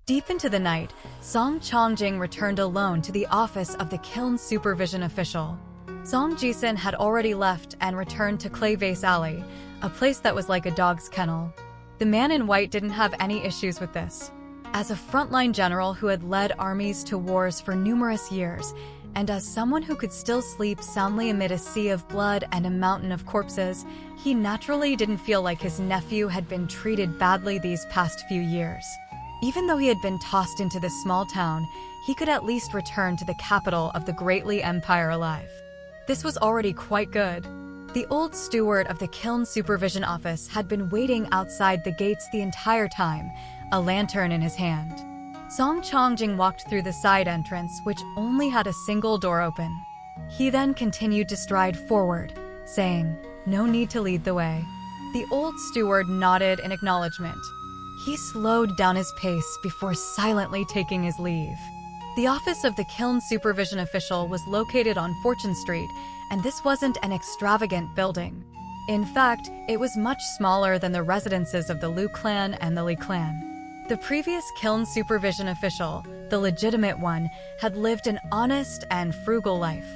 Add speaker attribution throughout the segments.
Speaker 1: Deep into the night, Song Chongjing returned alone to the office of the kiln supervision official. Song Jisun had already left and returned to Clay Vase Alley, a place that was like a dog's kennel. The man in white didn't have any issues with this. As a frontline general who had led armies to wars for numerous years, and as someone who could still sleep soundly amid a sea of blood and a mountain of corpses, he naturally didn't feel like his nephew had been treated badly these past few years. Even though he had been tossed into this small town, he could at least return to the capital of the Great Li Empire alive. This was already quite good. The old steward of the kiln supervision office had been waiting outside the gates the entire time, a lantern in his hand. Song Chongjing walked through the side entrance, which only had a single door open. He then continued to stride forward, saying, "No need to lead the way." The old steward nodded in acknowledgement. He slowed down his pace before silently taking his leave. The office of the kiln supervision official was located on Fortune Street, and this wasn't an extravagant building. In fact, it was much smaller than the residences of the Liu clan and the Li clan. The previous kiln supervision official, the legitimate one, had lived an honest and frugal life.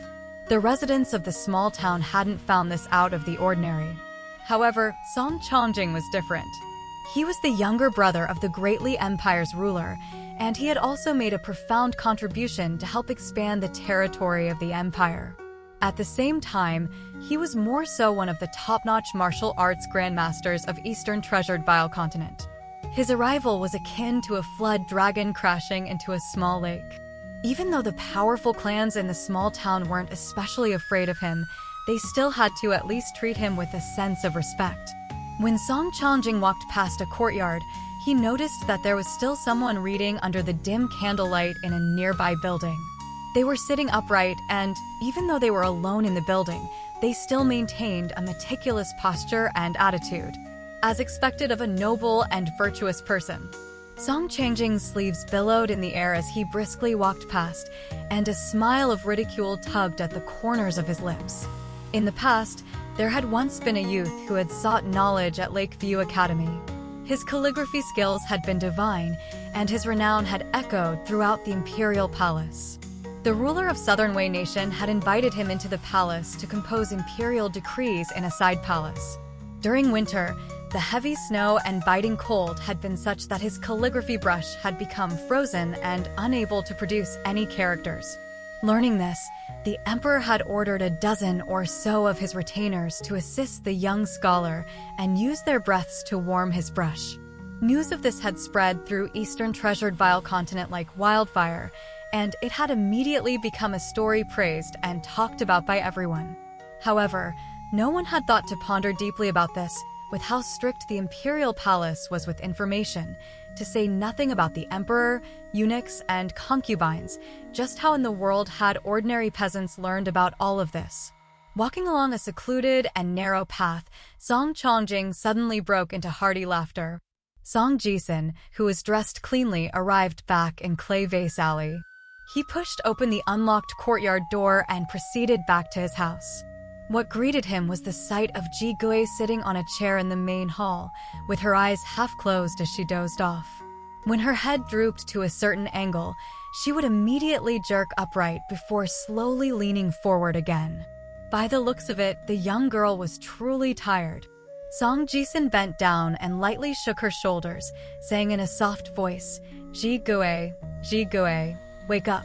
Speaker 1: The residents of the small town hadn't found this out of the ordinary. However, Song Chongjing was different. He was the younger brother of the Great Li Empire's ruler, and he had also made a profound contribution to help expand the territory of the empire. At the same time, he was more so one of the top-notch martial arts grandmasters of Eastern Treasured Vile Continent. His arrival was akin to a flood dragon crashing into a small lake. Even though the powerful clans in the small town weren't especially afraid of him, they still had to at least treat him with a sense of respect. When Song Chongjing walked past a courtyard, he noticed that there was still someone reading under the dim candlelight in a nearby building. They were sitting upright and, even though they were alone in the building, they still maintained a meticulous posture and attitude, as expected of a noble and virtuous person. Song Changjing's sleeves billowed in the air as he briskly walked past, and a smile of ridicule tugged at the corners of his lips. In the past, there had once been a youth who had sought knowledge at Lakeview Academy. His calligraphy skills had been divine, and his renown had echoed throughout the imperial palace. The ruler of Southern Wei Nation had invited him into the palace to compose imperial decrees in a side palace. During winter, the heavy snow and biting cold had been such that his calligraphy brush had become frozen and unable to produce any characters. Learning this, the emperor had ordered a dozen or so of his retainers to assist the young scholar and use their breaths to warm his brush. News of this had spread through Eastern Treasured Vile Continent like wildfire, and it had immediately become a story praised and talked about by everyone. However, no one had thought to ponder deeply about this, with how strict the imperial palace was with information, to say nothing about the emperor, eunuchs, and concubines. Just how in the world had ordinary peasants learned about all of this? Walking along a secluded and narrow path, Song Chongjing suddenly broke into hearty laughter. Song Jisun, who was dressed cleanly, arrived back in Clay Vase Alley. He pushed open the unlocked courtyard door and proceeded back to his house. What greeted him was the sight of Ji Gui sitting on a chair in the main hall, with her eyes half closed as she dozed off. When her head drooped to a certain angle, she would immediately jerk upright before slowly leaning forward again. By the looks of it, the young girl was truly tired. Song Jisun bent down and lightly shook her shoulders, saying in a soft voice, Ji Gui, wake up.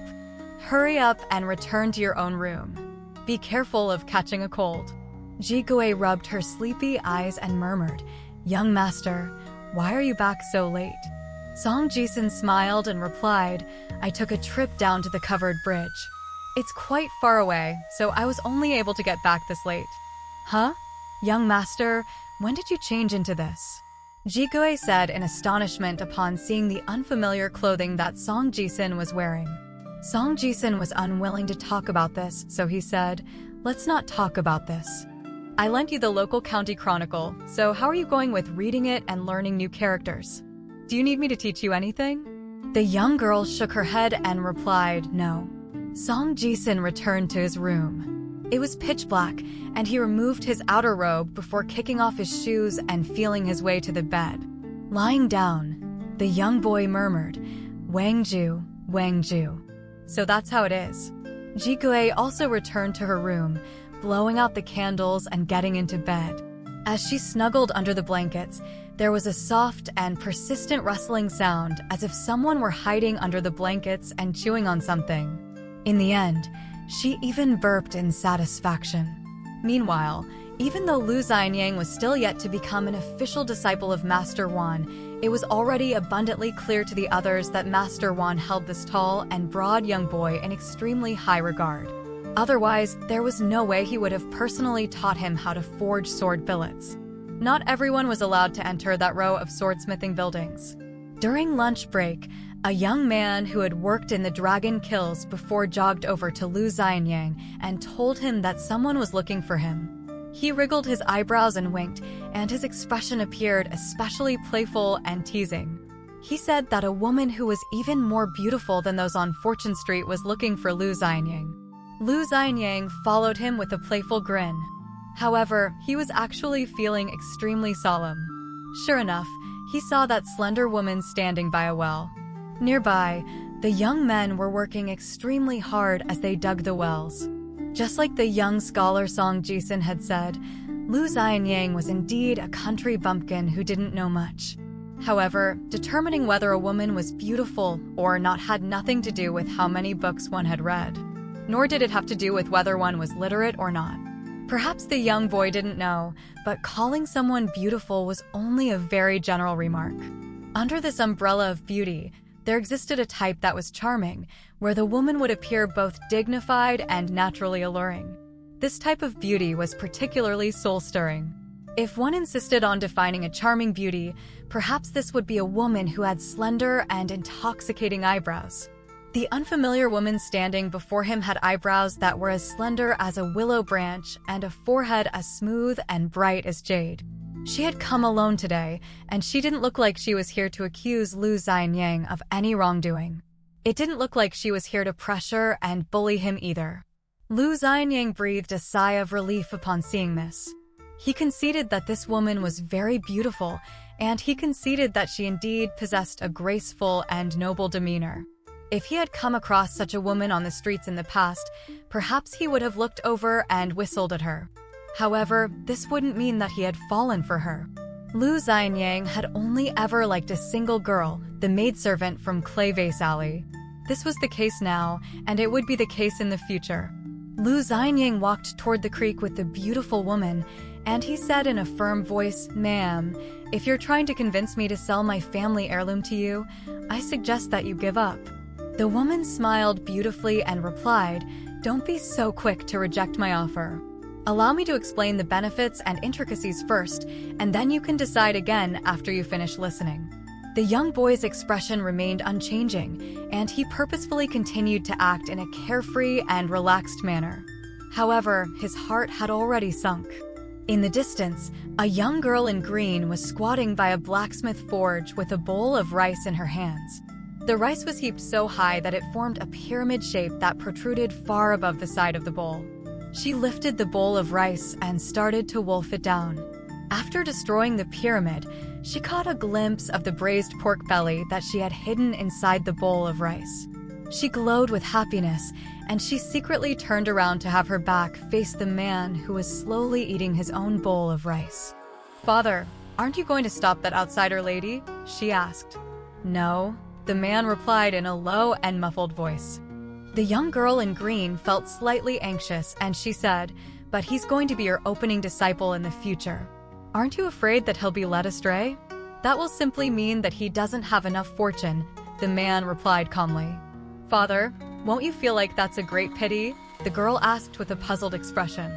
Speaker 1: Hurry up and return to your own room. Be careful of catching a cold. Ji Gui rubbed her sleepy eyes and murmured, Young master, why are you back so late? Song Jisun smiled and replied, I took a trip down to the covered bridge. It's quite far away, so I was only able to get back this late. Huh? Young master, when did you change into this? Ji Gui said in astonishment upon seeing the unfamiliar clothing that Song Jisun was wearing. Song Jisun was unwilling to talk about this, so he said, Let's not talk about this. I lent you the local county chronicle, so how are you going with reading it and learning new characters? Do you need me to teach you anything? The young girl shook her head and replied, No. Song Jisun returned to his room. It was pitch black, and he removed his outer robe before kicking off his shoes and feeling his way to the bed. Lying down, the young boy murmured, Wangju, Wangju. So that's how it is. Jikue also returned to her room, blowing out the candles and getting into bed. As she snuggled under the blankets, there was a soft and persistent rustling sound as if someone were hiding under the blankets and chewing on something. In the end, she even burped in satisfaction. Meanwhile, even though Lu Xianyang was still yet to become an official disciple of Master Wan, it was already abundantly clear to the others that Master Wan held this tall and broad young boy in extremely high regard. Otherwise, there was no way he would have personally taught him how to forge sword billets. Not everyone was allowed to enter that row of swordsmithing buildings. During lunch break, a young man who had worked in the Dragon Kills before jogged over to Lu Xianyang and told him that someone was looking for him. He wriggled his eyebrows and winked, and his expression appeared especially playful and teasing. He said that a woman who was even more beautiful than those on Fortune Street was looking for Lu Xianyang. Lu Xianyang followed him with a playful grin. However, he was actually feeling extremely solemn. Sure enough, he saw that slender woman standing by a well. Nearby, the young men were working extremely hard as they dug the wells. Just like the young scholar Song Jisun had said, Lu Xianyang was indeed a country bumpkin who didn't know much. However, determining whether a woman was beautiful or not had nothing to do with how many books one had read. Nor did it have to do with whether one was literate or not. Perhaps the young boy didn't know, but calling someone beautiful was only a very general remark. Under this umbrella of beauty, there existed a type that was charming, where the woman would appear both dignified and naturally alluring. This type of beauty was particularly soul-stirring. If one insisted on defining a charming beauty, perhaps this would be a woman who had slender and intoxicating eyebrows. The unfamiliar woman standing before him had eyebrows that were as slender as a willow branch and a forehead as smooth and bright as jade. She had come alone today, and she didn't look like she was here to accuse Lu Xianyang of any wrongdoing. It didn't look like she was here to pressure and bully him either. Lu Xianyang breathed a sigh of relief upon seeing this. He conceded that this woman was very beautiful, and he conceded that she indeed possessed a graceful and noble demeanor. If he had come across such a woman on the streets in the past, perhaps he would have looked over and whistled at her. However, this wouldn't mean that he had fallen for her. Lu Xianyang had only ever liked a single girl, the maidservant from Clay Vase Alley. This was the case now, and it would be the case in the future. Lu Xianyang walked toward the creek with the beautiful woman, and he said in a firm voice, "Ma'am, if you're trying to convince me to sell my family heirloom to you, I suggest that you give up." The woman smiled beautifully and replied, "Don't be so quick to reject my offer. Allow me to explain the benefits and intricacies first, and then you can decide again after you finish listening." The young boy's expression remained unchanging, and he purposefully continued to act in a carefree and relaxed manner. However, his heart had already sunk. In the distance, a young girl in green was squatting by a blacksmith forge with a bowl of rice in her hands. The rice was heaped so high that it formed a pyramid shape that protruded far above the side of the bowl. She lifted the bowl of rice and started to wolf it down. After destroying the pyramid, she caught a glimpse of the braised pork belly that she had hidden inside the bowl of rice. She glowed with happiness, and she secretly turned around to have her back face the man who was slowly eating his own bowl of rice. "Father, aren't you going to stop that outsider lady?" she asked. "No," the man replied in a low and muffled voice. The young girl in green felt slightly anxious, and she said, "But he's going to be your opening disciple in the future. Aren't you afraid that he'll be led astray?" "That will simply mean that he doesn't have enough fortune," the man replied calmly. "Father, won't you feel like that's a great pity?" the girl asked with a puzzled expression.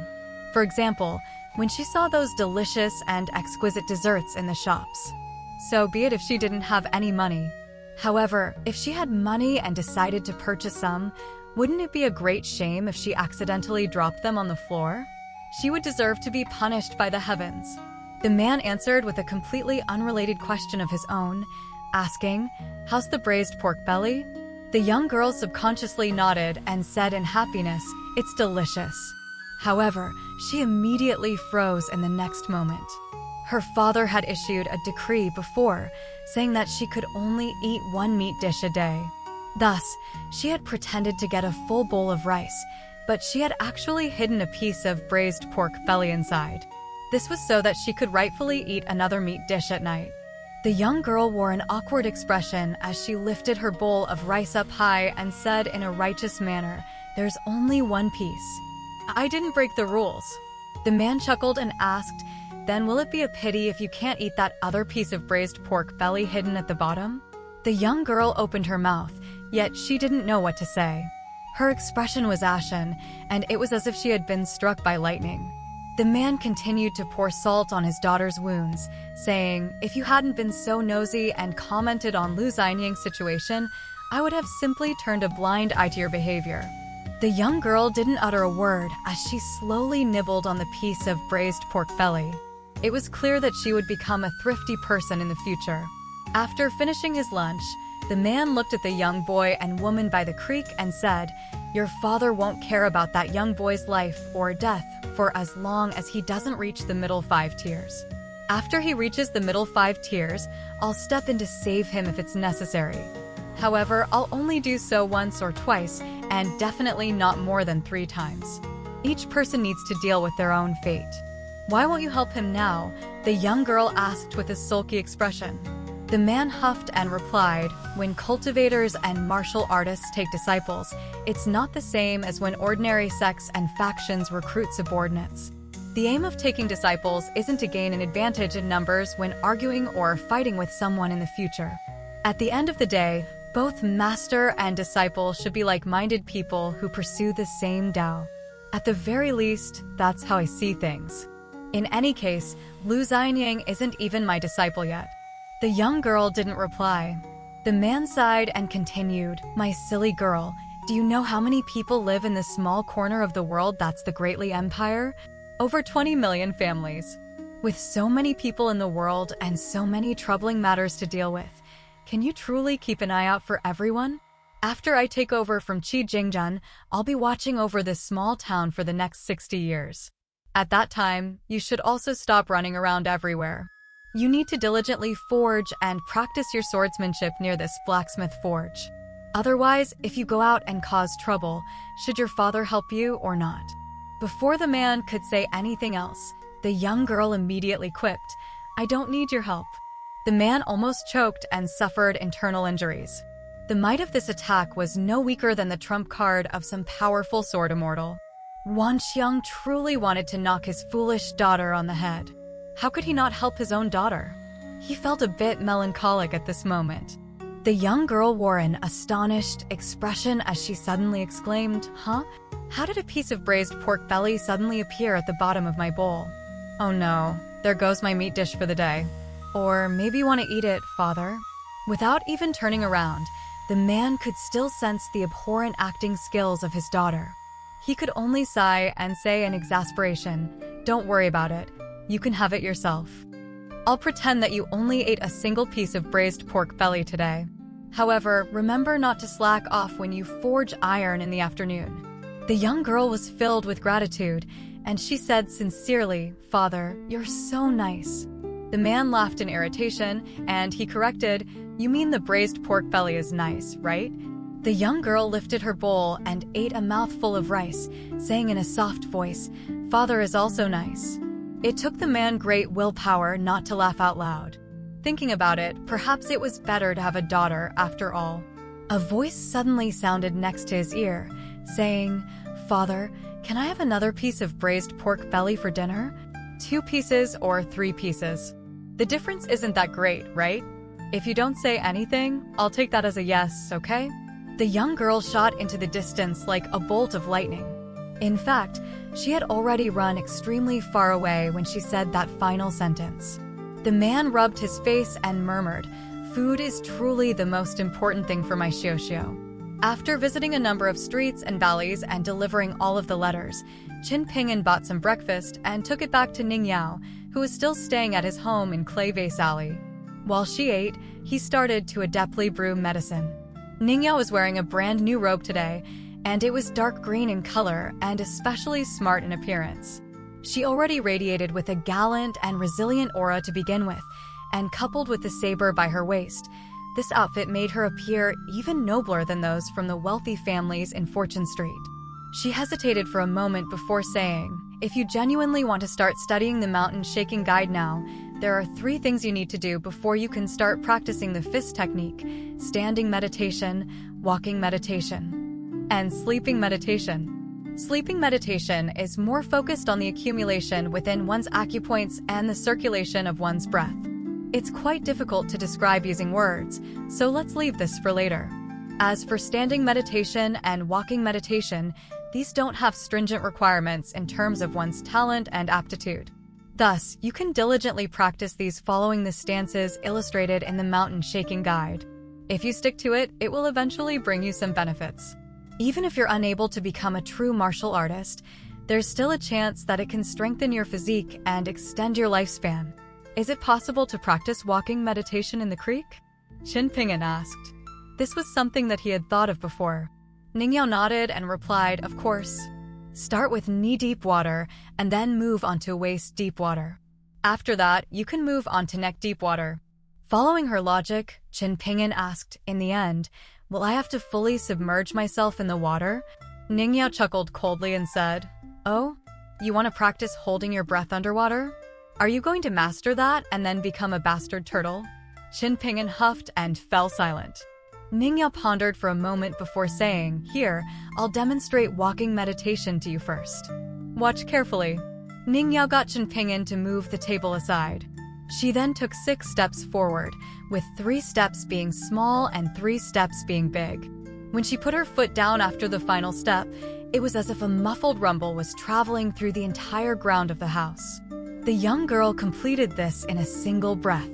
Speaker 1: For example, when she saw those delicious and exquisite desserts in the shops. So be it if she didn't have any money. However, if she had money and decided to purchase some, wouldn't it be a great shame if she accidentally dropped them on the floor? She would deserve to be punished by the heavens. The man answered with a completely unrelated question of his own, asking, "How's the braised pork belly?" The young girl subconsciously nodded and said in happiness, "It's delicious." However, she immediately froze in the next moment. Her father had issued a decree before, saying that she could only eat one meat dish a day. Thus, she had pretended to get a full bowl of rice, but she had actually hidden a piece of braised pork belly inside. This was so that she could rightfully eat another meat dish at night. The young girl wore an awkward expression as she lifted her bowl of rice up high and said in a righteous manner, "There's only one piece. I didn't break the rules." The man chuckled and asked, "Then will it be a pity if you can't eat that other piece of braised pork belly hidden at the bottom?" The young girl opened her mouth, yet she didn't know what to say. Her expression was ashen, and it was as if she had been struck by lightning. The man continued to pour salt on his daughter's wounds, saying, "If you hadn't been so nosy and commented on Lu Xianying's situation, I would have simply turned a blind eye to your behavior." The young girl didn't utter a word as she slowly nibbled on the piece of braised pork belly. It was clear that she would become a thrifty person in the future. After finishing his lunch, the man looked at the young boy and woman by the creek and said, "Your father won't care about that young boy's life or death for as long as he doesn't reach the middle 5 tiers. After he reaches the middle 5 tiers, I'll step in to save him if it's necessary. However, I'll only do so once or twice, and definitely not more than 3 times. Each person needs to deal with their own fate." "Why won't you help him now?" the young girl asked with a sulky expression. The man huffed and replied, "When cultivators and martial artists take disciples, it's not the same as when ordinary sects and factions recruit subordinates. The aim of taking disciples isn't to gain an advantage in numbers when arguing or fighting with someone in the future. At the end of the day, both master and disciple should be like-minded people who pursue the same Tao. At the very least, that's how I see things. In any case, Lu Xianying isn't even my disciple yet." The young girl didn't reply. The man sighed and continued, "My silly girl, do you know how many people live in this small corner of the world that's the Greatly Empire? Over 20 million families. With so many people in the world and so many troubling matters to deal with, can you truly keep an eye out for everyone? After I take over from Qi Jingzhen, I'll be watching over this small town for the next 60 years. At that time, you should also stop running around everywhere. You need to diligently forge and practice your swordsmanship near this blacksmith forge. Otherwise, if you go out and cause trouble, should your father help you or not?" Before the man could say anything else, the young girl immediately quipped, "I don't need your help." The man almost choked and suffered internal injuries. The might of this attack was no weaker than the trump card of some powerful sword immortal. Wan Xiang truly wanted to knock his foolish daughter on the head. How could he not help his own daughter? He felt a bit melancholic at this moment. The young girl wore an astonished expression as she suddenly exclaimed, "Huh? How did a piece of braised pork belly suddenly appear at the bottom of my bowl? Oh no, there goes my meat dish for the day. Or maybe you want to eat it, father?" Without even turning around, the man could still sense the abhorrent acting skills of his daughter. He could only sigh and say in exasperation, "Don't worry about it. You can have it yourself. I'll pretend that you only ate a single piece of braised pork belly today. However, remember not to slack off when you forge iron in the afternoon." The young girl was filled with gratitude, and she said sincerely, "Father, you're so nice." The man laughed in irritation, and he corrected, "You mean the braised pork belly is nice, right?" The young girl lifted her bowl and ate a mouthful of rice, saying in a soft voice, "Father is also nice." It took the man great willpower not to laugh out loud. Thinking about it, perhaps it was better to have a daughter after all. A voice suddenly sounded next to his ear, saying, "Father, can I have another piece of braised pork belly for dinner? 2 pieces or 3 pieces? The difference isn't that great, right? If you don't say anything, I'll take that as a yes, okay?" The young girl shot into the distance like a bolt of lightning. In fact, she had already run extremely far away when she said that final sentence. The man rubbed his face and murmured, "Food is truly the most important thing for my Xiao. After visiting a number of streets and valleys and delivering all of the letters, Qin Ping'an bought some breakfast and took it back to Ning Yao, who was still staying at his home in Clay Vase Alley. While she ate, he started to adeptly brew medicine. Ning Yao was wearing a brand new robe today, and it was dark green in color and especially smart in appearance. She already radiated with a gallant and resilient aura to begin with, and coupled with the saber by her waist, this outfit made her appear even nobler than those from the wealthy families in Fortune Street. She hesitated for a moment before saying, "If you genuinely want to start studying the mountain shaking guide now, there are 3 things you need to do before you can start practicing the fist technique: standing meditation, walking meditation, and sleeping meditation." Sleeping meditation is more focused on the accumulation within one's acupoints and the circulation of one's breath. It's quite difficult to describe using words, so let's leave this for later. As for standing meditation and walking meditation, these don't have stringent requirements in terms of one's talent and aptitude. Thus, you can diligently practice these following the stances illustrated in the Mountain Shaking Guide. If you stick to it, it will eventually bring you some benefits. Even if you're unable to become a true martial artist, there's still a chance that it can strengthen your physique and extend your lifespan. Is it possible to practice walking meditation in the creek? Qin Pinyin asked. This was something that he had thought of before. Ningyao nodded and replied, "Of course. Start with knee-deep water and then move onto waist-deep water. After that, you can move onto neck-deep water." Following her logic, Qin Pinyin asked, "In the end, will I have to fully submerge myself in the water?" Ningyao chuckled coldly and said, "Oh, you want to practice holding your breath underwater? Are you going to master that and then become a bastard turtle?" Qin Pinyin huffed and fell silent. Ningyao pondered for a moment before saying, "Here, I'll demonstrate walking meditation to you first. Watch carefully." Ningyao got Qin Pinyin to move the table aside. She then took 6 steps forward, with 3 steps being small and 3 steps being big. When she put her foot down after the final step, it was as if a muffled rumble was traveling through the entire ground of the house. The young girl completed this in a single breath.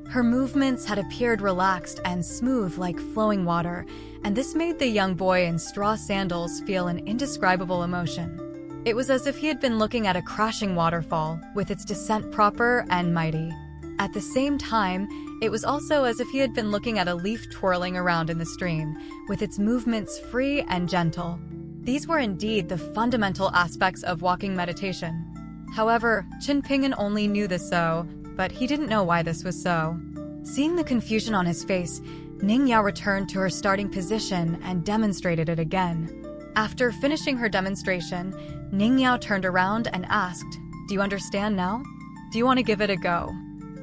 Speaker 1: Her movements had appeared relaxed and smooth like flowing water, and this made the young boy in straw sandals feel an indescribable emotion. It was as if he had been looking at a crashing waterfall, with its descent proper and mighty. At the same time, it was also as if he had been looking at a leaf twirling around in the stream, with its movements free and gentle. These were indeed the fundamental aspects of walking meditation. However, Qin Pinyin only knew this so, but he didn't know why this was so. Seeing the confusion on his face, Ningyao returned to her starting position and demonstrated it again. After finishing her demonstration, Ningyao turned around and asked, "Do you understand now? Do you want to give it a go?"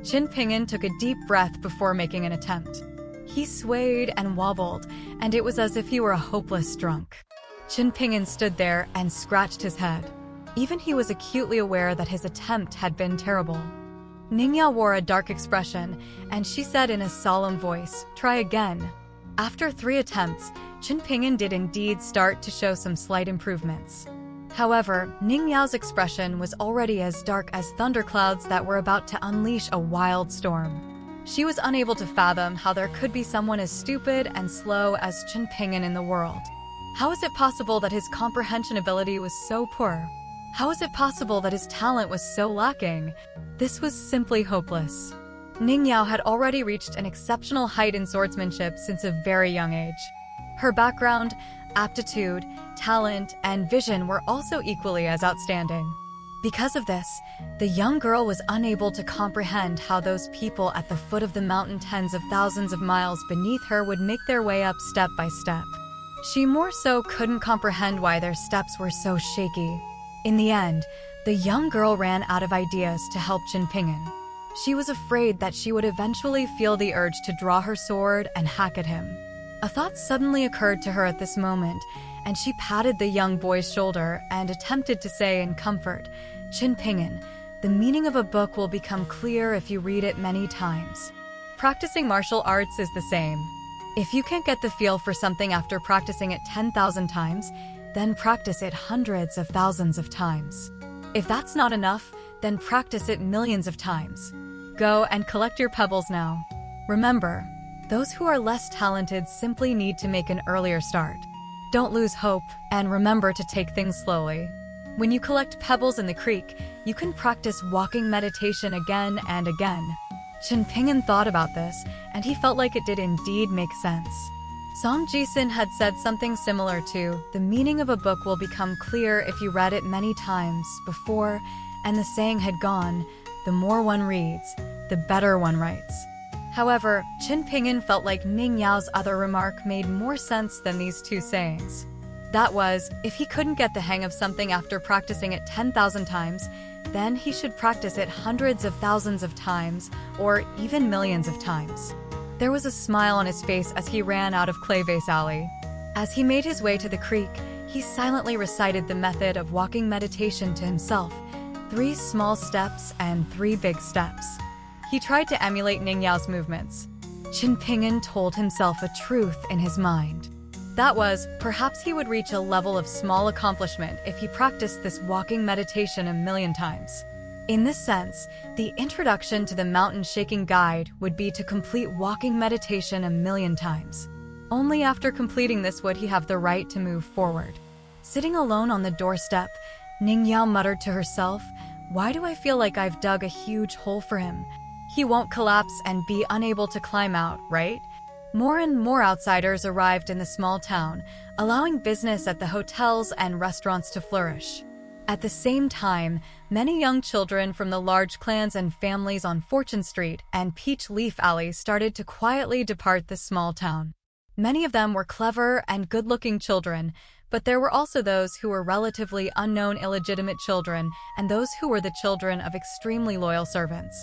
Speaker 1: Qin Pinyin took a deep breath before making an attempt. He swayed and wobbled, and it was as if he were a hopeless drunk. Qin Pinyin stood there and scratched his head. Even he was acutely aware that his attempt had been terrible. Ningyao wore a dark expression, and she said in a solemn voice, "Try again." After 3 attempts, Qin Pinyin did indeed start to show some slight improvements. However, Ningyao's expression was already as dark as thunderclouds that were about to unleash a wild storm. She was unable to fathom how there could be someone as stupid and slow as Qin Pinyin in the world. How is it possible that his comprehension ability was so poor? How is it possible that his talent was so lacking? This was simply hopeless. Ningyao had already reached an exceptional height in swordsmanship since a very young age. Her background, aptitude, talent, and vision were also equally as outstanding. Because of this, the young girl was unable to comprehend how those people at the foot of the mountain tens of thousands of miles beneath her would make their way up step by step. She more so couldn't comprehend why their steps were so shaky. In the end, the young girl ran out of ideas to help Qin Pinyin. She was afraid that she would eventually feel the urge to draw her sword and hack at him. A thought suddenly occurred to her at this moment, and she patted the young boy's shoulder and attempted to say in comfort, "Qin Pinyin, the meaning of a book will become clear if you read it many times." Practicing martial arts is the same. If you can't get the feel for something after practicing it 10,000 times, then practice it hundreds of thousands of times. If that's not enough, then practice it millions of times. Go and collect your pebbles now. Remember, those who are less talented simply need to make an earlier start. Don't lose hope, and remember to take things slowly. When you collect pebbles in the creek, you can practice walking meditation again and again. Qin Pinyin thought about this, and he felt like it did indeed make sense. Song Jisun had said something similar to, "The meaning of a book will become clear if you read it many times before," and the saying had gone, "The more one reads, the better one writes." However, Qin Ping'an felt like Ning Yao's other remark made more sense than these two sayings. That was, if he couldn't get the hang of something after practicing it 10,000 times, then he should practice it hundreds of thousands of times, or even millions of times. There was a smile on his face as he ran out of Clayvase Alley. As he made his way to the creek, he silently recited the method of walking meditation to himself, 3 small steps and 3 big steps. He tried to emulate Ning Yao's movements. Qin Ping'an told himself a truth in his mind. That was, perhaps he would reach a level of small accomplishment if he practiced this walking meditation a million times. In this sense, the introduction to the mountain shaking guide would be to complete walking meditation a million times. Only after completing this would he have the right to move forward. Sitting alone on the doorstep, Ning Yao muttered to herself, "Why do I feel like I've dug a huge hole for him? He won't collapse and be unable to climb out, right?" More and more outsiders arrived in the small town, allowing business at the hotels and restaurants to flourish. At the same time, many young children from the large clans and families on Fortune Street and Peach Leaf Alley started to quietly depart the small town. Many of them were clever and good-looking children, but there were also those who were relatively unknown illegitimate children and those who were the children of extremely loyal servants.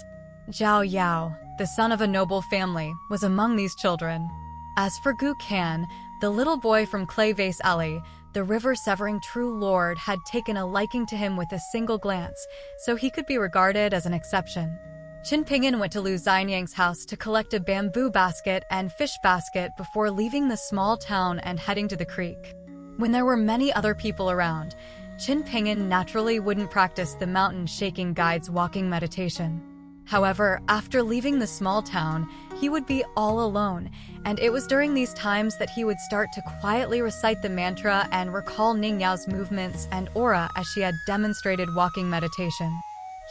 Speaker 1: Zhao Yao, the son of a noble family, was among these children. As for Gu Kan, the little boy from Clayvase Alley, the river-severing true lord had taken a liking to him with a single glance, so he could be regarded as an exception. Qin Ping'an went to Lu Xinyang's house to collect a bamboo basket and fish basket before leaving the small town and heading to the creek. When there were many other people around, Qin Ping'an naturally wouldn't practice the mountain shaking guide's walking meditation. However, after leaving the small town, he would be all alone, and it was during these times that he would start to quietly recite the mantra and recall Ning Yao's movements and aura as she had demonstrated walking meditation.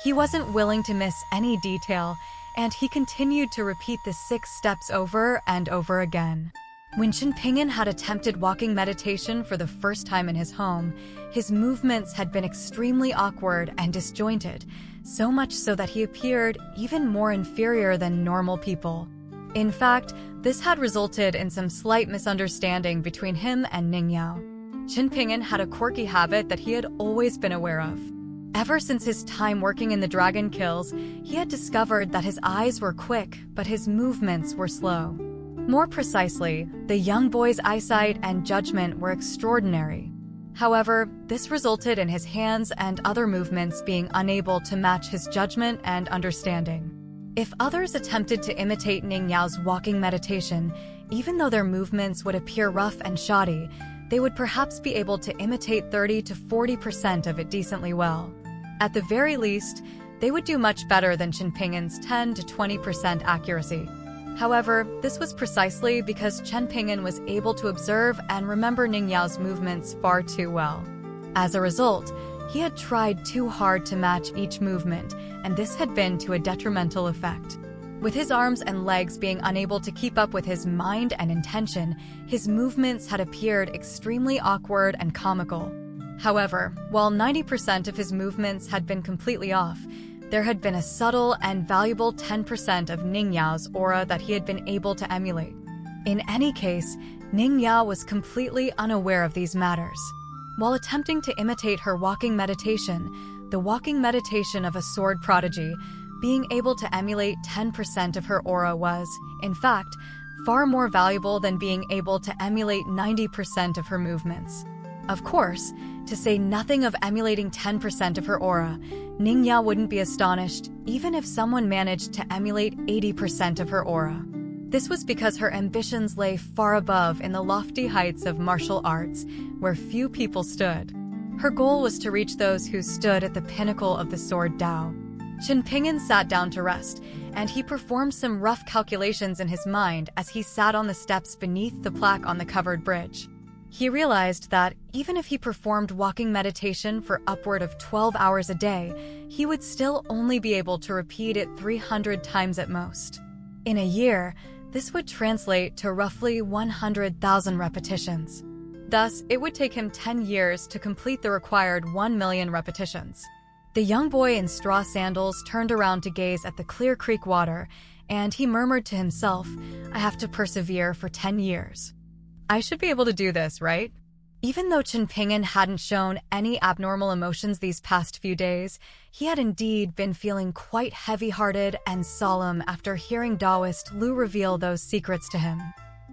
Speaker 1: He wasn't willing to miss any detail, and he continued to repeat the 6 steps over and over again. When Qin Ping'an had attempted walking meditation for the first time in his home, his movements had been extremely awkward and disjointed, so much so that he appeared even more inferior than normal people. In fact, this had resulted in some slight misunderstanding between him and Ning Yao. Qin Ping'an had a quirky habit that he had always been aware of. Ever since his time working in the Dragon Kills, he had discovered that his eyes were quick, but his movements were slow. More precisely, the young boy's eyesight and judgment were extraordinary. However, this resulted in his hands and other movements being unable to match his judgment and understanding. If others attempted to imitate Ning Yao's walking meditation, even though their movements would appear rough and shoddy, they would perhaps be able to imitate 30 to 40% of it decently well. At the very least, they would do much better than Qin Ping'an's 10 to 20% accuracy. However, this was precisely because Qin Ping'an was able to observe and remember Ning Yao's movements far too well. As a result, he had tried too hard to match each movement, and this had been to a detrimental effect. With his arms and legs being unable to keep up with his mind and intention, his movements had appeared extremely awkward and comical. However, while 90% of his movements had been completely off, there had been a subtle and valuable 10% of Ning Yao's aura that he had been able to emulate. In any case, Ning Yao was completely unaware of these matters. While attempting to imitate her walking meditation, the walking meditation of a sword prodigy, being able to emulate 10% of her aura was, in fact, far more valuable than being able to emulate 90% of her movements. Of course, to say nothing of emulating 10% of her aura, Ning Yao wouldn't be astonished even if someone managed to emulate 80% of her aura. This was because her ambitions lay far above in the lofty heights of martial arts, where few people stood. Her goal was to reach those who stood at the pinnacle of the sword Dao. Qin Ping'an sat down to rest, and he performed some rough calculations in his mind as he sat on the steps beneath the plaque on the covered bridge. He realized that even if he performed walking meditation for upward of 12 hours a day, he would still only be able to repeat it 300 times at most. In a year, this would translate to roughly 100,000 repetitions. Thus, it would take him 10 years to complete the required 1 million repetitions. The young boy in straw sandals turned around to gaze at the clear creek water, and he murmured to himself, "I have to persevere for 10 years. I should be able to do this, right?" Even though Chen Ping'an hadn't shown any abnormal emotions these past few days, he had indeed been feeling quite heavy-hearted and solemn after hearing Taoist Lu reveal those secrets to him.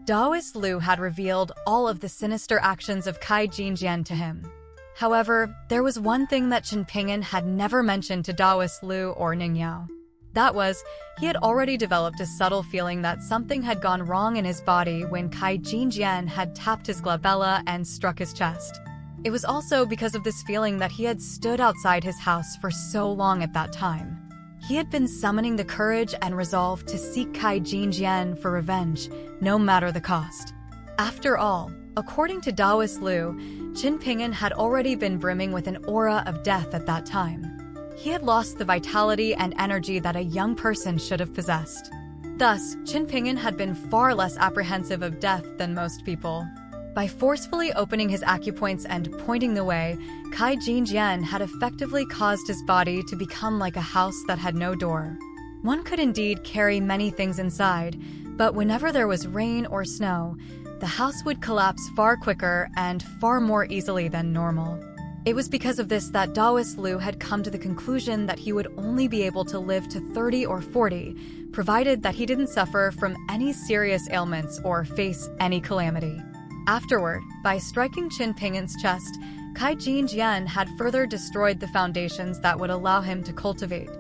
Speaker 1: Taoist Lu had revealed all of the sinister actions of Kai Jinjian to him. However, there was one thing that Chen Ping'an had never mentioned to Taoist Lu or Ningyao. That was, he had already developed a subtle feeling that something had gone wrong in his body when Kai Jinjian had tapped his glabella and struck his chest. It was also because of this feeling that he had stood outside his house for so long at that time. He had been summoning the courage and resolve to seek Kai Jinjian for revenge, no matter the cost. After all, according to Taoist Lu, Chen Ping'an had already been brimming with an aura of death at that time. He had lost the vitality and energy that a young person should have possessed. Thus, Chen Ping'an had been far less apprehensive of death than most people. By forcefully opening his acupoints and pointing the way, Kai Jinjian had effectively caused his body to become like a house that had no door. One could indeed carry many things inside, but whenever there was rain or snow, the house would collapse far quicker and far more easily than normal. It was because of this that Taoist Lu had come to the conclusion that he would only be able to live to 30 or 40, provided that he didn't suffer from any serious ailments or face any calamity. Afterward, by striking Chen Ping'an's chest, Kai Jinjian had further destroyed the foundations that would allow him to cultivate.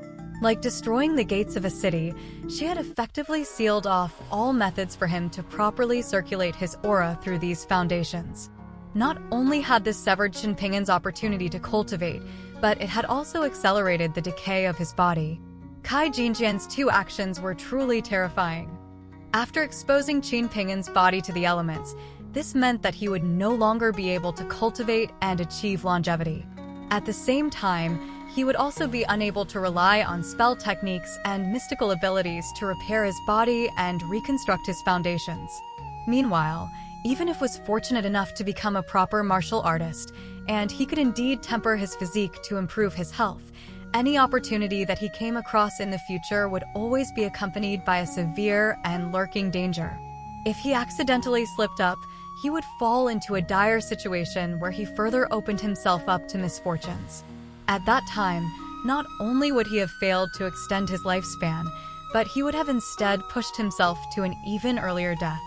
Speaker 1: Like destroying the gates of a city, she had effectively sealed off all methods for him to properly circulate his aura through these foundations. Not only had this severed Chen Ping'an's opportunity to cultivate, but it had also accelerated the decay of his body. Kai Jinjian's two actions were truly terrifying. After exposing Chen Ping'an's body to the elements, this meant that he would no longer be able to cultivate and achieve longevity. At the same time, he would also be unable to rely on spell techniques and mystical abilities to repair his body and reconstruct his foundations. Meanwhile, even if was fortunate enough to become a proper martial artist, and he could indeed temper his physique to improve his health, any opportunity that he came across in the future would always be accompanied by a severe and lurking danger. If he accidentally slipped up, he would fall into a dire situation where he further opened himself up to misfortunes. At that time, not only would he have failed to extend his lifespan, but he would have instead pushed himself to an even earlier death.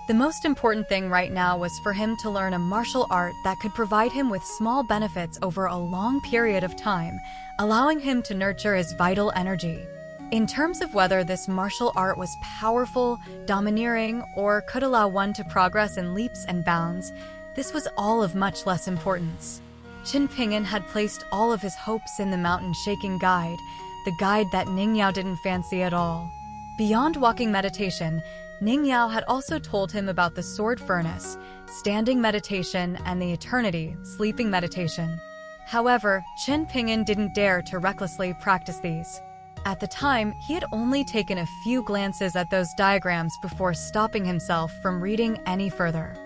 Speaker 1: The most important thing right now was for him to learn a martial art that could provide him with small benefits over a long period of time, allowing him to nurture his vital energy. In terms of whether this martial art was powerful, domineering, or could allow one to progress in leaps and bounds, this was all of much less importance. Chen Ping'an had placed all of his hopes in the mountain-shaking guide, the guide that Ningyao didn't fancy at all. Beyond walking meditation, Ningyao had also told him about the sword furnace, standing meditation, and the eternity, sleeping meditation. However, Chen Ping'an didn't dare to recklessly practice these. At the time, he had only taken a few glances at those diagrams before stopping himself from reading any further.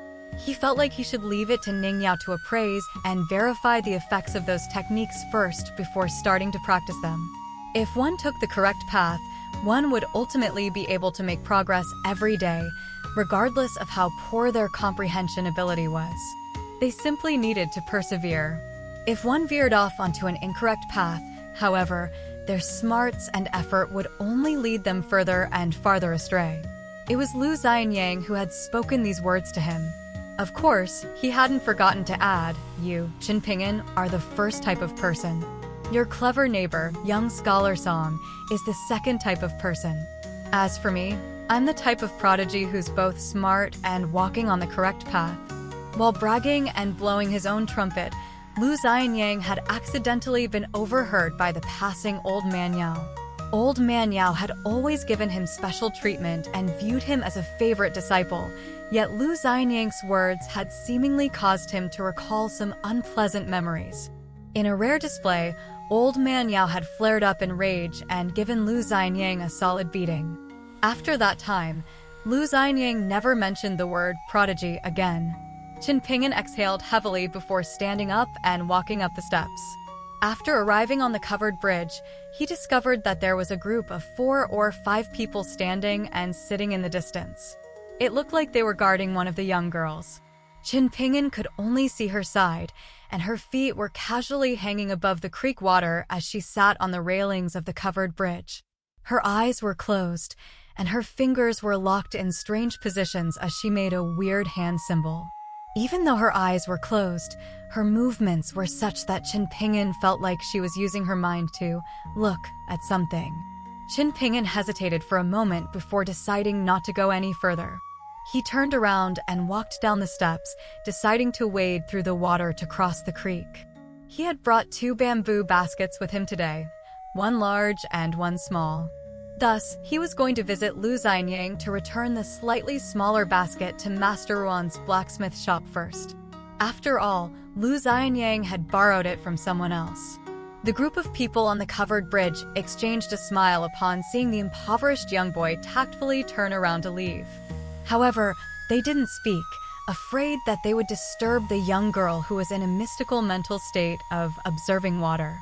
Speaker 1: He felt like he should leave it to Ningyao to appraise and verify the effects of those techniques first before starting to practice them. If one took the correct path, one would ultimately be able to make progress every day, regardless of how poor their comprehension ability was. They simply needed to persevere. If one veered off onto an incorrect path, however, their smarts and effort would only lead them further and farther astray. It was Lu Xianyang who had spoken these words to him. Of course, he hadn't forgotten to add, "You, Chen Ping'an, are the first type of person. Your clever neighbor, young scholar Song, is the second type of person. As for me, I'm the type of prodigy who's both smart and walking on the correct path." While bragging and blowing his own trumpet, Lu Xianyang had accidentally been overheard by the passing Old Man Yao. Old Man Yao had always given him special treatment and viewed him as a favorite disciple, yet Lu Xianyang's words had seemingly caused him to recall some unpleasant memories. In a rare display, Old Man Yao had flared up in rage and given Lu Xianyang a solid beating. After that time, Lu Xianyang never mentioned the word prodigy again. Chen Ping'an exhaled heavily before standing up and walking up the steps. After arriving on the covered bridge, he discovered that there was a group of 4 or 5 people standing and sitting in the distance. It looked like they were guarding one of the young girls. Qin Ping'an could only see her side, and her feet were casually hanging above the creek water as she sat on the railings of the covered bridge. Her eyes were closed, and her fingers were locked in strange positions as she made a weird hand symbol. Even though her eyes were closed, her movements were such that Qin Ping'an felt like she was using her mind to look at something. Qin Ping'an hesitated for a moment before deciding not to go any further. He turned around and walked down the steps, deciding to wade through the water to cross the creek. He had brought 2 bamboo baskets with him today, one large and one small. Thus, he was going to visit Lu Xianyang to return the slightly smaller basket to Master Ruan's blacksmith shop first. After all, Lu Xianyang had borrowed it from someone else. The group of people on the covered bridge exchanged a smile upon seeing the impoverished young boy tactfully turn around to leave. However, they didn't speak, afraid that they would disturb the young girl who was in a mystical mental state of observing water.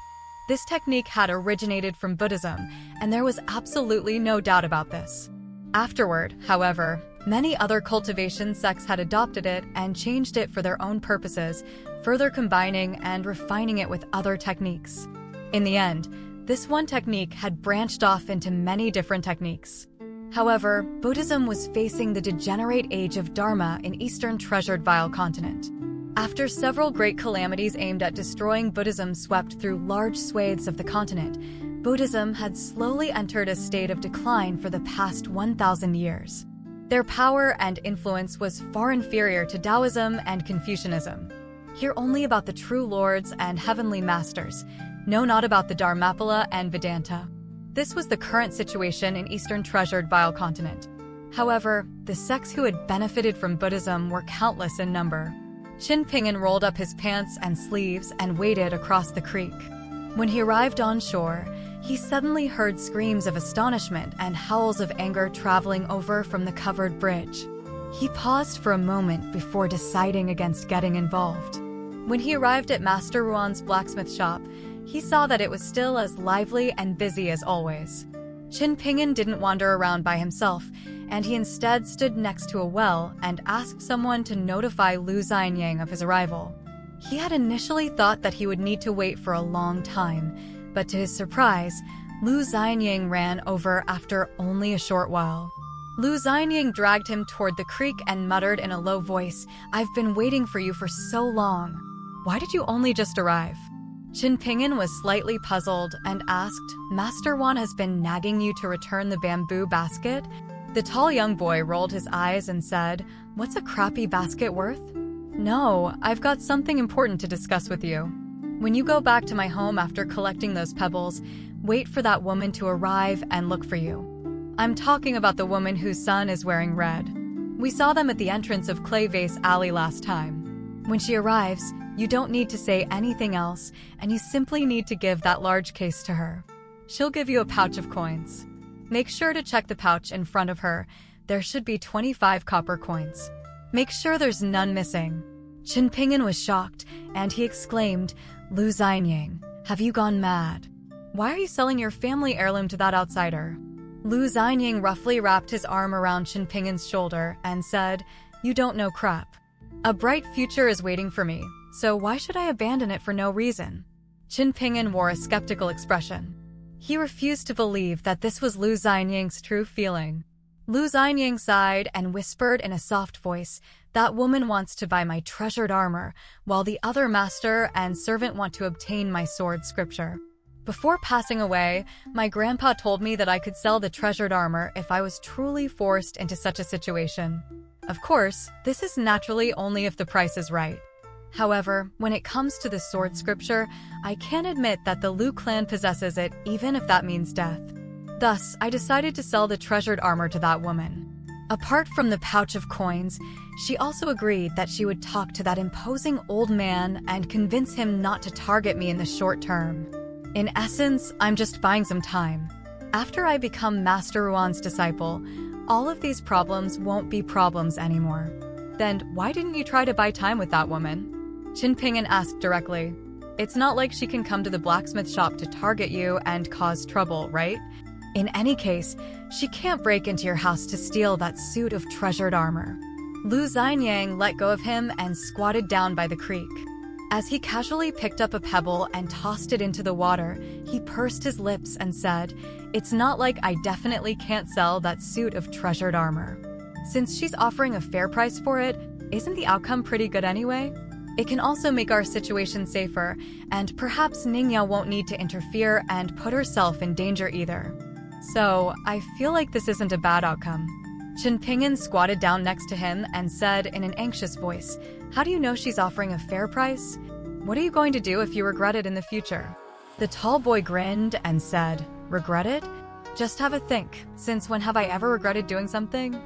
Speaker 1: This technique had originated from Buddhism, and there was absolutely no doubt about this. Afterward, however, many other cultivation sects had adopted it and changed it for their own purposes, further combining and refining it with other techniques. In the end, this one technique had branched off into many different techniques. However, Buddhism was facing the degenerate age of Dharma in Eastern Treasured Vile continent. After several great calamities aimed at destroying Buddhism swept through large swathes of the continent, Buddhism had slowly entered a state of decline for the past 1,000 years. Their power and influence was far inferior to Taoism and Confucianism. Hear only about the true lords and heavenly masters, know not about the Dharmapala and Vedanta. This was the current situation in Eastern Treasured Vile continent. However, the sects who had benefited from Buddhism were countless in number. Qin Ping'an rolled up his pants and sleeves and waded across the creek. When he arrived on shore, he suddenly heard screams of astonishment and howls of anger traveling over from the covered bridge. He paused for a moment before deciding against getting involved. When he arrived at Master Ruan's blacksmith shop, he saw that it was still as lively and busy as always. Qin Ping'an didn't wander around by himself, and he instead stood next to a well and asked someone to notify Lu Xianyang of his arrival. He had initially thought that he would need to wait for a long time, but to his surprise, Lu Xianyang ran over after only a short while. Lu Xianyang dragged him toward the creek and muttered in a low voice, "I've been waiting for you for so long. Why did you only just arrive?" Qin Ping'an was slightly puzzled and asked, "Master Wan has been nagging you to return the bamboo basket?" The tall young boy rolled his eyes and said, "What's a crappy basket worth?" "No, I've got something important to discuss with you. When you go back to my home after collecting those pebbles, wait for that woman to arrive and look for you. I'm talking about the woman whose son is wearing red. We saw them at the entrance of Clay Vase Alley last time. When she arrives, you don't need to say anything else, and you simply need to give that large case to her. She'll give you a pouch of coins. Make sure to check the pouch in front of her. There should be 25 copper coins. Make sure there's none missing." Qin Ping'an was shocked, and he exclaimed, "Lu Xianyang, have you gone mad? Why are you selling your family heirloom to that outsider?" Lu Xianyang roughly wrapped his arm around Qin Ping'an's shoulder and said, "You don't know crap. A bright future is waiting for me, so why should I abandon it for no reason?" Qin Ping'an wore a skeptical expression. He refused to believe that this was Lu Xianyang's true feeling. Lu Xianyang sighed and whispered in a soft voice, "That woman wants to buy my treasured armor, while the other master and servant want to obtain my sword scripture. Before passing away, my grandpa told me that I could sell the treasured armor if I was truly forced into such a situation. Of course, this is naturally only if the price is right. However, when it comes to the sword scripture, I can't admit that the Lu clan possesses it even if that means death. Thus, I decided to sell the treasured armor to that woman." Apart from the pouch of coins, she also agreed that she would talk to that imposing old man and convince him not to target me in the short term. In essence, I'm just buying some time. After I become Master Ruan's disciple, all of these problems won't be problems anymore. Then why didn't you try to buy time with that woman? Qin Ping'an asked directly. It's not like she can come to the blacksmith shop to target you and cause trouble, right? In any case, she can't break into your house to steal that suit of treasured armor. Lu Xianyang let go of him and squatted down by the creek. As he casually picked up a pebble and tossed it into the water, he pursed his lips and said, "It's not like I definitely can't sell that suit of treasured armor. Since she's offering a fair price for it, isn't the outcome pretty good anyway? It can also make our situation safer, and perhaps Ningya won't need to interfere and put herself in danger either. So, I feel like this isn't a bad outcome." Chen Ping'an squatted down next to him and said in an anxious voice, "How do you know she's offering a fair price? What are you going to do if you regret it in the future?" The tall boy grinned and said, "Regret it? Just have a think, since when have I ever regretted doing something?"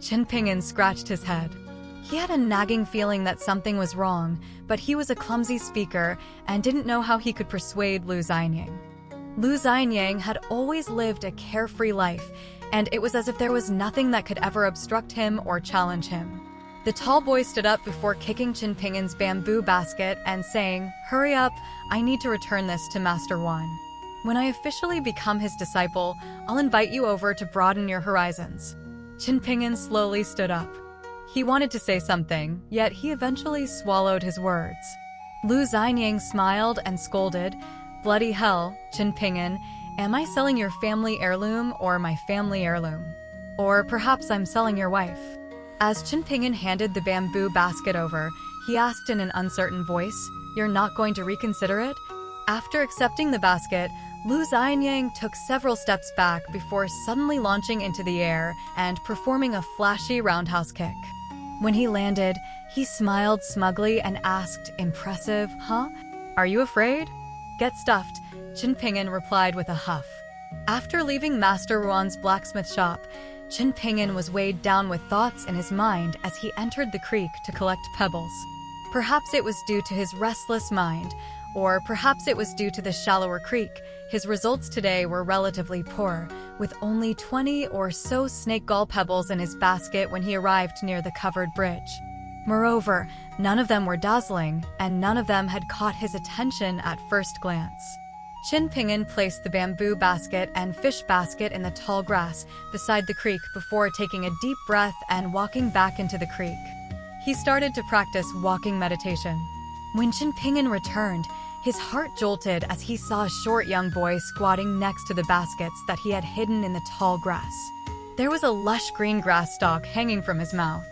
Speaker 1: Chen Ping'an scratched his head. He had a nagging feeling that something was wrong, but he was a clumsy speaker and didn't know how he could persuade Lu Xianyang. Lu Xianyang had always lived a carefree life, and it was as if there was nothing that could ever obstruct him or challenge him. The tall boy stood up before kicking Chen Ping'an's bamboo basket and saying, "Hurry up, I need to return this to Master Wan. When I officially become his disciple, I'll invite you over to broaden your horizons." Chen Ping'an slowly stood up. He wanted to say something, yet he eventually swallowed his words. Lu Xianyang smiled and scolded, "Bloody hell, Chen Ping'an, am I selling your family heirloom or my family heirloom? Or perhaps I'm selling your wife?" As Chen Ping'an handed the bamboo basket over, he asked in an uncertain voice, "You're not going to reconsider it?" After accepting the basket, Lu Xianyang took several steps back before suddenly launching into the air and performing a flashy roundhouse kick. When he landed, he smiled smugly and asked, "Impressive, huh? Are you afraid?" "Get stuffed," Chen Ping'an replied with a huff. After leaving Master Ruan's blacksmith shop, Chen Ping'an was weighed down with thoughts in his mind as he entered the creek to collect pebbles. Perhaps it was due to his restless mind, or perhaps it was due to the shallower creek. His results today were relatively poor, with only 20 or so snake gall pebbles in his basket when he arrived near the covered bridge. Moreover, none of them were dazzling, and none of them had caught his attention at first glance. Chen Ping'an placed the bamboo basket and fish basket in the tall grass beside the creek before taking a deep breath and walking back into the creek. He started to practice walking meditation. When Chen Ping'an returned, his heart jolted as he saw a short young boy squatting next to the baskets that he had hidden in the tall grass. There was a lush green grass stalk hanging from his mouth.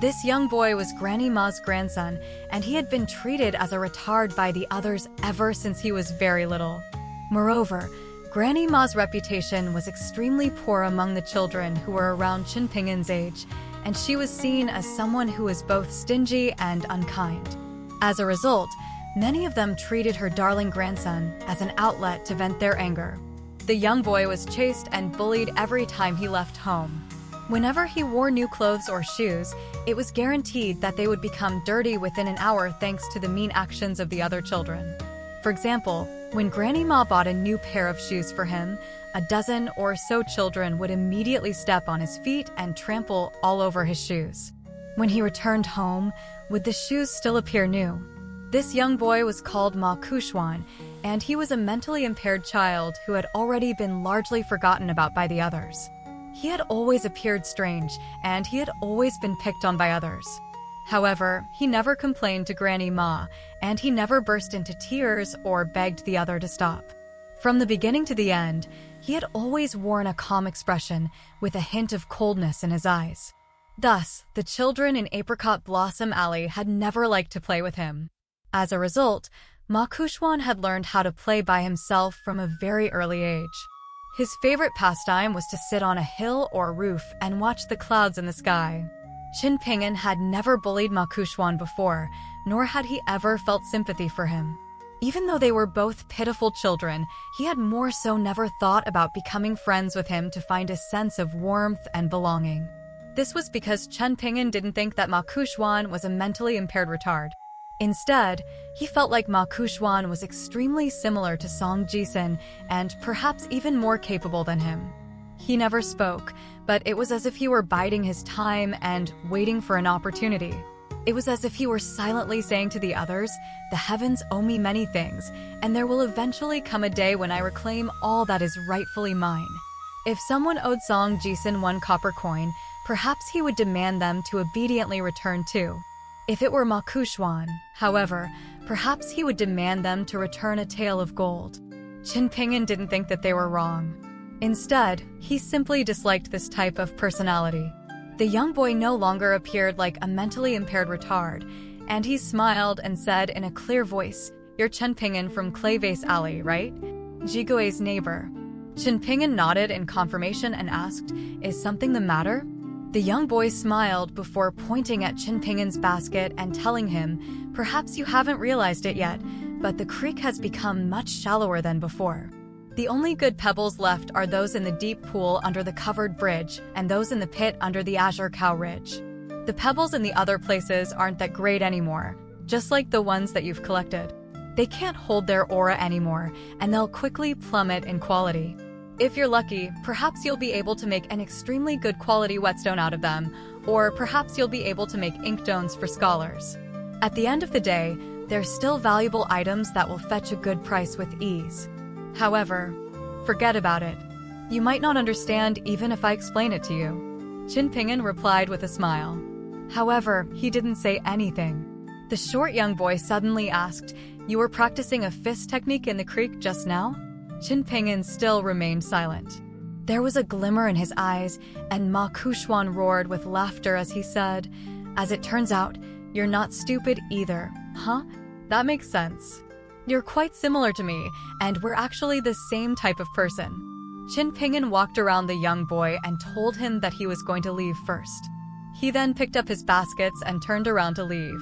Speaker 1: This young boy was Granny Ma's grandson, and he had been treated as a retard by the others ever since he was very little. Moreover, Granny Ma's reputation was extremely poor among the children who were around Chen Ping'an's age, and she was seen as someone who was both stingy and unkind. As a result, many of them treated her darling grandson as an outlet to vent their anger. The young boy was chased and bullied every time he left home. Whenever he wore new clothes or shoes, it was guaranteed that they would become dirty within an hour thanks to the mean actions of the other children. For example, when Granny Ma bought a new pair of shoes for him, a dozen or so children would immediately step on his feet and trample all over his shoes. When he returned home, would the shoes still appear new? This young boy was called Ma Kuxuan, and he was a mentally impaired child who had already been largely forgotten about by the others. He had always appeared strange, and he had always been picked on by others. However, he never complained to Granny Ma, and he never burst into tears or begged the other to stop. From the beginning to the end, he had always worn a calm expression with a hint of coldness in his eyes. Thus, the children in Apricot Blossom Alley had never liked to play with him. As a result, Ma Kuxuan had learned how to play by himself from a very early age. His favorite pastime was to sit on a hill or roof and watch the clouds in the sky. Chen Ping'an had never bullied Ma Kuxuan before, nor had he ever felt sympathy for him. Even though they were both pitiful children, he had more so never thought about becoming friends with him to find a sense of warmth and belonging. This was because Chen Ping'an didn't think that Ma Kuxuan was a mentally impaired retard. Instead, he felt like Ma Kuxuan was extremely similar to Song Jisun and perhaps even more capable than him. He never spoke, but it was as if he were biding his time and waiting for an opportunity. It was as if he were silently saying to the others, "The heavens owe me many things, and there will eventually come a day when I reclaim all that is rightfully mine." If someone owed Song Jisun 1 copper coin, perhaps he would demand them to obediently return too. If it were Ma Kuxuan, however, perhaps he would demand them to return a tael of gold. Qin Ping'an didn't think that they were wrong. Instead, he simply disliked this type of personality. The young boy no longer appeared like a mentally impaired retard, and he smiled and said in a clear voice, "You're Chen Ping'an from Clayvase Alley, right? Jigui's neighbor." Qin Ping'an nodded in confirmation and asked, "Is something the matter?" The young boy smiled before pointing at Qin Ping'an's basket and telling him, "Perhaps you haven't realized it yet, but the creek has become much shallower than before. The only good pebbles left are those in the deep pool under the covered bridge and those in the pit under the Azure Cow Ridge. The pebbles in the other places aren't that great anymore, just like the ones that you've collected. They can't hold their aura anymore, and they'll quickly plummet in quality. If you're lucky, perhaps you'll be able to make an extremely good quality whetstone out of them, or perhaps you'll be able to make inkstones for scholars. At the end of the day, they're still valuable items that will fetch a good price with ease. However, forget about it. You might not understand even if I explain it to you." Qin Ping'an replied with a smile. However, he didn't say anything. The short young boy suddenly asked, "You were practicing a fist technique in the creek just now?" Qin Ping'an still remained silent. There was a glimmer in his eyes, and Ma Kuxuan roared with laughter as he said, "As it turns out, you're not stupid either, huh? That makes sense. You're quite similar to me, and we're actually the same type of person." Qin Ping'an walked around the young boy and told him that he was going to leave first. He then picked up his baskets and turned around to leave.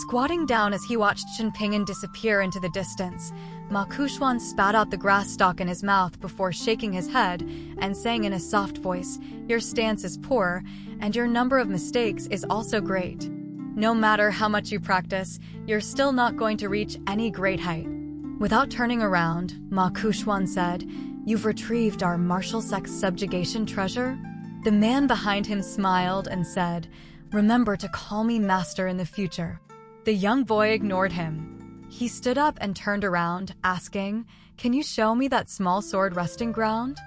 Speaker 1: Squatting down as he watched Qin Ping'an disappear into the distance, Ma Kuxuan spat out the grass stalk in his mouth before shaking his head and saying in a soft voice, "Your stance is poor, and your number of mistakes is also great. No matter how much you practice, you're still not going to reach any great height." Without turning around, Ma Kuxuan said, "You've retrieved our martial sex subjugation treasure?" The man behind him smiled and said, "Remember to call me master in the future." The young boy ignored him. He stood up and turned around, asking, "Can you show me that small sword resting ground?"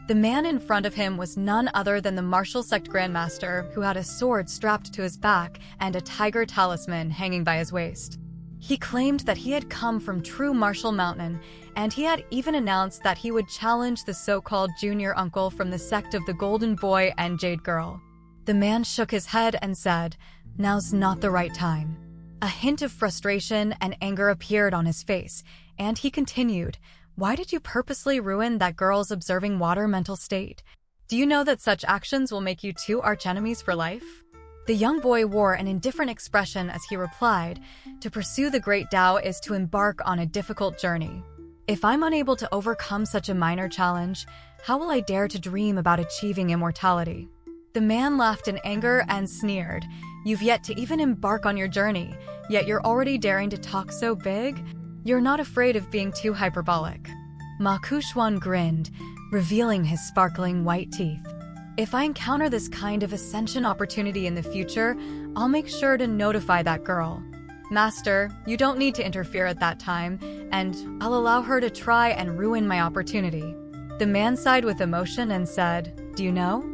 Speaker 1: The man in front of him was none other than the martial sect grandmaster, who had a sword strapped to his back and a tiger talisman hanging by his waist. He claimed that he had come from true martial mountain, and he had even announced that he would challenge the so-called junior uncle from the sect of the Golden Boy and Jade Girl. The man shook his head and said, "Now's not the right time." A hint of frustration and anger appeared on his face, and he continued, "Why did you purposely ruin that girl's observing water mental state? Do you know that such actions will make you two archenemies for life?" The young boy wore an indifferent expression as he replied, "To pursue the great Tao is to embark on a difficult journey. If I'm unable to overcome such a minor challenge, how will I dare to dream about achieving immortality?" The man laughed in anger and sneered, "You've yet to even embark on your journey, yet you're already daring to talk so big? You're not afraid of being too hyperbolic." Ma Kuxuan grinned, revealing his sparkling white teeth. "If I encounter this kind of ascension opportunity in the future, I'll make sure to notify that girl. Master, you don't need to interfere at that time, and I'll allow her to try and ruin my opportunity." The man sighed with emotion and said, "Do you know?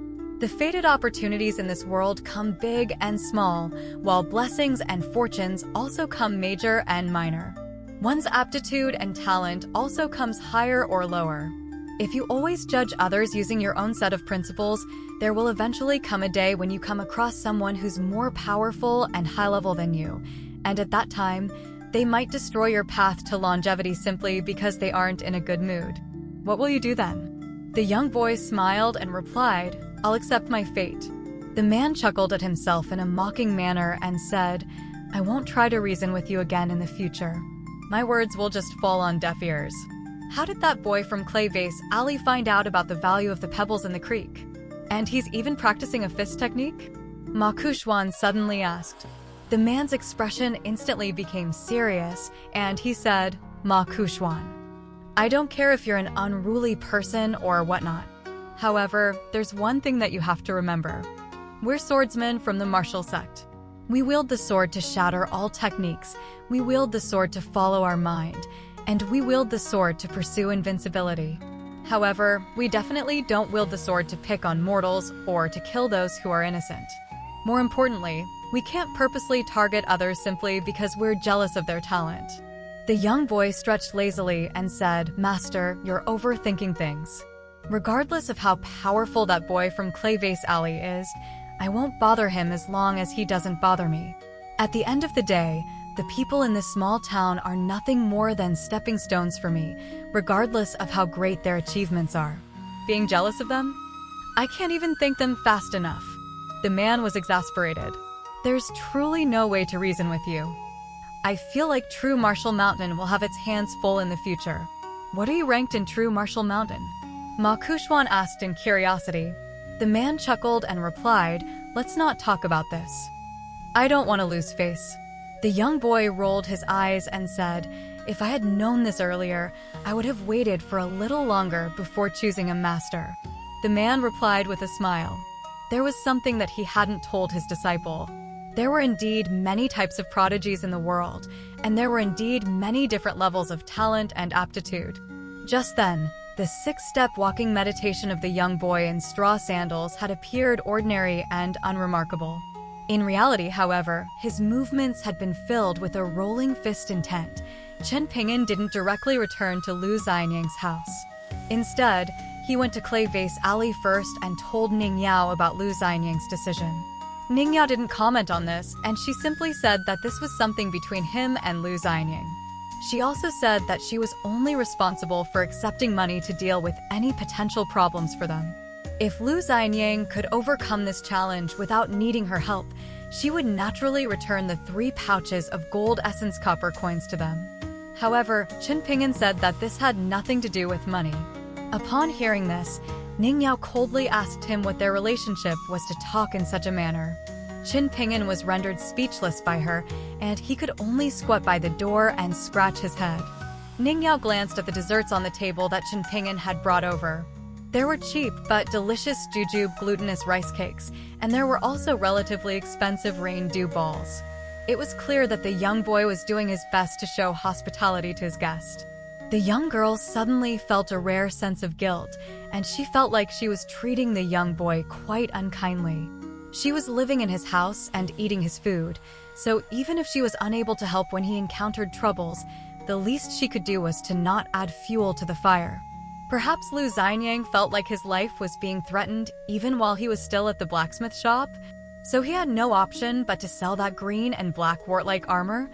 Speaker 1: The fated opportunities in this world come big and small, while blessings and fortunes also come major and minor. One's aptitude and talent also comes higher or lower. If you always judge others using your own set of principles, there will eventually come a day when you come across someone who's more powerful and high-level than you, and at that time, they might destroy your path to longevity simply because they aren't in a good mood. What will you do then?" The young boy smiled and replied, "I'll accept my fate." The man chuckled at himself in a mocking manner and said, "I won't try to reason with you again in the future. My words will just fall on deaf ears. How did that boy from Clayvase Alley find out about the value of the pebbles in the creek? And he's even practicing a fist technique?" Ma Kuxuan suddenly asked. The man's expression instantly became serious, and he said, "Ma Kuxuan, I don't care if you're an unruly person or whatnot. However, there's one thing that you have to remember. We're swordsmen from the martial sect. We wield the sword to shatter all techniques, we wield the sword to follow our mind, and we wield the sword to pursue invincibility. However, we definitely don't wield the sword to pick on mortals or to kill those who are innocent. More importantly, we can't purposely target others simply because we're jealous of their talent. The young boy stretched lazily and said, "Master, you're overthinking things. Regardless of how powerful that boy from Clayvase Alley is, I won't bother him as long as he doesn't bother me. At the end of the day, the people in this small town are nothing more than stepping stones for me, regardless of how great their achievements are. Being jealous of them? I can't even thank them fast enough." The man was exasperated. "There's truly no way to reason with you. I feel like True Martial Mountain will have its hands full in the future. What are you ranked in True Martial Mountain?" Ma Kuxuan asked in curiosity. The man chuckled and replied, "Let's not talk about this. I don't want to lose face." The young boy rolled his eyes and said, "If I had known this earlier, I would have waited for a little longer before choosing a master." The man replied with a smile. There was something that he hadn't told his disciple. There were indeed many types of prodigies in the world, and there were indeed many different levels of talent and aptitude. Just then, the six-step walking meditation of the young boy in straw sandals had appeared ordinary and unremarkable. In reality, however, his movements had been filled with a rolling fist intent. Chen Ping'an didn't directly return to Lu Xianyang's house. Instead, he went to Clayvase Alley first and told Ning Yao about Lu Xianyang's decision. Ning Yao didn't comment on this, and she simply said that this was something between him and Lu Xianyang. She also said that she was only responsible for accepting money to deal with any potential problems for them. If Lu Xianyang could overcome this challenge without needing her help, she would naturally return the 3 pouches of gold essence copper coins to them. However, Chen Ping'an said that this had nothing to do with money. Upon hearing this, Ning Yao coldly asked him what their relationship was to talk in such a manner. Chen Ping'an was rendered speechless by her, and he could only squat by the door and scratch his head. Ning Yao glanced at the desserts on the table that Chen Ping'an had brought over. There were cheap but delicious jujube glutinous rice cakes, and there were also relatively expensive rain dew balls. It was clear that the young boy was doing his best to show hospitality to his guest. The young girl suddenly felt a rare sense of guilt, and she felt like she was treating the young boy quite unkindly. She was living in his house and eating his food, so even if she was unable to help when he encountered troubles, the least she could do was to not add fuel to the fire. Perhaps Lu Xianyang felt like his life was being threatened even while he was still at the blacksmith shop, so he had no option but to sell that green and black wart-like armor.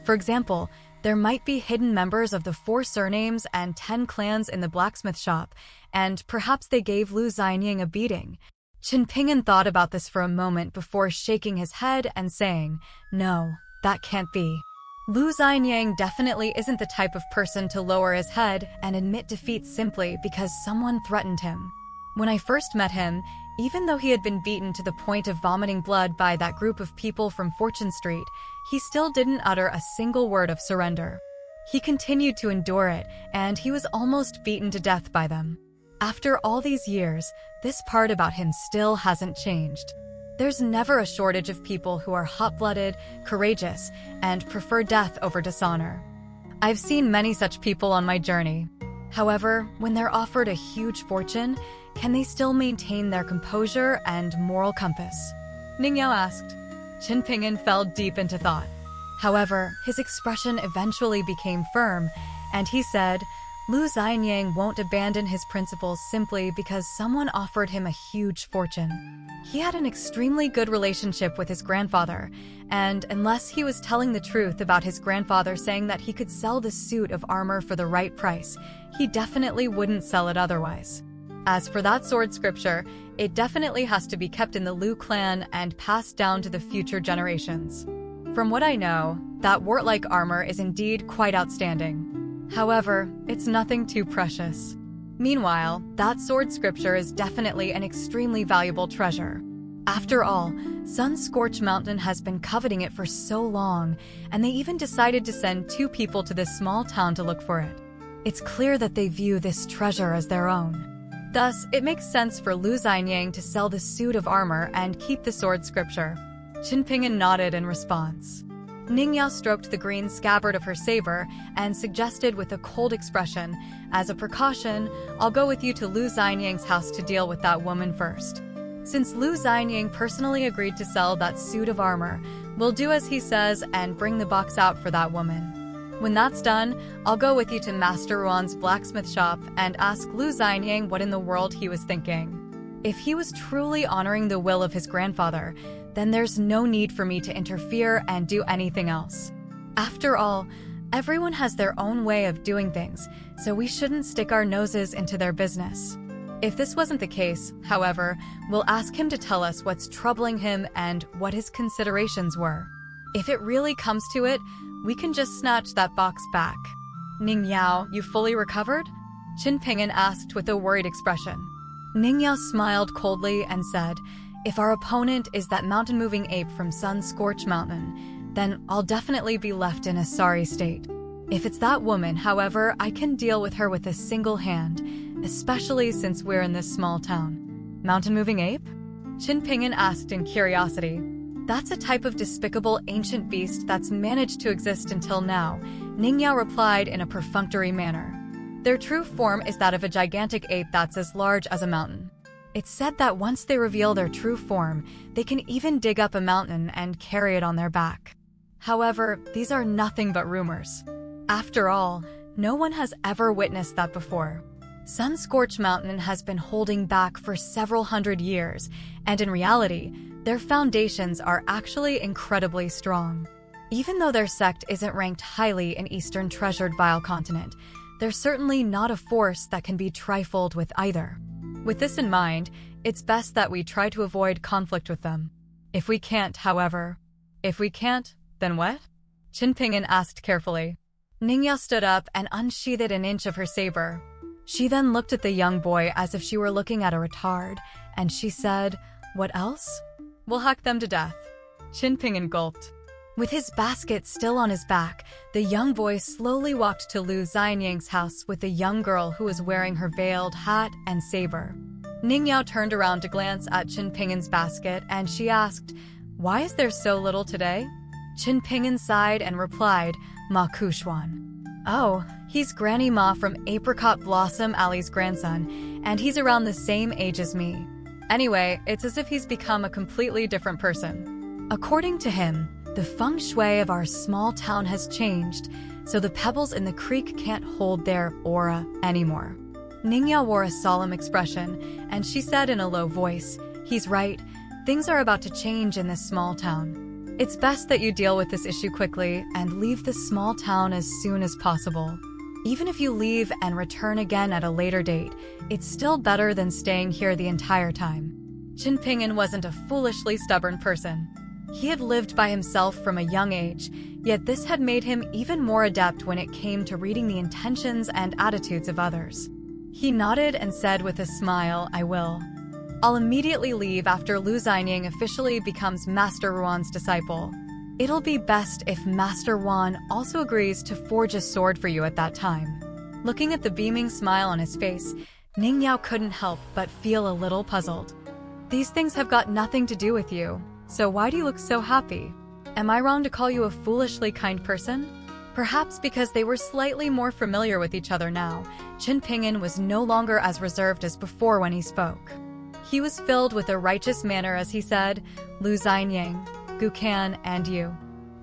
Speaker 1: For example, there might be hidden members of the 4 surnames and 10 clans in the blacksmith shop, and perhaps they gave Lu Xianyang a beating. Chen Ping'an thought about this for a moment before shaking his head and saying, "No, that can't be." Lu Xianyang definitely isn't the type of person to lower his head and admit defeat simply because someone threatened him. When I first met him, even though he had been beaten to the point of vomiting blood by that group of people from Fortune Street, he still didn't utter a single word of surrender. He continued to endure it, and he was almost beaten to death by them. After all these years, this part about him still hasn't changed. There's never a shortage of people who are hot-blooded, courageous, and prefer death over dishonor. I've seen many such people on my journey. However, when they're offered a huge fortune, can they still maintain their composure and moral compass? Ning Yao asked. Chen Ping'an fell deep into thought. However, his expression eventually became firm, and he said, Lu Xianyang won't abandon his principles simply because someone offered him a huge fortune. He had an extremely good relationship with his grandfather, and unless he was telling the truth about his grandfather saying that he could sell the suit of armor for the right price, he definitely wouldn't sell it otherwise. As for that sword scripture, it definitely has to be kept in the Lu clan and passed down to the future generations. From what I know, that wart-like armor is indeed quite outstanding. However, it's nothing too precious. Meanwhile, that sword scripture is definitely an extremely valuable treasure. After all, Sun-Scorched Mountain has been coveting it for so long, and they even decided to send 2 people to this small town to look for it. It's clear that they view this treasure as their own. Thus, it makes sense for Lu Xianyang to sell the suit of armor and keep the sword scripture. Qin Ping'an nodded in response. Ning Yao stroked the green scabbard of her saber and suggested with a cold expression, "As a precaution, I'll go with you to Lu Xianyang's house to deal with that woman first. Since Lu Xianyang personally agreed to sell that suit of armor, we'll do as he says and bring the box out for that woman. When that's done, I'll go with you to Master Ruan's blacksmith shop and ask Lu Xianyang what in the world he was thinking. If he was truly honoring the will of his grandfather, then there's no need for me to interfere and do anything else. After all, everyone has their own way of doing things, so we shouldn't stick our noses into their business. If this wasn't the case, however, we'll ask him to tell us what's troubling him and what his considerations were. If it really comes to it, we can just snatch that box back." "Ning Yao, you fully recovered?" Qin Ping'an asked with a worried expression. Ning Yao smiled coldly and said, "If our opponent is that mountain-moving ape from Sun-Scorched Mountain, then I'll definitely be left in a sorry state. If it's that woman, however, I can deal with her with a single hand, especially since we're in this small town." "Mountain-moving ape?" Qin Ping'an asked in curiosity. "That's a type of despicable ancient beast that's managed to exist until now," Ning Yao replied in a perfunctory manner. "Their true form is that of a gigantic ape that's as large as a mountain. It's said that once they reveal their true form, they can even dig up a mountain and carry it on their back. However, these are nothing but rumors. After all, no one has ever witnessed that before. Sun-Scorched Mountain has been holding back for several hundred years, and in reality, their foundations are actually incredibly strong. Even though their sect isn't ranked highly in Eastern Treasured Vile Continent, they're certainly not a force that can be trifled with either. With this in mind, it's best that we try to avoid conflict with them. If we can't, however..." "If we can't, then what?" Qin Ping'an asked carefully. Ning Yao stood up and unsheathed an inch of her saber. She then looked at the young boy as if she were looking at a retard, and she said, "What else?" "We'll hack them to death." Qin Ping'an gulped. With his basket still on his back, the young boy slowly walked to Lu Xianyang's house with the young girl who was wearing her veiled hat and saber. Ning Yao turned around to glance at Qin Ping'an's basket, and she asked, "Why is there so little today?" Qin Ping'an sighed and replied, "Ma Kushuan." "Oh, he's Granny Ma from Apricot Blossom Alley's grandson, and he's around the same age as me. Anyway, it's as if he's become a completely different person. According to him, the feng shui of our small town has changed, so the pebbles in the creek can't hold their aura anymore." Ning Yao wore a solemn expression, and she said in a low voice, "He's right. Things are about to change in this small town. It's best that you deal with this issue quickly and leave this small town as soon as possible. Even if you leave and return again at a later date, it's still better than staying here the entire time." Qin Ping'an wasn't a foolishly stubborn person. He had lived by himself from a young age, yet this had made him even more adept when it came to reading the intentions and attitudes of others. He nodded and said with a smile, "I will. I'll immediately leave after Lu Xianyang officially becomes Master Ruan's disciple. It'll be best if Master Ruan also agrees to forge a sword for you at that time." Looking at the beaming smile on his face, Ning Yao couldn't help but feel a little puzzled. "These things have got nothing to do with you, so why do you look so happy? Am I wrong to call you a foolishly kind person?" Perhaps because they were slightly more familiar with each other now, Qin Ping'an was no longer as reserved as before when he spoke. He was filled with a righteous manner as he said, "Lu Xianyang, Gukan, and you.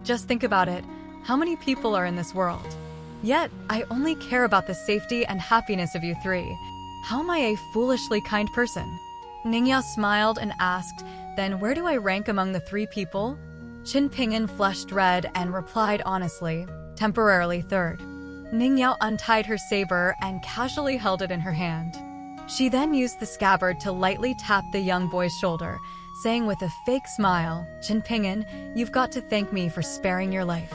Speaker 1: Just think about it. How many people are in this world? Yet, I only care about the safety and happiness of you three. How am I a foolishly kind person?" Ning Yao smiled and asked, "Then where do I rank among the three people?" Qin Ping'an flushed red and replied honestly, "Temporarily third." Ning Yao untied her saber and casually held it in her hand. She then used the scabbard to lightly tap the young boy's shoulder, saying with a fake smile, "Qin Ping'an, you've got to thank me for sparing your life."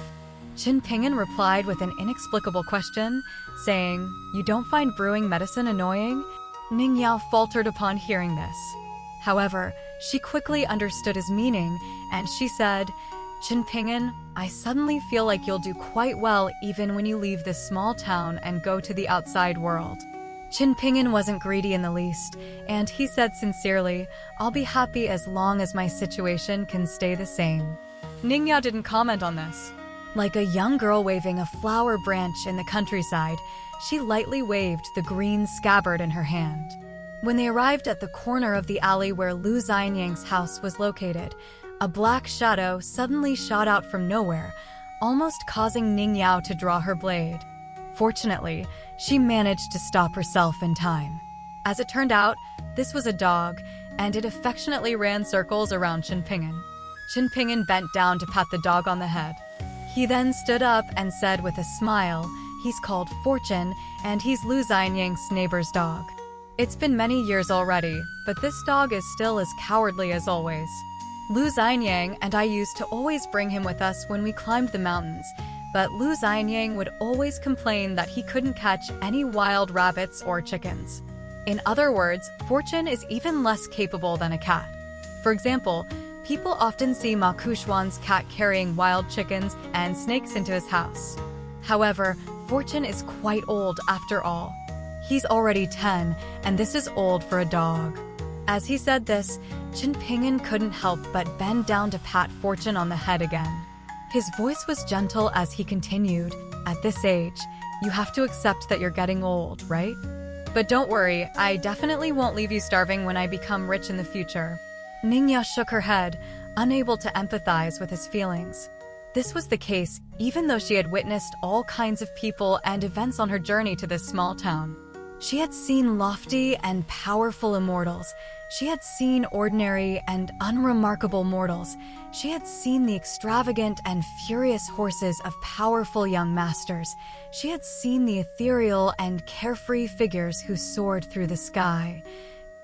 Speaker 1: Qin Ping'an replied with an inexplicable question, saying, "You don't find brewing medicine annoying?" Ning Yao faltered upon hearing this. However, she quickly understood his meaning, and she said, "Qin Ping'an, I suddenly feel like you'll do quite well even when you leave this small town and go to the outside world." Qin Ping'an wasn't greedy in the least, and he said sincerely, "I'll be happy as long as my situation can stay the same." Ningyao didn't comment on this. Like a young girl waving a flower branch in the countryside, she lightly waved the green scabbard in her hand. When they arrived at the corner of the alley where Lu Xianyang's house was located, a black shadow suddenly shot out from nowhere, almost causing Ningyao to draw her blade. Fortunately, she managed to stop herself in time. As it turned out, this was a dog, and it affectionately ran circles around Qin Ping'an. Qin Ping'an bent down to pat the dog on the head. He then stood up and said with a smile, "He's called Fortune, and he's Lu Xianyang's neighbor's dog." It's been many years already, but this dog is still as cowardly as always. Lu Xianyang and I used to always bring him with us when we climbed the mountains, but Lu Xianyang would always complain that he couldn't catch any wild rabbits or chickens. In other words, Fortune is even less capable than a cat. For example, people often see Ma Kushuan's cat carrying wild chickens and snakes into his house. However, Fortune is quite old after all. He's already 10, and this is old for a dog. As he said this, Qin Ping'an couldn't help but bend down to pat Fortune on the head again. His voice was gentle as he continued, "At this age, you have to accept that you're getting old, right? But don't worry, I definitely won't leave you starving when I become rich in the future." Ningyao shook her head, unable to empathize with his feelings. This was the case even though she had witnessed all kinds of people and events on her journey to this small town. She had seen lofty and powerful immortals. She had seen ordinary and unremarkable mortals. She had seen the extravagant and furious horses of powerful young masters. She had seen the ethereal and carefree figures who soared through the sky.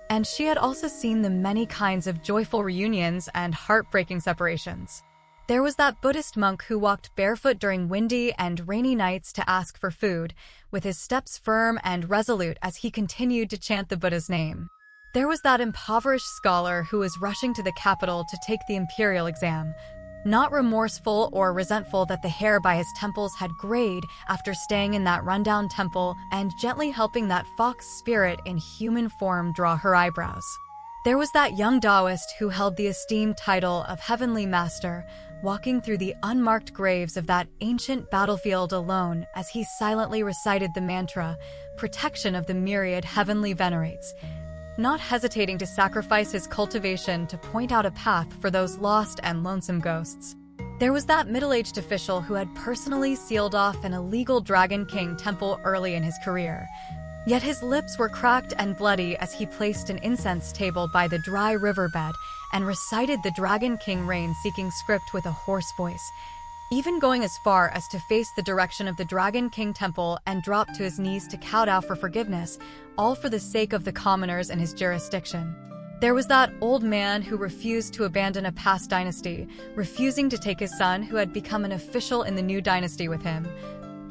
Speaker 1: And she had also seen the many kinds of joyful reunions and heartbreaking separations. There was that Buddhist monk who walked barefoot during windy and rainy nights to ask for food, with his steps firm and resolute as he continued to chant the Buddha's name. There was that impoverished scholar who was rushing to the capital to take the imperial exam, not remorseful or resentful that the hair by his temples had grayed after staying in that rundown temple, and gently helping that fox spirit in human form draw her eyebrows. There was that young Taoist who held the esteemed title of Heavenly Master, walking through the unmarked graves of that ancient battlefield alone as he silently recited the mantra, "Protection of the myriad heavenly venerates," not hesitating to sacrifice his cultivation to point out a path for those lost and lonesome ghosts. There was that middle-aged official who had personally sealed off an illegal Dragon King temple early in his career. Yet his lips were cracked and bloody as he placed an incense table by the dry riverbed and recited the Dragon King rain-seeking script with a hoarse voice, even going as far as to face the direction of the Dragon King temple and drop to his knees to kowtow for forgiveness, all for the sake of the commoners in his jurisdiction. There was that old man who refused to abandon a past dynasty, refusing to take his son who had become an official in the new dynasty with him,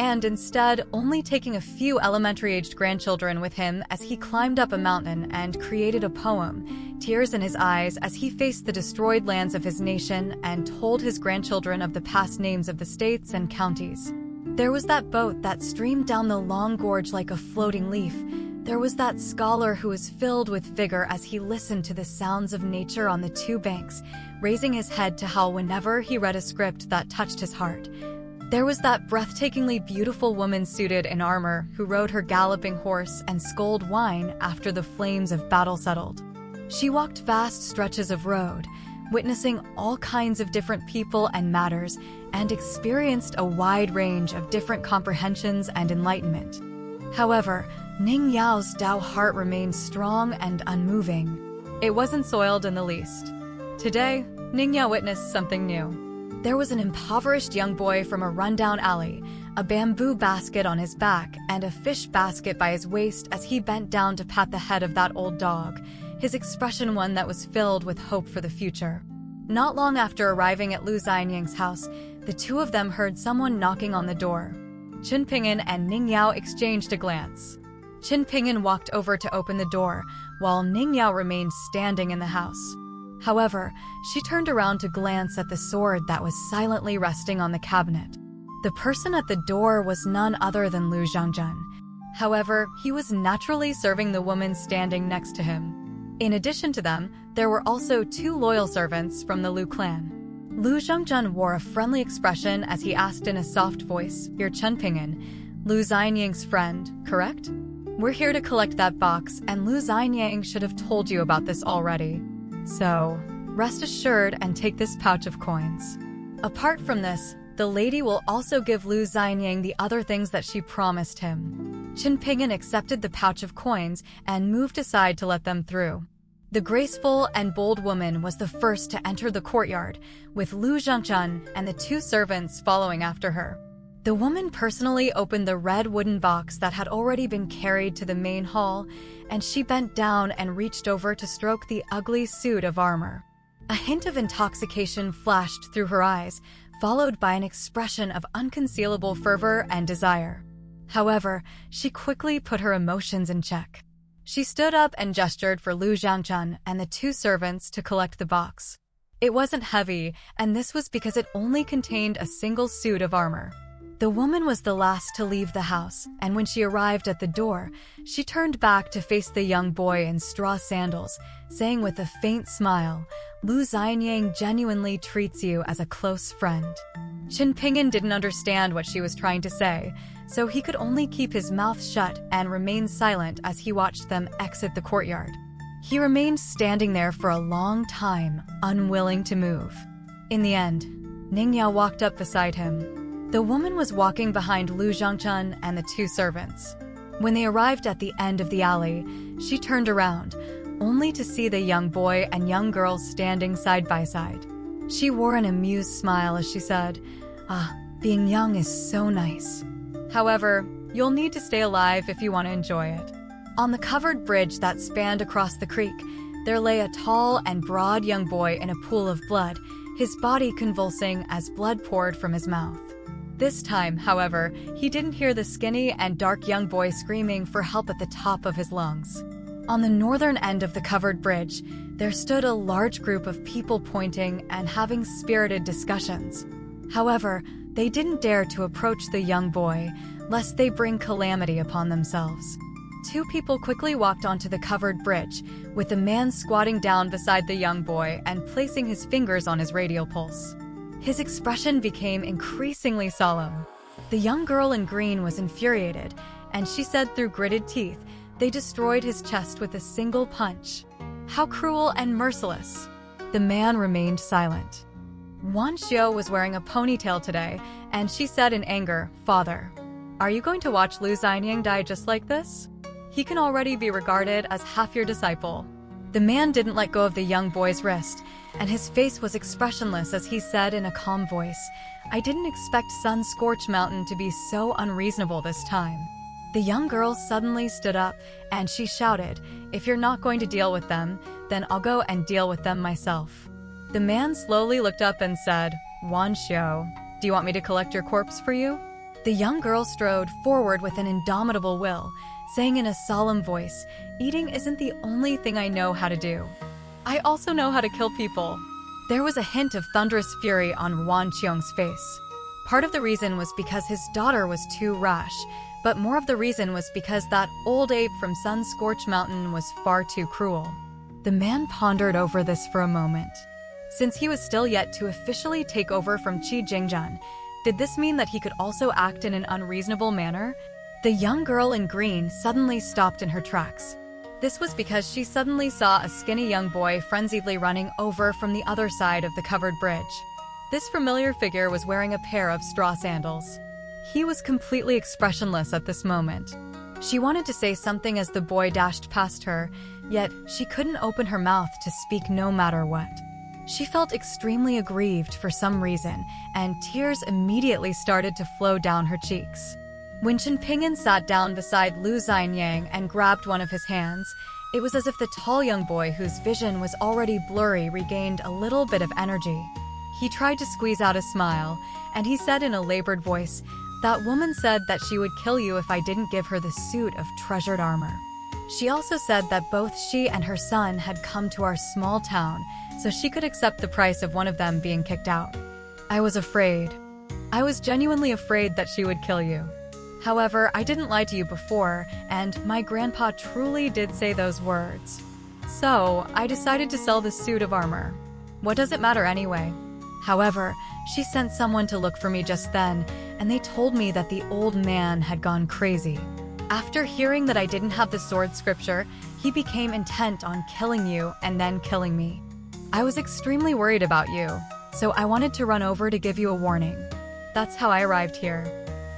Speaker 1: and instead only taking a few elementary-aged grandchildren with him as he climbed up a mountain and created a poem, tears in his eyes as he faced the destroyed lands of his nation and told his grandchildren of the past names of the states and counties. There was that boat that streamed down the long gorge like a floating leaf. There was that scholar who was filled with vigor as he listened to the sounds of nature on the two banks, raising his head to howl whenever he read a script that touched his heart. There was that breathtakingly beautiful woman suited in armor who rode her galloping horse and sculled wine after the flames of battle settled. She walked vast stretches of road, witnessing all kinds of different people and matters, and experienced a wide range of different comprehensions and enlightenment. However, Ning Yao's Tao heart remained strong and unmoving. It wasn't soiled in the least. Today, Ning Yao witnessed something new. There was an impoverished young boy from a rundown alley, a bamboo basket on his back and a fish basket by his waist as he bent down to pat the head of that old dog, his expression one that was filled with hope for the future. Not long after arriving at Lu Xianyang's house, the two of them heard someone knocking on the door. Qin Ping'an and Ning Yao exchanged a glance. Qin Ping'an walked over to open the door, while Ning Yao remained standing in the house. However, she turned around to glance at the sword that was silently resting on the cabinet. The person at the door was none other than Lu Zhangzhen. However, he was naturally serving the woman standing next to him. In addition to them, there were also 2 loyal servants from the Lu clan. Lu Zhongjun wore a friendly expression as he asked in a soft voice, "You're Chen Ping'an, Lu Xianying's friend, correct? We're here to collect that box, and Lu Xianying should have told you about this already. So, rest assured and take this pouch of coins. Apart from this, the lady will also give Lu Xianying the other things that she promised him." Chen Ping'an accepted the pouch of coins and moved aside to let them through. The graceful and bold woman was the first to enter the courtyard, with Lu Zhongchun and the 2 servants following after her. The woman personally opened the red wooden box that had already been carried to the main hall, and she bent down and reached over to stroke the ugly suit of armor. A hint of intoxication flashed through her eyes, followed by an expression of unconcealable fervor and desire. However, she quickly put her emotions in check. She stood up and gestured for Lu Zhangchun and the 2 servants to collect the box. It wasn't heavy, and this was because it only contained a single suit of armor. The woman was the last to leave the house, and when she arrived at the door, she turned back to face the young boy in straw sandals, saying with a faint smile, "Lu Xianying genuinely treats you as a close friend." Chen Ping'an didn't understand what she was trying to say, so he could only keep his mouth shut and remain silent as he watched them exit the courtyard. He remained standing there for a long time, unwilling to move. In the end, Ningyao walked up beside him. The woman was walking behind Lu Zhongchun and the 2 servants. When they arrived at the end of the alley, she turned around, only to see the young boy and young girl standing side by side. She wore an amused smile as she said, "Ah, being young is so nice. However, you'll need to stay alive if you want to enjoy it." On the covered bridge that spanned across the creek, there lay a tall and broad young boy in a pool of blood, his body convulsing as blood poured from his mouth. This time, however, he didn't hear the skinny and dark young boy screaming for help at the top of his lungs. On the northern end of the covered bridge, there stood a large group of people pointing and having spirited discussions. However, they didn't dare to approach the young boy, lest they bring calamity upon themselves. 2 people quickly walked onto the covered bridge, with a man squatting down beside the young boy and placing his fingers on his radial pulse. His expression became increasingly solemn. The young girl in green was infuriated, and she said through gritted teeth, "They destroyed his chest with a single punch. How cruel and merciless." The man remained silent. Wan Xiao was wearing a ponytail today, and she said in anger, "Father, are you going to watch Lu Xianying die just like this? He can already be regarded as half your disciple." The man didn't let go of the young boy's wrist, and his face was expressionless as he said in a calm voice, "I didn't expect Sun Scorch Mountain to be so unreasonable this time." The young girl suddenly stood up, and she shouted, "If you're not going to deal with them, then I'll go and deal with them myself." The man slowly looked up and said, "Wan Xiao, do you want me to collect your corpse for you?" The young girl strode forward with an indomitable will, saying in a solemn voice, "Eating isn't the only thing I know how to do. I also know how to kill people." There was a hint of thunderous fury on Wan Qiong's face. Part of the reason was because his daughter was too rash, but more of the reason was because that old ape from Sun Scorch Mountain was far too cruel. The man pondered over this for a moment. Since he was still yet to officially take over from Qi Jingjun, did this mean that he could also act in an unreasonable manner? The young girl in green suddenly stopped in her tracks. This was because she suddenly saw a skinny young boy frenziedly running over from the other side of the covered bridge. This familiar figure was wearing a pair of straw sandals. He was completely expressionless at this moment. She wanted to say something as the boy dashed past her, yet she couldn't open her mouth to speak no matter what. She felt extremely aggrieved for some reason, and tears immediately started to flow down her cheeks. When Chen Ping'an sat down beside Lu Xianying and grabbed one of his hands, it was as if the tall young boy whose vision was already blurry regained a little bit of energy. He tried to squeeze out a smile, and he said in a labored voice, "That woman said that she would kill you if I didn't give her the suit of treasured armor. She also said that both she and her son had come to our small town, so she could accept the price of one of them being kicked out. I was afraid. I was genuinely afraid that she would kill you." However, I didn't lie to you before, and my grandpa truly did say those words. So, I decided to sell the suit of armor. What does it matter anyway? However, she sent someone to look for me just then, and they told me that the old man had gone crazy. After hearing that I didn't have the sword scripture, he became intent on killing you and then killing me. I was extremely worried about you, so I wanted to run over to give you a warning. That's how I arrived here.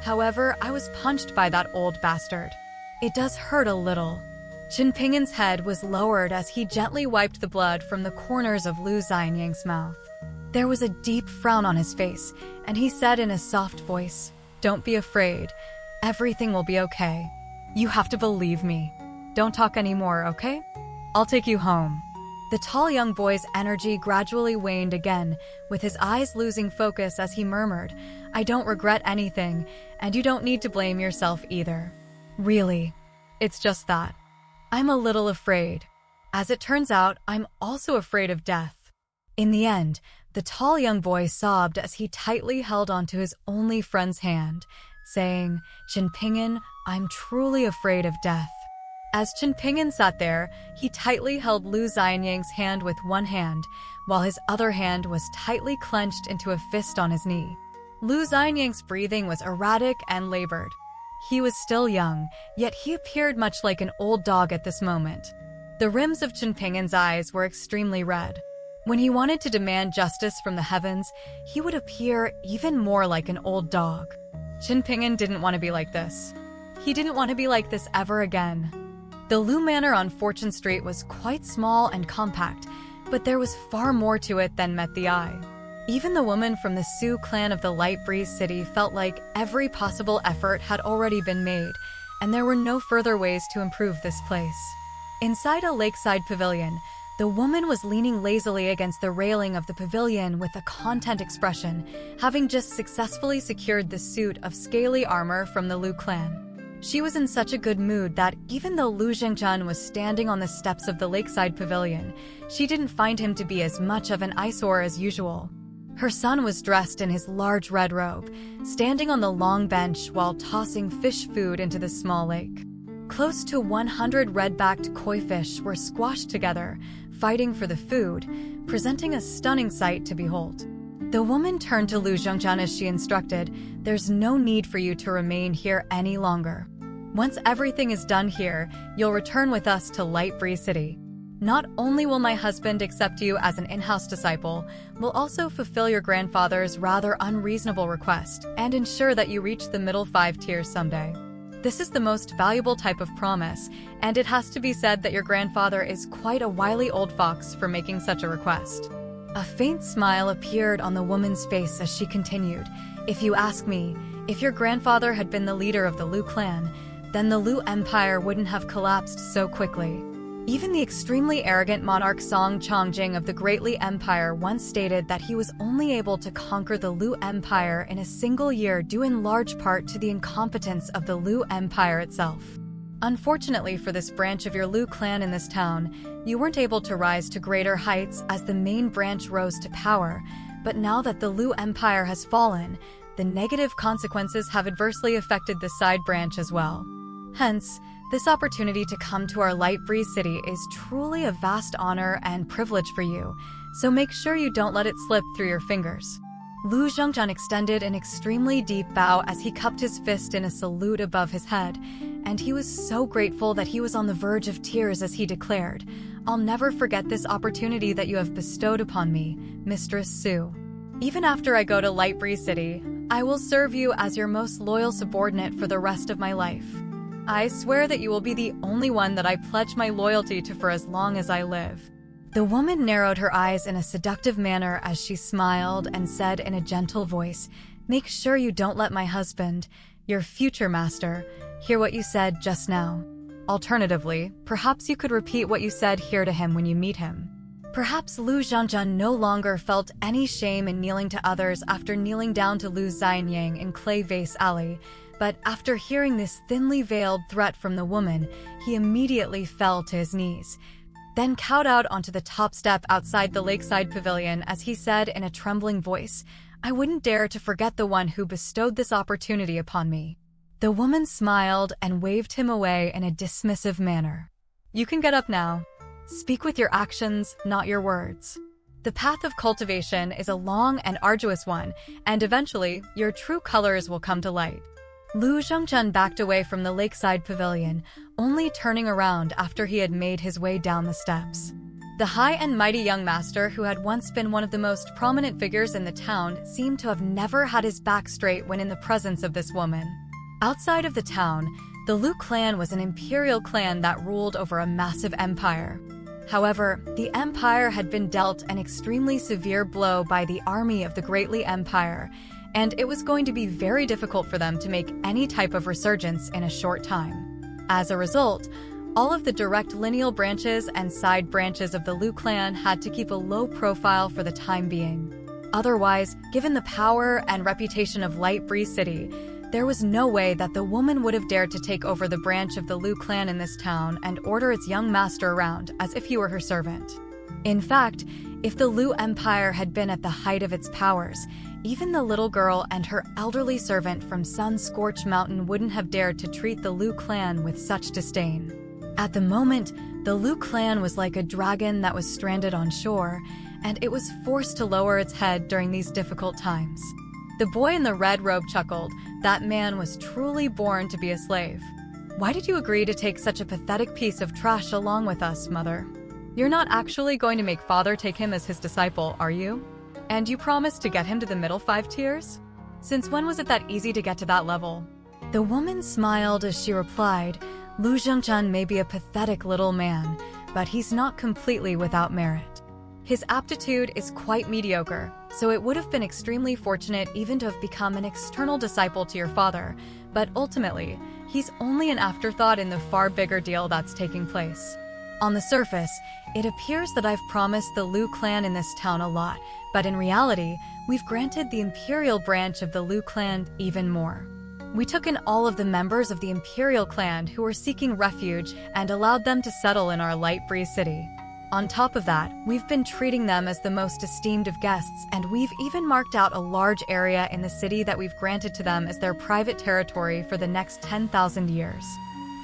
Speaker 1: However, I was punched by that old bastard. It does hurt a little. Qin Pingin's head was lowered as he gently wiped the blood from the corners of Lu Xianyang's mouth. There was a deep frown on his face, and he said in a soft voice, "Don't be afraid. Everything will be okay. You have to believe me. Don't talk anymore, okay? I'll take you home." The tall young boy's energy gradually waned again, with his eyes losing focus as he murmured, "I don't regret anything, and you don't need to blame yourself either. Really, it's just that. I'm a little afraid. As it turns out, I'm also afraid of death." In the end, the tall young boy sobbed as he tightly held onto his only friend's hand, saying, "Qin Pingin, I'm truly afraid of death." As Qin Pingin sat there, he tightly held Lu Xianyang's hand with one hand, while his other hand was tightly clenched into a fist on his knee. Lu Xianyang's breathing was erratic and labored. He was still young, yet he appeared much like an old dog at this moment. The rims of Qin Pingin's eyes were extremely red. When he wanted to demand justice from the heavens, he would appear even more like an old dog. Qin Pingin didn't want to be like this. He didn't want to be like this ever again. The Lu Manor on Fortune Street was quite small and compact, but there was far more to it than met the eye. Even the woman from the Sioux clan of the Light Breeze City felt like every possible effort had already been made, and there were no further ways to improve this place. Inside a lakeside pavilion, the woman was leaning lazily against the railing of the pavilion with a content expression, having just successfully secured the suit of scaly armor from the Lu clan. She was in such a good mood that even though Lu Zhengzhen was standing on the steps of the lakeside pavilion, she didn't find him to be as much of an eyesore as usual. Her son was dressed in his large red robe, standing on the long bench while tossing fish food into the small lake. Close to 100 red-backed koi fish were squashed together, fighting for the food, presenting a stunning sight to behold. The woman turned to Lu Zhengzhen as she instructed, "There's no need for you to remain here any longer. Once everything is done here, you'll return with us to Light Breeze City. Not only will my husband accept you as an in-house disciple, we'll also fulfill your grandfather's rather unreasonable request and ensure that you reach the middle 5 tiers someday. This is the most valuable type of promise, and it has to be said that your grandfather is quite a wily old fox for making such a request." A faint smile appeared on the woman's face as she continued, "If you ask me, if your grandfather had been the leader of the Lu clan, then the Lu Empire wouldn't have collapsed so quickly. Even the extremely arrogant monarch Song Chongjing of the Great Li Empire once stated that he was only able to conquer the Lu Empire in a single year due in large part to the incompetence of the Lu Empire itself. Unfortunately for this branch of your Lu clan in this town, you weren't able to rise to greater heights as the main branch rose to power, but now that the Lu Empire has fallen, the negative consequences have adversely affected the side branch as well. Hence, this opportunity to come to our Light Breeze City is truly a vast honor and privilege for you, so make sure you don't let it slip through your fingers." Lu Zhengzhen extended an extremely deep bow as he cupped his fist in a salute above his head, and he was so grateful that he was on the verge of tears as he declared, "I'll never forget this opportunity that you have bestowed upon me, Mistress Su. Even after I go to Light Breeze City, I will serve you as your most loyal subordinate for the rest of my life. I swear that you will be the only one that I pledge my loyalty to for as long as I live." The woman narrowed her eyes in a seductive manner as she smiled and said in a gentle voice, "Make sure you don't let my husband, your future master, hear what you said just now. Alternatively, perhaps you could repeat what you said here to him when you meet him." Perhaps Lu Zhengzhen no longer felt any shame in kneeling to others after kneeling down to Lu Xianyang in Clay Vase Alley, but after hearing this thinly veiled threat from the woman, he immediately fell to his knees, then kowtowed onto the top step outside the lakeside pavilion as he said in a trembling voice, "I wouldn't dare to forget the one who bestowed this opportunity upon me." The woman smiled and waved him away in a dismissive manner. You can get up now. Speak with your actions, not your words. The path of cultivation is a long and arduous one, and eventually, your true colors will come to light. Lu Zhongzhen backed away from the lakeside pavilion, only turning around after he had made his way down the steps. The high and mighty young master, who had once been one of the most prominent figures in the town, seemed to have never had his back straight when in the presence of this woman. Outside of the town, the Lu clan was an imperial clan that ruled over a massive empire. However, the empire had been dealt an extremely severe blow by the army of the Great Li Empire, and it was going to be very difficult for them to make any type of resurgence in a short time. As a result, all of the direct lineal branches and side branches of the Lu clan had to keep a low profile for the time being. Otherwise, given the power and reputation of Light Breeze City, there was no way that the woman would have dared to take over the branch of the Lu clan in this town and order its young master around as if he were her servant. In fact, if the Lu Empire had been at the height of its powers, even the little girl and her elderly servant from Sun-Scorched Mountain wouldn't have dared to treat the Lu clan with such disdain. At the moment, the Lu clan was like a dragon that was stranded on shore, and it was forced to lower its head during these difficult times. The boy in the red robe chuckled. That man was truly born to be a slave. Why did you agree to take such a pathetic piece of trash along with us, mother? You're not actually going to make father take him as his disciple, are you? And you promised to get him to the middle 5 tiers? Since when was it that easy to get to that level? The woman smiled as she replied, Lu Zhongzhen may be a pathetic little man, but he's not completely without merit. His aptitude is quite mediocre, so it would have been extremely fortunate even to have become an external disciple to your father, but ultimately, he's only an afterthought in the far bigger deal that's taking place. On the surface, it appears that I've promised the Lu clan in this town a lot, but in reality, we've granted the imperial branch of the Lu clan even more. We took in all of the members of the imperial clan who were seeking refuge and allowed them to settle in our Light Breeze City. On top of that, we've been treating them as the most esteemed of guests, and we've even marked out a large area in the city that we've granted to them as their private territory for the next 10,000 years.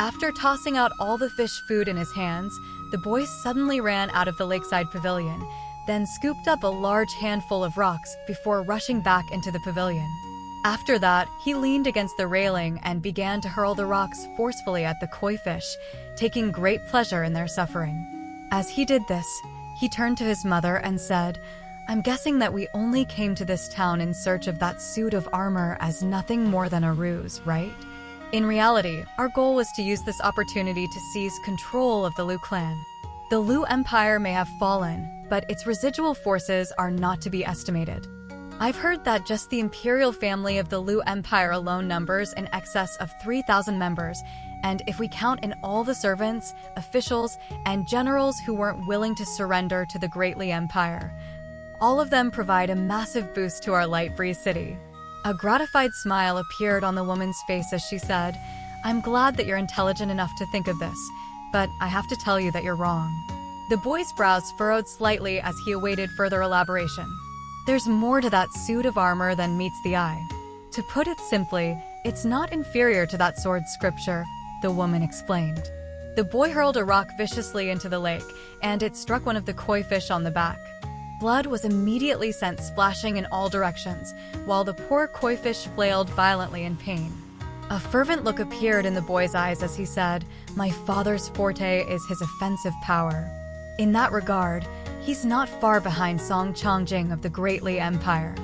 Speaker 1: After tossing out all the fish food in his hands, the boy suddenly ran out of the lakeside pavilion, then scooped up a large handful of rocks before rushing back into the pavilion. After that, he leaned against the railing and began to hurl the rocks forcefully at the koi fish, taking great pleasure in their suffering. As he did this, he turned to his mother and said, I'm guessing that we only came to this town in search of that suit of armor as nothing more than a ruse, right? In reality, our goal was to use this opportunity to seize control of the Lu clan. The Lu Empire may have fallen, but its residual forces are not to be estimated. I've heard that just the imperial family of the Lu Empire alone numbers in excess of 3,000 members, and if we count in all the servants, officials, and generals who weren't willing to surrender to the Great Li Empire, all of them provide a massive boost to our Light Breeze City. A gratified smile appeared on the woman's face as she said, I'm glad that you're intelligent enough to think of this, but I have to tell you that you're wrong. The boy's brows furrowed slightly as he awaited further elaboration. There's more to that suit of armor than meets the eye. To put it simply, it's not inferior to that sword scripture, the woman explained. The boy hurled a rock viciously into the lake, and it struck one of the koi fish on the back. Blood was immediately sent splashing in all directions, while the poor koi fish flailed violently in pain. A fervent look appeared in the boy's eyes as he said, My father's forte is his offensive power. In that regard, he's not far behind Song Changjing of the Great Li Empire.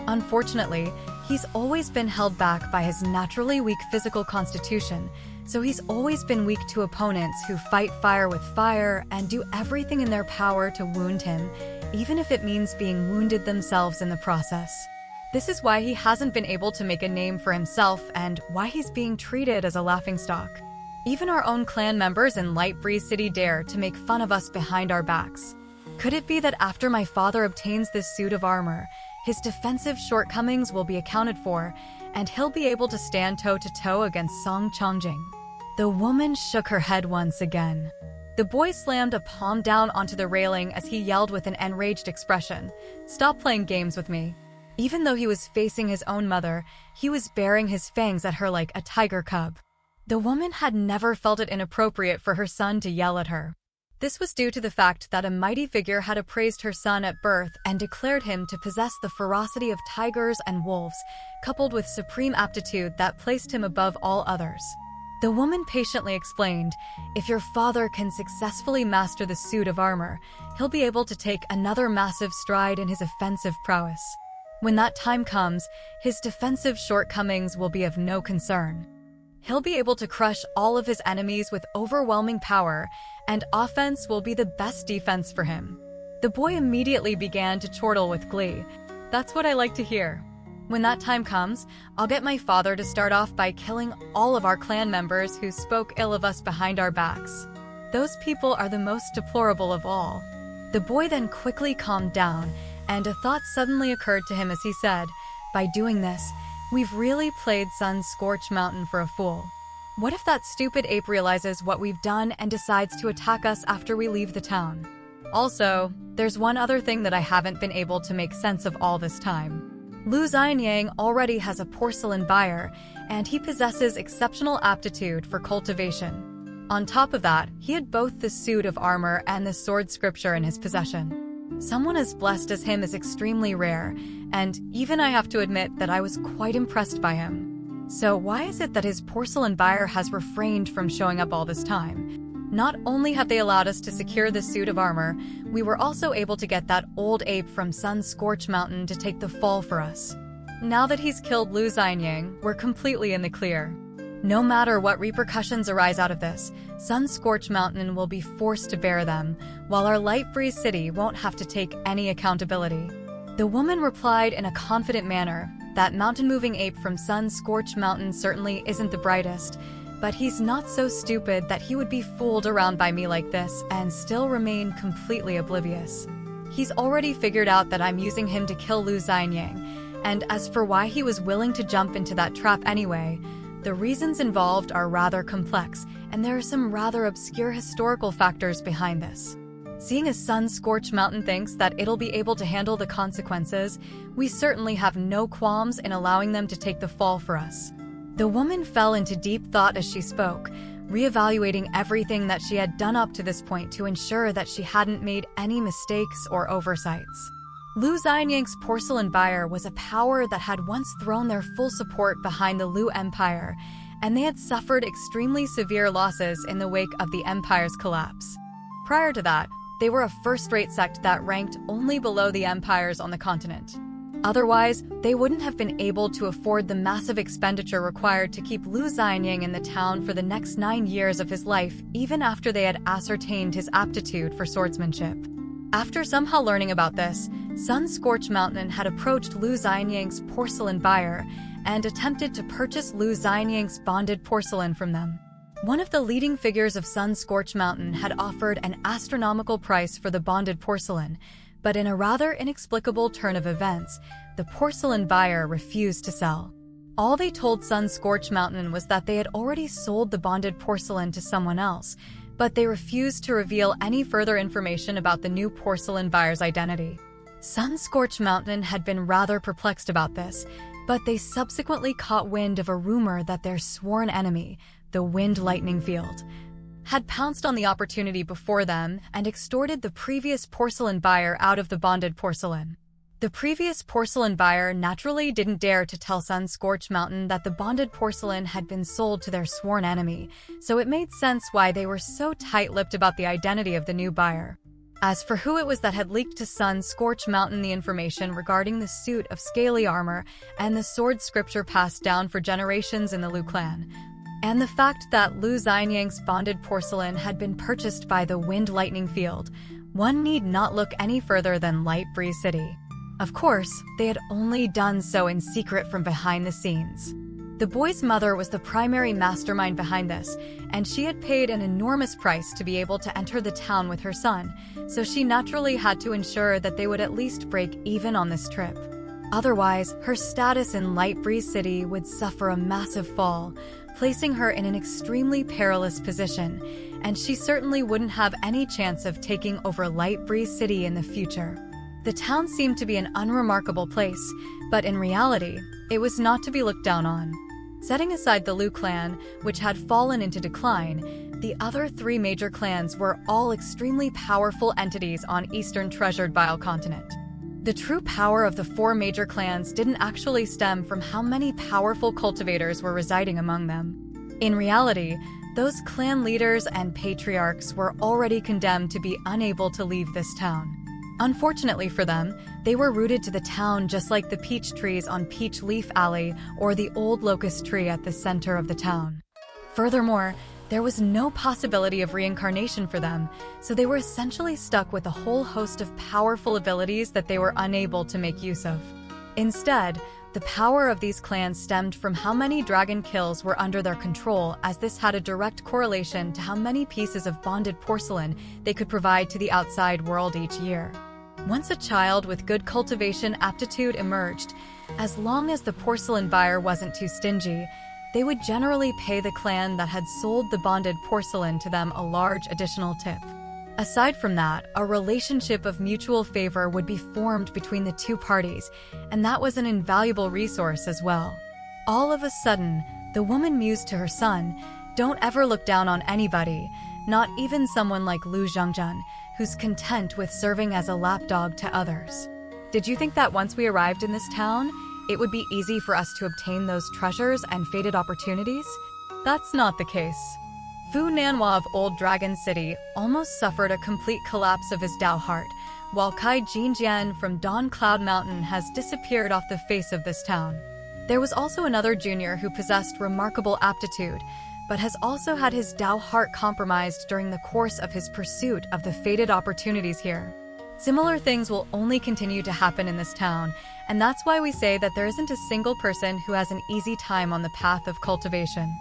Speaker 1: Unfortunately, he's always been held back by his naturally weak physical constitution, so he's always been weak to opponents who fight fire with fire and do everything in their power to wound him, even if it means being wounded themselves in the process. This is why he hasn't been able to make a name for himself and why he's being treated as a laughingstock. Even our own clan members in Light Breeze City dare to make fun of us behind our backs. Could it be that after my father obtains this suit of armor, his defensive shortcomings will be accounted for, and he'll be able to stand toe-to-toe against Song Changjing? The woman shook her head once again. The boy slammed a palm down onto the railing as he yelled with an enraged expression, Stop playing games with me. Even though he was facing his own mother, he was baring his fangs at her like a tiger cub. The woman had never felt it inappropriate for her son to yell at her. This was due to the fact that a mighty figure had appraised her son at birth and declared him to possess the ferocity of tigers and wolves, coupled with supreme aptitude that placed him above all others. The woman patiently explained, "If your father can successfully master the suit of armor, he'll be able to take another massive stride in his offensive prowess. When that time comes, his defensive shortcomings will be of no concern. He'll be able to crush all of his enemies with overwhelming power, and offense will be the best defense for him." The boy immediately began to chortle with glee. "That's what I like to hear. When that time comes, I'll get my father to start off by killing all of our clan members who spoke ill of us behind our backs. Those people are the most deplorable of all." The boy then quickly calmed down, and a thought suddenly occurred to him as he said, "By doing this, we've really played Sun Scorch Mountain for a fool. What if that stupid ape realizes what we've done and decides to attack us after we leave the town? Also, there's one other thing that I haven't been able to make sense of all this time. Lu Xianyang already has a porcelain buyer, and he possesses exceptional aptitude for cultivation. On top of that, he had both the suit of armor and the sword scripture in his possession. Someone as blessed as him is extremely rare, and even I have to admit that I was quite impressed by him. So why is it that his porcelain buyer has refrained from showing up all this time? Not only have they allowed us to secure the suit of armor, we were also able to get that old ape from Sun Scorch Mountain to take the fall for us. Now that he's killed Lu Xianyang, we're completely in the clear. No matter what repercussions arise out of this, Sun Scorch Mountain will be forced to bear them, while our Light Breeze City won't have to take any accountability." The woman replied in a confident manner, "That mountain-moving ape from Sun Scorch Mountain certainly isn't the brightest, but he's not so stupid that he would be fooled around by me like this and still remain completely oblivious. He's already figured out that I'm using him to kill Lu Xianyang, and as for why he was willing to jump into that trap anyway, the reasons involved are rather complex, and there are some rather obscure historical factors behind this. Seeing as Sun Scorch Mountain thinks that it'll be able to handle the consequences, we certainly have no qualms in allowing them to take the fall for us." The woman fell into deep thought as she spoke, reevaluating everything that she had done up to this point to ensure that she hadn't made any mistakes or oversights. Lu Xianyang's porcelain buyer was a power that had once thrown their full support behind the Lu Empire, and they had suffered extremely severe losses in the wake of the empire's collapse. Prior to that, they were a first-rate sect that ranked only below the empires on the continent. Otherwise, they wouldn't have been able to afford the massive expenditure required to keep Lu Xianyang in the town for the next 9 years of his life, even after they had ascertained his aptitude for swordsmanship. After somehow learning about this, Sun Scorch Mountain had approached Lu Xianyang's porcelain buyer and attempted to purchase Lu Xianyang's bonded porcelain from them. One of the leading figures of Sun Scorch Mountain had offered an astronomical price for the bonded porcelain, but in a rather inexplicable turn of events, the porcelain buyer refused to sell. All they told Sun Scorch Mountain was that they had already sold the bonded porcelain to someone else, but they refused to reveal any further information about the new porcelain buyer's identity. Sun Scorch Mountain had been rather perplexed about this, but they subsequently caught wind of a rumor that their sworn enemy, the Wind Lightning Field, had pounced on the opportunity before them and extorted the previous porcelain buyer out of the bonded porcelain. The previous porcelain buyer naturally didn't dare to tell Sun Scorch Mountain that the bonded porcelain had been sold to their sworn enemy, so it made sense why they were so tight-lipped about the identity of the new buyer. As for who it was that had leaked to Sun Scorch Mountain the information regarding the suit of scaly armor and the sword scripture passed down for generations in the Lu clan, and the fact that Lu Xianyang's bonded porcelain had been purchased by the Wind Lightning Field, one need not look any further than Light Breeze City. Of course, they had only done so in secret from behind the scenes. The boy's mother was the primary mastermind behind this, and she had paid an enormous price to be able to enter the town with her son, so she naturally had to ensure that they would at least break even on this trip. Otherwise, her status in Light Breeze City would suffer a massive fall, placing her in an extremely perilous position, and she certainly wouldn't have any chance of taking over Light Breeze City in the future. The town seemed to be an unremarkable place, but in reality, it was not to be looked down on. Setting aside the Liu clan, which had fallen into decline, the other three major clans were all extremely powerful entities on Eastern Treasured Vile Continent. The true power of the four major clans didn't actually stem from how many powerful cultivators were residing among them. In reality, those clan leaders and patriarchs were already condemned to be unable to leave this town. Unfortunately for them, they were rooted to the town just like the peach trees on Peach Leaf Alley or the old locust tree at the center of the town. Furthermore, there was no possibility of reincarnation for them, so they were essentially stuck with a whole host of powerful abilities that they were unable to make use of. Instead, the power of these clans stemmed from how many dragon kills were under their control, as this had a direct correlation to how many pieces of bonded porcelain they could provide to the outside world each year. Once a child with good cultivation aptitude emerged, as long as the porcelain buyer wasn't too stingy, they would generally pay the clan that had sold the bonded porcelain to them a large additional tip. Aside from that, a relationship of mutual favor would be formed between the two parties, and that was an invaluable resource as well. All of a sudden, the woman mused to her son, "Don't ever look down on anybody, not even someone like Lu Zhongjun, who's content with serving as a lapdog to others." Did you think that once we arrived in this town, it would be easy for us to obtain those treasures and fated opportunities? That's not the case. Fu Nanhua of Old Dragon City almost suffered a complete collapse of his Dao heart, while Kai Jinjian from Dawn Cloud Mountain has disappeared off the face of this town. There was also another junior who possessed remarkable aptitude, but has also had his Dao heart compromised during the course of his pursuit of the fated opportunities here. Similar things will only continue to happen in this town, and that's why we say that there isn't a single person who has an easy time on the path of cultivation.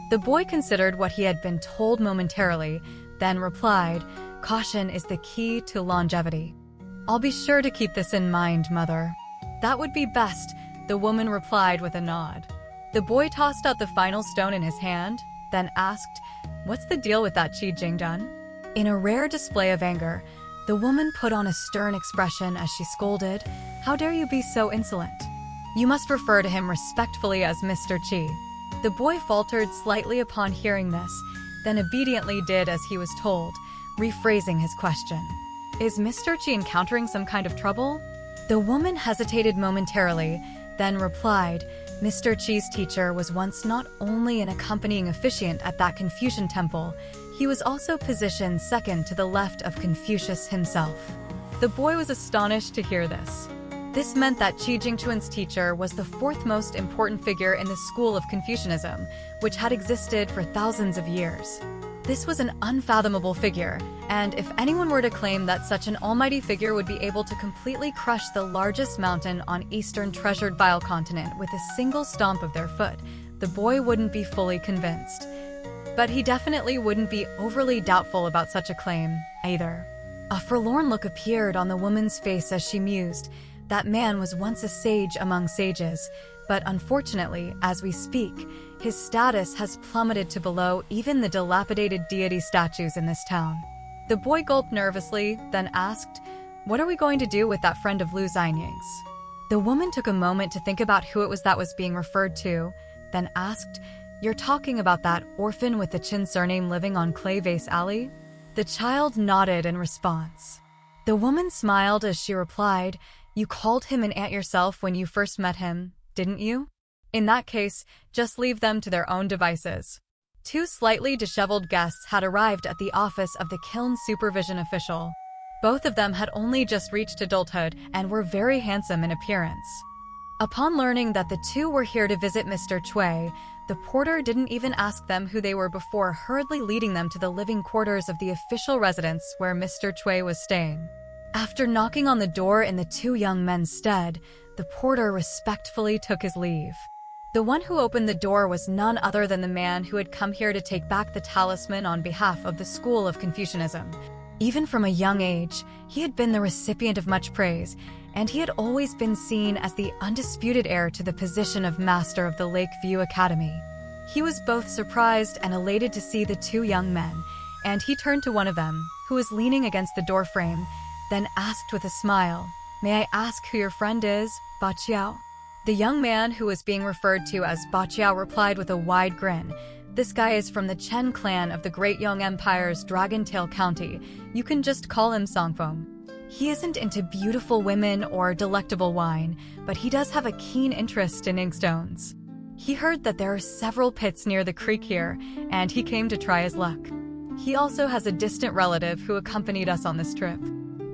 Speaker 1: The boy considered what he had been told momentarily, then replied, "Caution is the key to longevity." "I'll be sure to keep this in mind, mother." "That would be best," the woman replied with a nod. The boy tossed out the final stone in his hand, then asked, "What's the deal with that Qi Jingdun?" In a rare display of anger, the woman put on a stern expression as she scolded, "How dare you be so insolent? You must refer to him respectfully as Mr. Qi." The boy faltered slightly upon hearing this, then obediently did as he was told, rephrasing his question. "Is Mr. Qi encountering some kind of trouble?" The woman hesitated momentarily, then replied, "Mr. Qi's teacher was once not only an accompanying officiant at that Confucian temple, he was also positioned second to the left of Confucius himself." The boy was astonished to hear this. This meant that Qi Jingquan's teacher was the fourth most important figure in the school of Confucianism, which had existed for thousands of years. This was an unfathomable figure, and if anyone were to claim that such an almighty figure would be able to completely crush the largest mountain on Eastern Treasured Vile Continent with a single stomp of their foot, the boy wouldn't be fully convinced. But he definitely wouldn't be overly doubtful about such a claim, either. A forlorn look appeared on the woman's face as she mused. That man was once a sage among sages, but unfortunately, as we speak, his status has plummeted to below even the dilapidated deity statues in this town. The boy gulped nervously, then asked, "What are we going to do with that friend of Lu Xianying's?" The woman took a moment to think about who it was that was being referred to, then asked, "You're talking about that orphan with the Qin surname living on Clay Vase Alley?" The child nodded in response. The woman smiled as she replied, "You called him an ant yourself when you first met him, didn't you? In that case, just leave them to their own devices." Two slightly disheveled guests had arrived at the office of the kiln supervision official. Both of them had only just reached adulthood and were very handsome in appearance. Upon learning that the two were here to visit Mr. Cui, the porter didn't even ask them who they were before hurriedly leading them to the living quarters of the official residence where Mr. Cui was staying. After knocking on the door in the two young men's stead, the porter respectfully took his leave. The one who opened the door was none other than the man who had come here to take back the talisman on behalf of the school of Confucianism. Even from a young age, he had been the recipient of much praise, and he had always been seen as the undisputed heir to the position of master of the Lakeview Academy. He was both surprised and elated to see the two young men, and he turned to one of them, who was leaning against the doorframe, then asked with a smile, May I ask who your friend is, Ba Qiao? The young man who was being referred to as Ba Qiao replied with a wide grin. This guy is from the Chen clan of the Great Yong Empire's Dragon Tail County. You can just call him Songfeng. He isn't into beautiful women or delectable wine, but he does have a keen interest in inkstones. He heard that there are several pits near the creek here, and he came to try his luck. He also has a distant relative who accompanied us on this trip.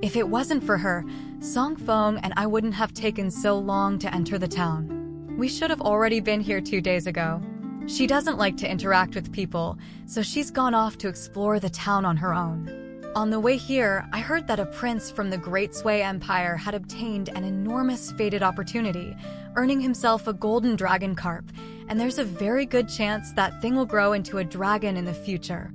Speaker 1: If it wasn't for her, Songfeng and I wouldn't have taken so long to enter the town. We should have already been here 2 days ago. She doesn't like to interact with people, so she's gone off to explore the town on her own. On the way here, I heard that a prince from the Great Sui Empire had obtained an enormous fated opportunity, earning himself a golden dragon carp, and there's a very good chance that thing will grow into a dragon in the future.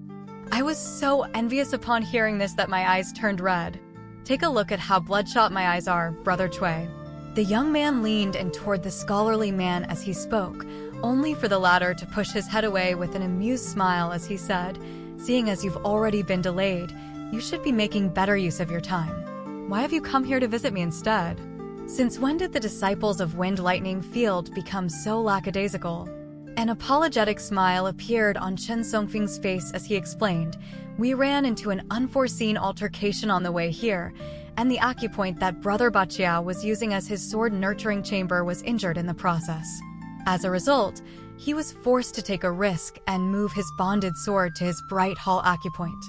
Speaker 1: I was so envious upon hearing this that my eyes turned red. Take a look at how bloodshot my eyes are, Brother Cui. The young man leaned in toward the scholarly man as he spoke, only for the latter to push his head away with an amused smile as he said, "Seeing as you've already been delayed, you should be making better use of your time. Why have you come here to visit me instead? Since when did the disciples of Wind Lightning Field become so lackadaisical?" An apologetic smile appeared on Chen Songfeng's face as he explained, "We ran into an unforeseen altercation on the way here, and the acupoint that Brother Ba Qiao was using as his sword nurturing chamber was injured in the process. As a result, he was forced to take a risk and move his bonded sword to his Bright Hall acupoint.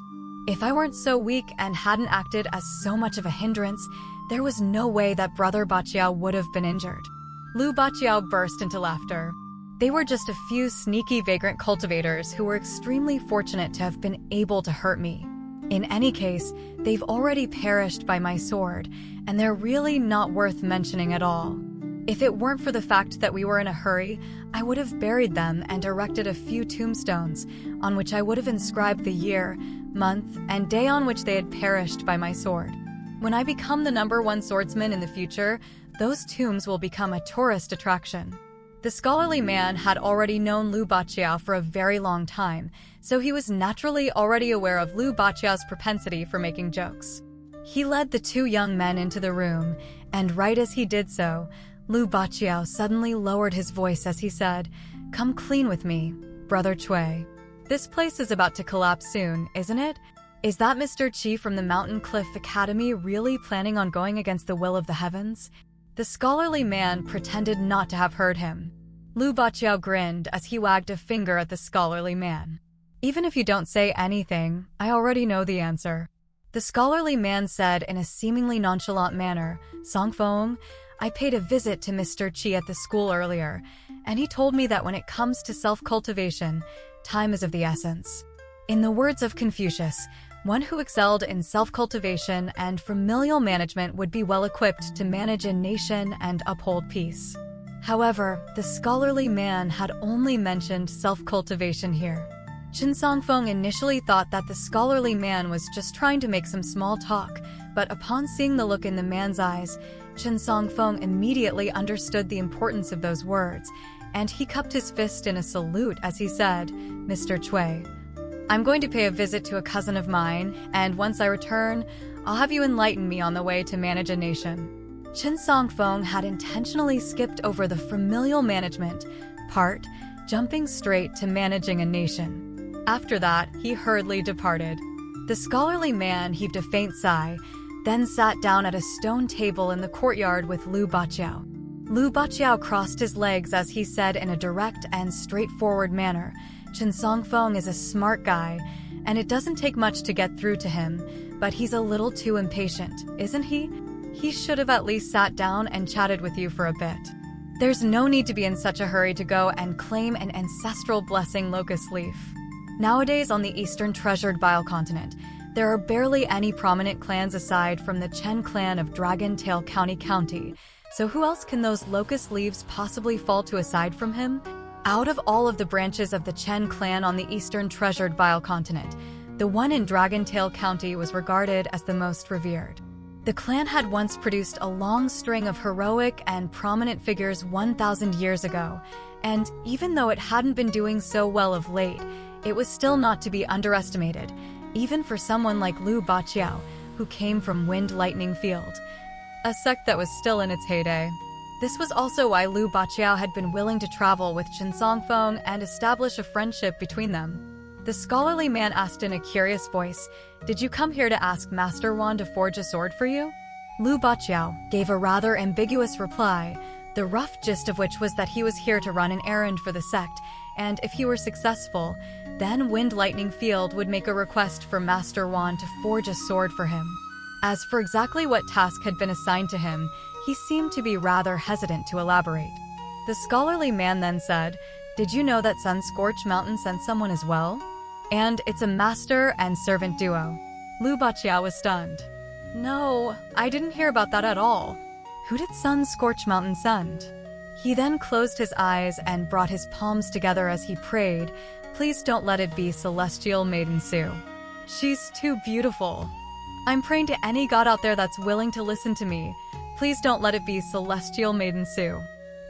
Speaker 1: If I weren't so weak and hadn't acted as so much of a hindrance, there was no way that Brother Ba Qiao would have been injured." Lu Ba Qiao burst into laughter. They were just a few sneaky vagrant cultivators who were extremely fortunate to have been able to hurt me. In any case, they've already perished by my sword, and they're really not worth mentioning at all. If it weren't for the fact that we were in a hurry, I would have buried them and erected a few tombstones, on which I would have inscribed the year, month, and day on which they had perished by my sword. When I become the #1 swordsman in the future, those tombs will become a tourist attraction. The scholarly man had already known Lu Ba Qiao for a very long time, so he was naturally already aware of Lu Ba Qiao's propensity for making jokes. He led the 2 young men into the room, and right as he did so, Lu Ba Qiao suddenly lowered his voice as he said, "Come clean with me, Brother Cui. This place is about to collapse soon, isn't it? Is that Mr. Qi from the Mountain Cliff Academy really planning on going against the will of the heavens?" The scholarly man pretended not to have heard him. Lu Ba Qiao grinned as he wagged a finger at the scholarly man. "Even if you don't say anything, I already know the answer." The scholarly man said in a seemingly nonchalant manner, "Songfeng, I paid a visit to Mr. Qi at the school earlier, and he told me that when it comes to self-cultivation, time is of the essence. In the words of Confucius, one who excelled in self-cultivation and familial management would be well-equipped to manage a nation and uphold peace." However, the scholarly man had only mentioned self-cultivation here. Chen Songfeng initially thought that the scholarly man was just trying to make some small talk, but upon seeing the look in the man's eyes, Chen Songfeng immediately understood the importance of those words, and he cupped his fist in a salute as he said, "Mr. Cui, I'm going to pay a visit to a cousin of mine, and once I return, I'll have you enlighten me on the way to manage a nation." Chen Songfeng had intentionally skipped over the familial management part, jumping straight to managing a nation. After that, he hurriedly departed. The scholarly man heaved a faint sigh, then sat down at a stone table in the courtyard with Lu Ba Qiao. Lu Ba Qiao crossed his legs as he said in a direct and straightforward manner, "Chen Songfeng is a smart guy, and it doesn't take much to get through to him, but he's a little too impatient, isn't he? He should have at least sat down and chatted with you for a bit. There's no need to be in such a hurry to go and claim an ancestral blessing locust leaf. Nowadays on the Eastern Treasured Bile Continent, there are barely any prominent clans aside from the Chen clan of Dragon Tail County, so who else can those locust leaves possibly fall to aside from him? Out of all of the branches of the Chen clan on the Eastern Treasured Bile Continent, the one in Dragon Tail County was regarded as the most revered. The clan had once produced a long string of heroic and prominent figures 1,000 years ago, and even though it hadn't been doing so well of late, it was still not to be underestimated, even for someone like Lu Ba Qiao, who came from Wind Lightning Field. a sect that was still in its heyday. This was also why Lu Baqiao had been willing to travel with Chen Songfeng and establish a friendship between them. The scholarly man asked in a curious voice, "Did you come here to ask Master Wan to forge a sword for you?" Lu Baqiao gave a rather ambiguous reply, the rough gist of which was that he was here to run an errand for the sect, and if he were successful, then Wind Lightning Field would make a request for Master Wan to forge a sword for him. As for exactly what task had been assigned to him, he seemed to be rather hesitant to elaborate. The scholarly man then said, "Did you know that Sun Scorch Mountain sent someone as well? And it's a master and servant duo." Lu Baqiao was stunned. "No, I didn't hear about that at all. Who did Sun Scorch Mountain send?" He then closed his eyes and brought his palms together as he prayed, "Please don't let it be Celestial Maiden Su. She's too beautiful. I'm praying to any god out there that's willing to listen to me. Please don't let it be Celestial Maiden Su.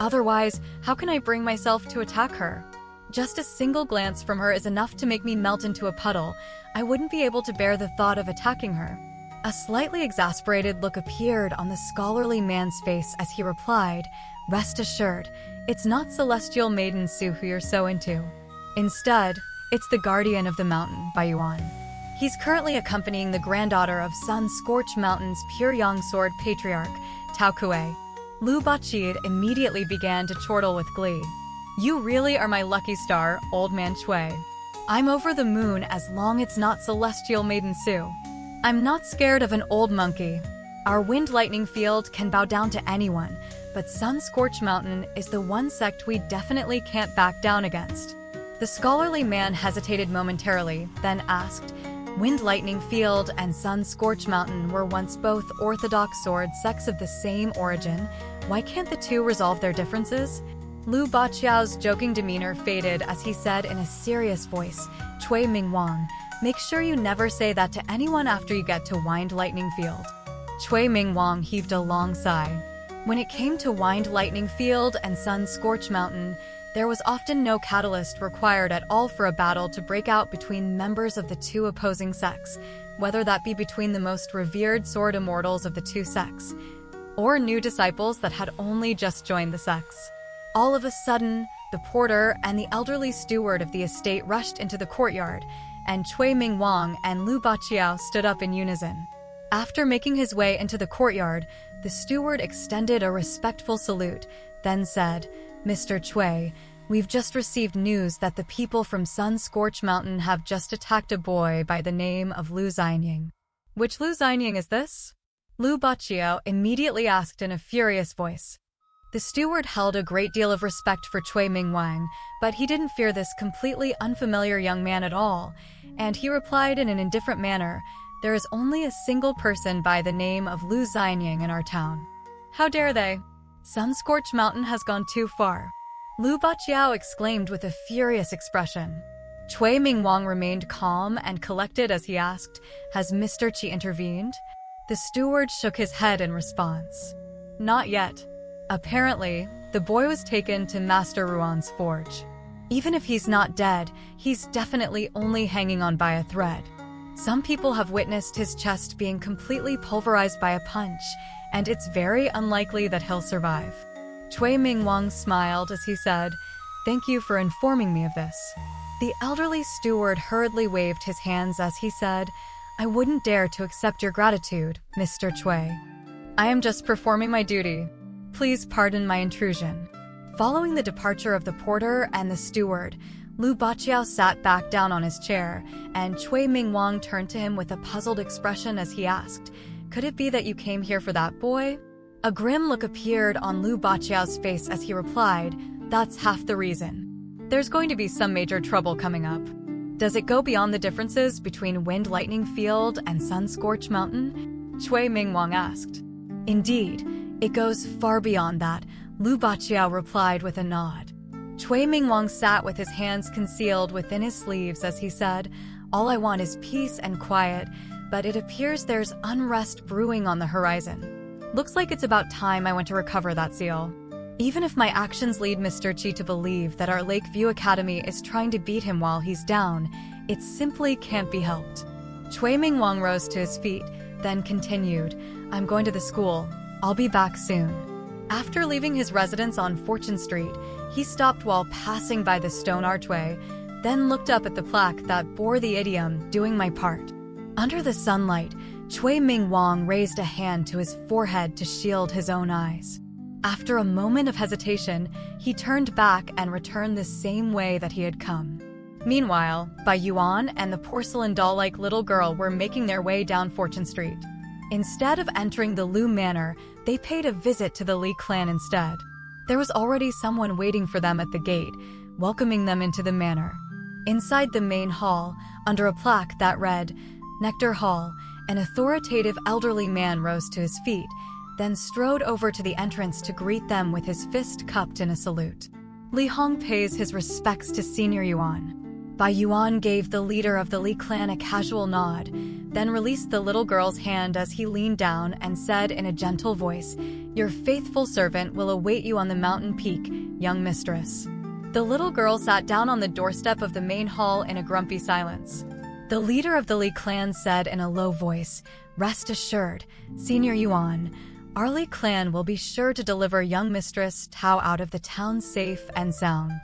Speaker 1: Otherwise, how can I bring myself to attack her? Just a single glance from her is enough to make me melt into a puddle. I wouldn't be able to bear the thought of attacking her." A slightly exasperated look appeared on the scholarly man's face as he replied, "Rest assured, it's not Celestial Maiden Su who you're so into. Instead, it's the Guardian of the Mountain, Baiyuan. He's currently accompanying the granddaughter of Sun Scorch Mountain's pure Yang Sword Patriarch, Tao Kuei." Lu Baqi immediately began to chortle with glee. "You really are my lucky star, old man Chui. I'm over the moon as long it's not Celestial Maiden Su. I'm not scared of an old monkey. Our Wind Lightning Field can bow down to anyone, but Sun Scorch Mountain is the one sect we definitely can't back down against." The scholarly man hesitated momentarily, then asked, "Wind Lightning Field and Sun Scorch Mountain were once both orthodox sword sects of the same origin. Why can't the two resolve their differences?" Lu Baqiao's joking demeanor faded as he said in a serious voice, "Chui Mingwang, make sure you never say that to anyone after you get to Wind Lightning Field." Chui Mingwang heaved a long sigh. When it came to Wind Lightning Field and Sun Scorch Mountain, there was often no catalyst required at all for a battle to break out between members of the two opposing sects, whether that be between the most revered sword immortals of the two sects, or new disciples that had only just joined the sects. All of a sudden, the porter and the elderly steward of the estate rushed into the courtyard, and Chui Mingwang and Lu Baqiao stood up in unison. After making his way into the courtyard, the steward extended a respectful salute, then said, "Mr. Chui, we've just received news that the people from Sun Scorch Mountain have just attacked a boy by the name of Lu Xinying." "Which Lu Xinying is this?" Lu Baqiao immediately asked in a furious voice. The steward held a great deal of respect for Chui Mingwang, but he didn't fear this completely unfamiliar young man at all, and he replied in an indifferent manner, "There is only a single person by the name of Lu Xinying in our town. How dare they? Sun Scorch Mountain has gone too far." Lu Baqiao exclaimed with a furious expression. Chui Mingwang remained calm and collected as he asked, "Has Mr. Qi intervened?" The steward shook his head in response. "Not yet. Apparently, the boy was taken to Master Ruan's forge. Even if he's not dead, he's definitely only hanging on by a thread. Some people have witnessed his chest being completely pulverized by a punch, and it's very unlikely that he'll survive." Chui Mingwang smiled as he said, "Thank you for informing me of this." The elderly steward hurriedly waved his hands as he said, "I wouldn't dare to accept your gratitude, Mr. Chui. I am just performing my duty. Please pardon my intrusion." Following the departure of the porter and the steward, Lu Baqiao sat back down on his chair, and Chui Mingwang turned to him with a puzzled expression as he asked, "Could it be that you came here for that boy?" A grim look appeared on Lu Baqiao's face as he replied, "That's half the reason. There's going to be some major trouble coming up." "Does it go beyond the differences between Wind Lightning Field and Sun Scorch Mountain?" Chui Mingwang asked. "Indeed, it goes far beyond that," Lu Baqiao replied with a nod. Chui Mingwang sat with his hands concealed within his sleeves as he said, "All I want is peace and quiet, but it appears there's unrest brewing on the horizon. Looks like it's about time I went to recover that seal. Even if my actions lead Mr. Qi to believe that our Lakeview Academy is trying to beat him while he's down, it simply can't be helped." Chui Mingwang rose to his feet, then continued, "I'm going to the school. I'll be back soon." After leaving his residence on Fortune Street, he stopped while passing by the stone archway, then looked up at the plaque that bore the idiom, "Doing my part." Under the sunlight, Cui Ming Wang raised a hand to his forehead to shield his own eyes. After a moment of hesitation, he turned back and returned the same way that he had come. Meanwhile, Bai Yuan and the porcelain doll-like little girl were making their way down Fortune Street. Instead of entering the Lu Manor, they paid a visit to the Li clan instead. There was already someone waiting for them at the gate, welcoming them into the manor. Inside the main hall, under a plaque that read, "Nectar Hall," an authoritative elderly man rose to his feet, then strode over to the entrance to greet them with his fist cupped in a salute. Li Hong pays his respects to Senior Yuan. Bai Yuan gave the leader of the Li clan a casual nod, then released the little girl's hand as he leaned down and said in a gentle voice, "Your faithful servant will await you on the mountain peak, young mistress." The little girl sat down on the doorstep of the main hall in a grumpy silence. The leader of the Li clan said in a low voice, "Rest assured, Senior Yuan, our Li clan will be sure to deliver young mistress Tao out of the town safe and sound."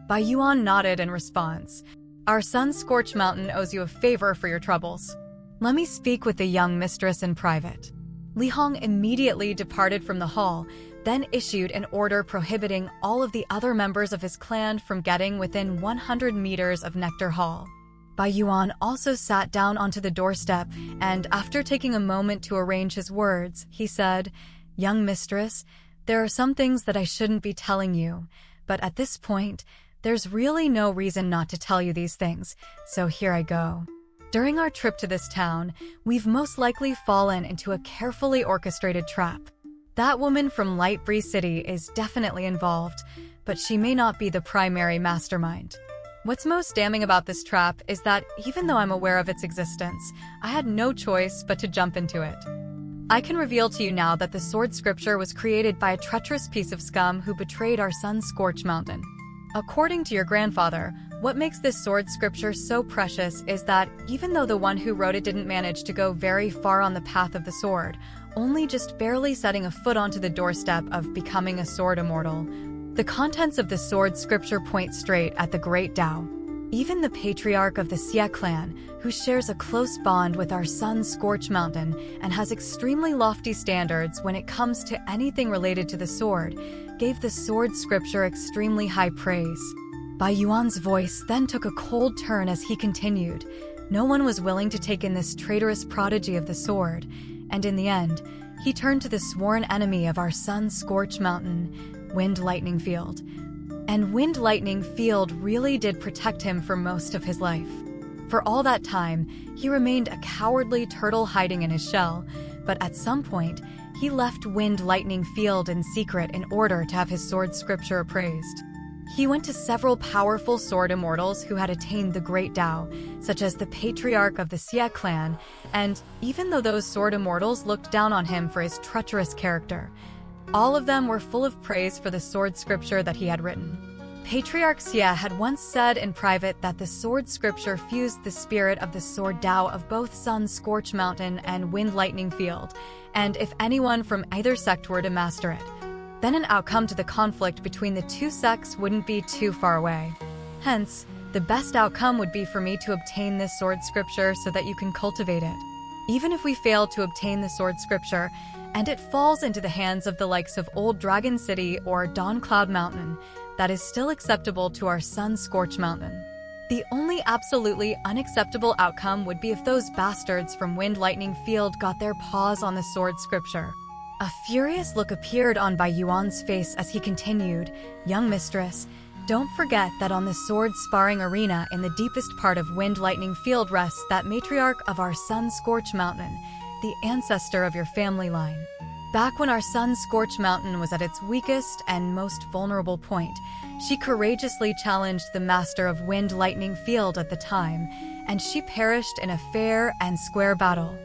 Speaker 1: Bai Yuan nodded in response. "Our son Scorch Mountain owes you a favor for your troubles. Let me speak with the young mistress in private." Li Hong immediately departed from the hall, then issued an order prohibiting all of the other members of his clan from getting within 100 meters of Nectar Hall. Bai Yuan also sat down onto the doorstep, and after taking a moment to arrange his words, he said, "Young mistress, there are some things that I shouldn't be telling you, but at this point, there's really no reason not to tell you these things, so here I go. During our trip to this town, we've most likely fallen into a carefully orchestrated trap. That woman from Light Breeze City is definitely involved, but she may not be the primary mastermind. What's most damning about this trap is that even though I'm aware of its existence, I had no choice but to jump into it. I can reveal to you now that the sword scripture was created by a treacherous piece of scum who betrayed our son Scorch Mountain. According to your grandfather, what makes this sword scripture so precious is that even though the one who wrote it didn't manage to go very far on the path of the sword, only just barely setting a foot onto the doorstep of becoming a sword immortal, the contents of the sword scripture point straight at the Great Tao. Even the patriarch of the Xie clan, who shares a close bond with our son Scorch Mountain and has extremely lofty standards when it comes to anything related to the sword, gave the sword scripture extremely high praise. Bai Yuan's voice then took a cold turn as he continued. No one was willing to take in this traitorous prodigy of the sword, and in the end, he turned to the sworn enemy of our son Scorch Mountain, Wind Lightning Field. And Wind Lightning Field really did protect him for most of his life. For all that time, he remained a cowardly turtle hiding in his shell, but at some point, he left Wind Lightning Field in secret in order to have his sword scripture appraised. He went to several powerful sword immortals who had attained the Great Tao, such as the patriarch of the Xie clan, and even though those sword immortals looked down on him for his treacherous character, all of them were full of praise for the sword scripture that he had written. Patriarch Xie had once said in private that the sword scripture fused the spirit of the sword Tao of both Sun Scorch Mountain and Wind Lightning Field, and if anyone from either sect were to master it, then an outcome to the conflict between the two sects wouldn't be too far away. Hence, the best outcome would be for me to obtain this sword scripture so that you can cultivate it. Even if we fail to obtain the sword scripture, and it falls into the hands of the likes of Old Dragon City or Dawn Cloud Mountain, that is still acceptable to our son Scorch Mountain. The only absolutely unacceptable outcome would be if those bastards from Wind Lightning Field got their paws on the sword scripture. A furious look appeared on Bai Yuan's face as he continued, "Young mistress, don't forget that on the sword sparring arena in the deepest part of Wind Lightning Field rests that matriarch of our son Scorch Mountain, the ancestor of your family line. Back when our son Scorch Mountain was at its weakest and most vulnerable point, she courageously challenged the master of Wind Lightning Field at the time, and she perished in a fair and square battle.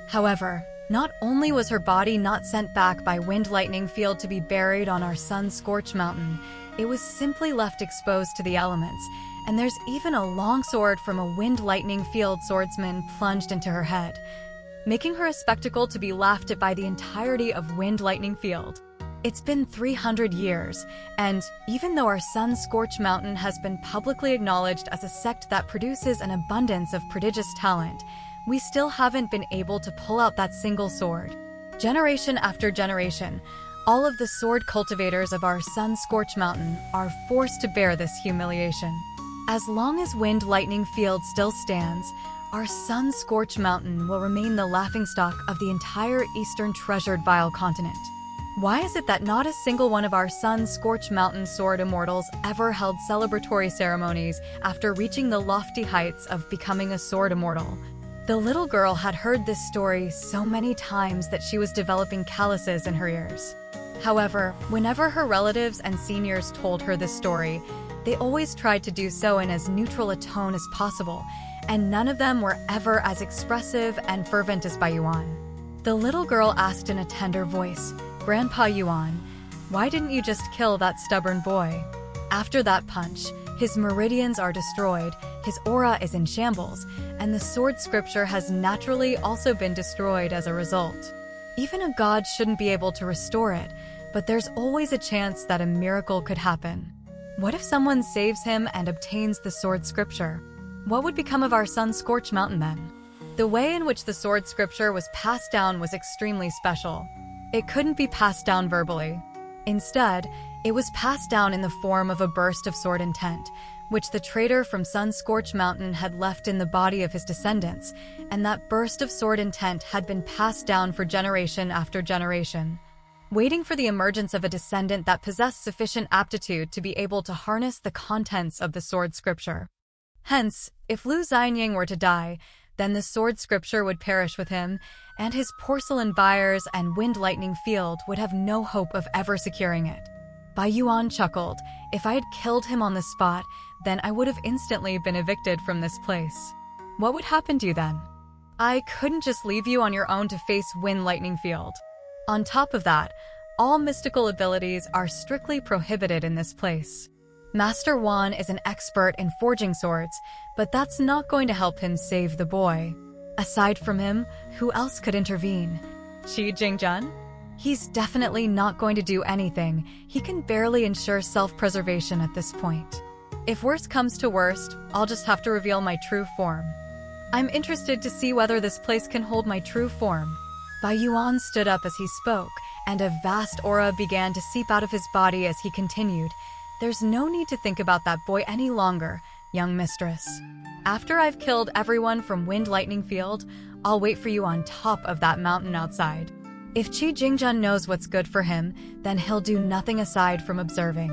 Speaker 1: However, not only was her body not sent back by Wind Lightning Field to be buried on our son Scorch Mountain, it was simply left exposed to the elements, and there's even a long sword from a Wind Lightning Field swordsman plunged into her head. making her a spectacle to be laughed at by the entirety of Wind Lightning Field. It's been 300 years, and even though our Sun Scorch Mountain has been publicly acknowledged as a sect that produces an abundance of prodigious talent, we still haven't been able to pull out that single sword. Generation after generation, all of the sword cultivators of our Sun Scorch Mountain are forced to bear this humiliation. As long as Wind Lightning Field still stands, our Sun Scorch Mountain will remain the laughingstock of the entire Eastern Treasured Vile continent. Why is it that not a single one of our Sun Scorch Mountain sword immortals ever held celebratory ceremonies after reaching the lofty heights of becoming a sword immortal? The little girl had heard this story so many times that she was developing calluses in her ears. However, whenever her relatives and seniors told her this story, they always tried to do so in as neutral a tone as possible, and none of them were ever as expressive and fervent as Bai Yuan. The little girl asked in a tender voice, "Grandpa Yuan, why didn't you just kill that stubborn boy?" After that punch, his meridians are destroyed, his aura is in shambles, and the sword scripture has naturally also been destroyed as a result. Even a god shouldn't be able to restore it, but there's always a chance that a miracle could happen. What if someone saves him and obtains the sword scripture? What would become of our Sun Scorch Mountain then? The way in which the sword scripture was passed down was extremely special. It couldn't be passed down verbally. Instead, it was passed down in the form of a burst of sword intent, which the traitor from Sun Scorch Mountain had left in the body of his descendants, and that burst of sword intent had been passed down for generation after generation, waiting for the emergence of a descendant that possessed sufficient aptitude to be able to harness the contents of the sword scripture. Hence, if Lu Xianying were to die, then the sword scripture would perish with him, and his porcelain biers and Wind Lightning Field would have no hope of ever securing it. Bai Yuan chuckled. If I had killed him on the spot, then I would have instantly been evicted from this place. What would happen to you then? I couldn't just leave you on your own to face Wind Lightning Field. On top of that, all mystical abilities are strictly prohibited in this place. Master Wan is an expert in forging swords, but that's not going to help him save the boy. Aside from him, who else could intervene? Qi Jingjun? He's definitely not going to do anything. He can barely ensure self-preservation at this point. If worst comes to worst, I'll just have to reveal my true form. I'm interested to see whether this place can hold my true form. Bai Yuan stood up as he spoke, and a vast aura began to seep out of his body as he continued. There's no need to think about that boy any longer, young mistress. After I've killed everyone from Wind Lightning Field, I'll wait for you on top of that mountain outside. If Qi Jingjun knows what's good for him, then he'll do nothing aside from observing.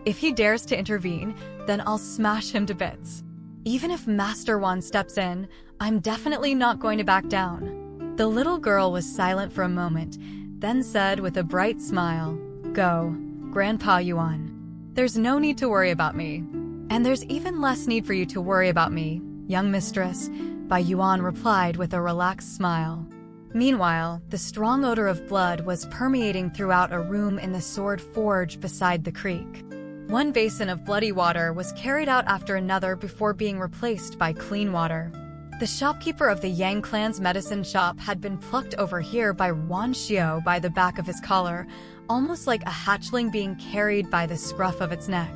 Speaker 1: If he dares to intervene, then I'll smash him to bits. Even if Master Wan steps in, I'm definitely not going to back down. The little girl was silent for a moment, then said with a bright smile, "Go, Grandpa Yuan. There's no need to worry about me. And there's even less need for you to worry about me, young mistress," Bai Yuan replied with a relaxed smile. Meanwhile, the strong odor of blood was permeating throughout a room in the sword forge beside the creek. One basin of bloody water was carried out after another before being replaced by clean water. The shopkeeper of the Yang clan's medicine shop had been plucked over here by Wan Xiao by the back of his collar, almost like a hatchling being carried by the scruff of its neck.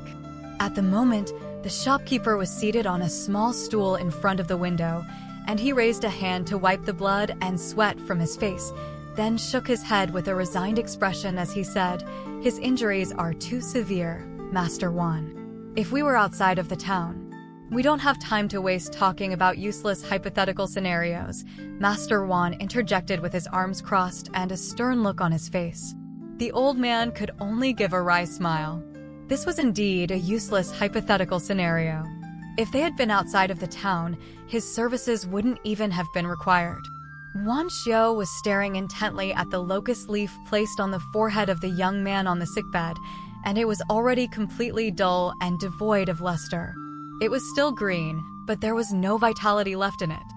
Speaker 1: At the moment, the shopkeeper was seated on a small stool in front of the window, and he raised a hand to wipe the blood and sweat from his face, then shook his head with a resigned expression as he said, "His injuries are too severe, Master Wan. If we were outside of the town, we don't have time to waste talking about useless hypothetical scenarios," Master Wan interjected with his arms crossed and a stern look on his face. The old man could only give a wry smile. This was indeed a useless hypothetical scenario. If they had been outside of the town, his services wouldn't even have been required. Wan Xiao was staring intently at the locust leaf placed on the forehead of the young man on the sickbed, and it was already completely dull and devoid of luster. It was still green, but there was no vitality left in it.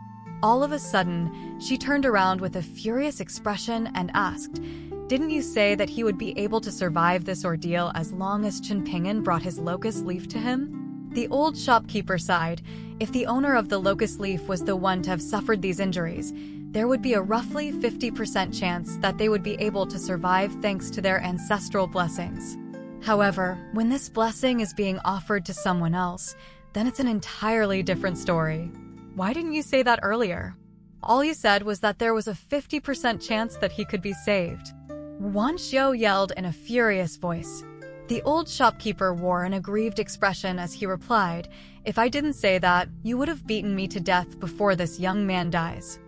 Speaker 1: All of a sudden, she turned around with a furious expression and asked, "Didn't you say that he would be able to survive this ordeal as long as Chen Ping'an brought his locust leaf to him?" The old shopkeeper sighed. If the owner of the locust leaf was the one to have suffered these injuries, there would be a roughly 50% chance that they would be able to survive thanks to their ancestral blessings. However, when this blessing is being offered to someone else, then it's an entirely different story. Why didn't you say that earlier? All you said was that there was a 50% chance that he could be saved. Wan Xiao yelled in a furious voice. The old shopkeeper wore an aggrieved expression as he replied, "If I didn't say that, you would have beaten me to death before this young man dies."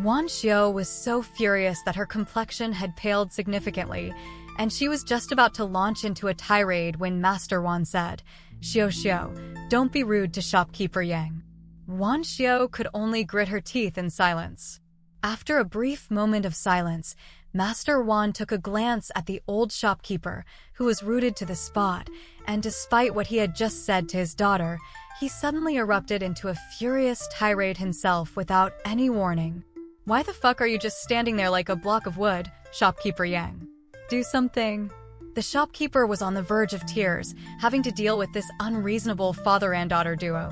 Speaker 1: Wan Xiao was so furious that her complexion had paled significantly, and she was just about to launch into a tirade when Master Wan said, "Xiao Xiao, don't be rude to shopkeeper Yang." Wan Xiao could only grit her teeth in silence. After a brief moment of silence, Master Wan took a glance at the old shopkeeper, who was rooted to the spot, and despite what he had just said to his daughter, he suddenly erupted into a furious tirade himself without any warning. "Why the fuck are you just standing there like a block of wood, shopkeeper Yang? Do something." The shopkeeper was on the verge of tears, having to deal with this unreasonable father and daughter duo.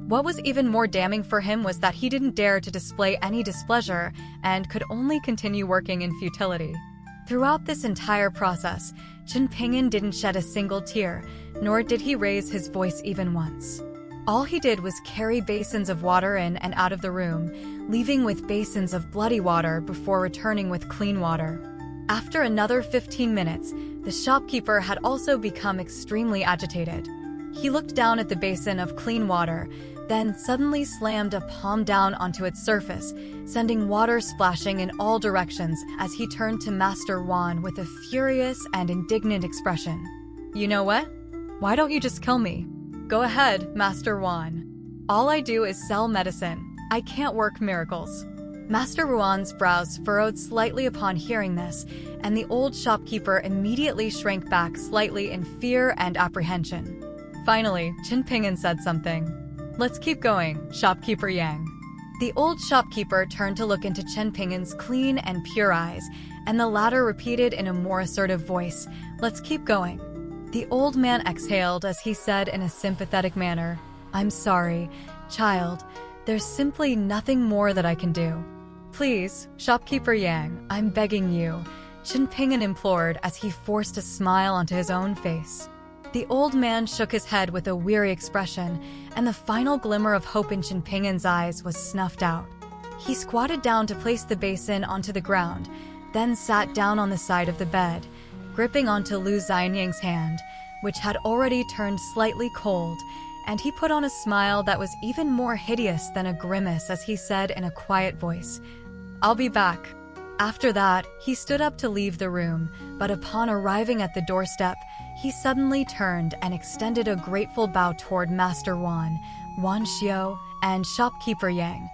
Speaker 1: What was even more damning for him was that he didn't dare to display any displeasure and could only continue working in futility. Throughout this entire process, Chen Pingyan didn't shed a single tear, nor did he raise his voice even once. All he did was carry basins of water in and out of the room, leaving with basins of bloody water before returning with clean water. After another 15 minutes, the shopkeeper had also become extremely agitated. He looked down at the basin of clean water, then suddenly slammed a palm down onto its surface, sending water splashing in all directions as he turned to Master Wan with a furious and indignant expression. "You know what? Why don't you just kill me? Go ahead, Master Wan. All I do is sell medicine. I can't work miracles." Master Ruan's brows furrowed slightly upon hearing this, and the old shopkeeper immediately shrank back slightly in fear and apprehension. Finally, Chen Pingyan said something. "Let's keep going, shopkeeper Yang." The old shopkeeper turned to look into Chen Pingyan's clean and pure eyes, and the latter repeated in a more assertive voice, "Let's keep going." The old man exhaled as he said in a sympathetic manner, "I'm sorry, child. There's simply nothing more that I can do." "Please, shopkeeper Yang, I'm begging you," Chen Pingyan implored as he forced a smile onto his own face. The old man shook his head with a weary expression, and the final glimmer of hope in Chen Pingyan's eyes was snuffed out. He squatted down to place the basin onto the ground, then sat down on the side of the bed, gripping onto Lu Xianying's hand, which had already turned slightly cold, and he put on a smile that was even more hideous than a grimace as he said in a quiet voice, "I'll be back." After that, he stood up to leave the room, but upon arriving at the doorstep, he suddenly turned and extended a grateful bow toward Master Wan, Wan Xiao, and shopkeeper Yang,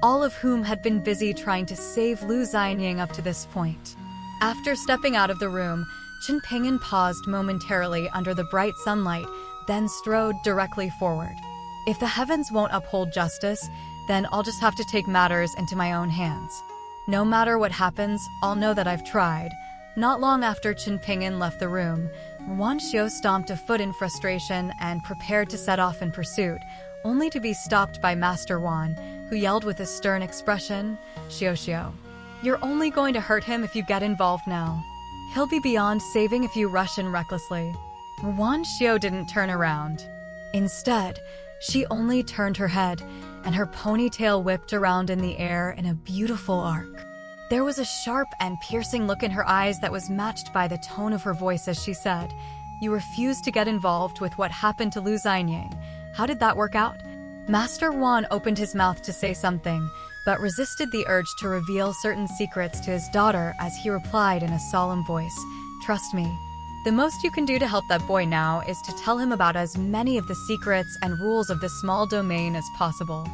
Speaker 1: all of whom had been busy trying to save Lu Xianying up to this point. After stepping out of the room, Chen Pingyan paused momentarily under the bright sunlight, then strode directly forward. "If the heavens won't uphold justice, then I'll just have to take matters into my own hands. No matter what happens, I'll know that I've tried." Not long after Chen Pingyan left the room, Wan Xiao stomped a foot in frustration and prepared to set off in pursuit, only to be stopped by Master Wan, who yelled with a stern expression, "Xiao Xiao, you're only going to hurt him if you get involved now. He'll be beyond saving if you rush in recklessly." Wan Xiao didn't turn around. Instead, she only turned her head, and her ponytail whipped around in the air in a beautiful arc. There was a sharp and piercing look in her eyes that was matched by the tone of her voice as she said, "You refused to get involved with what happened to Lu Xianying. How did that work out?" Master Wan opened his mouth to say something, but resisted the urge to reveal certain secrets to his daughter as he replied in a solemn voice, "Trust me. The most you can do to help that boy now is to tell him about as many of the secrets and rules of this small domain as possible.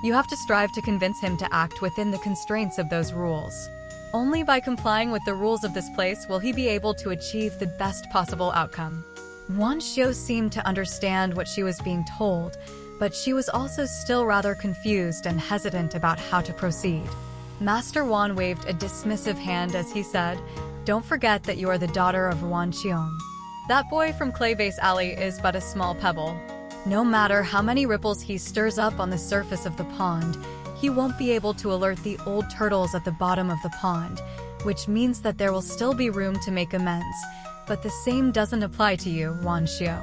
Speaker 1: You have to strive to convince him to act within the constraints of those rules. Only by complying with the rules of this place will he be able to achieve the best possible outcome." Wan Xiao seemed to understand what she was being told, but she was also still rather confused and hesitant about how to proceed. Master Wan waved a dismissive hand as he said, "Don't forget that you are the daughter of Wan Qiong. That boy from Clayvase Alley is but a small pebble. No matter how many ripples he stirs up on the surface of the pond, he won't be able to alert the old turtles at the bottom of the pond, which means that there will still be room to make amends. But the same doesn't apply to you, Wan Xiu.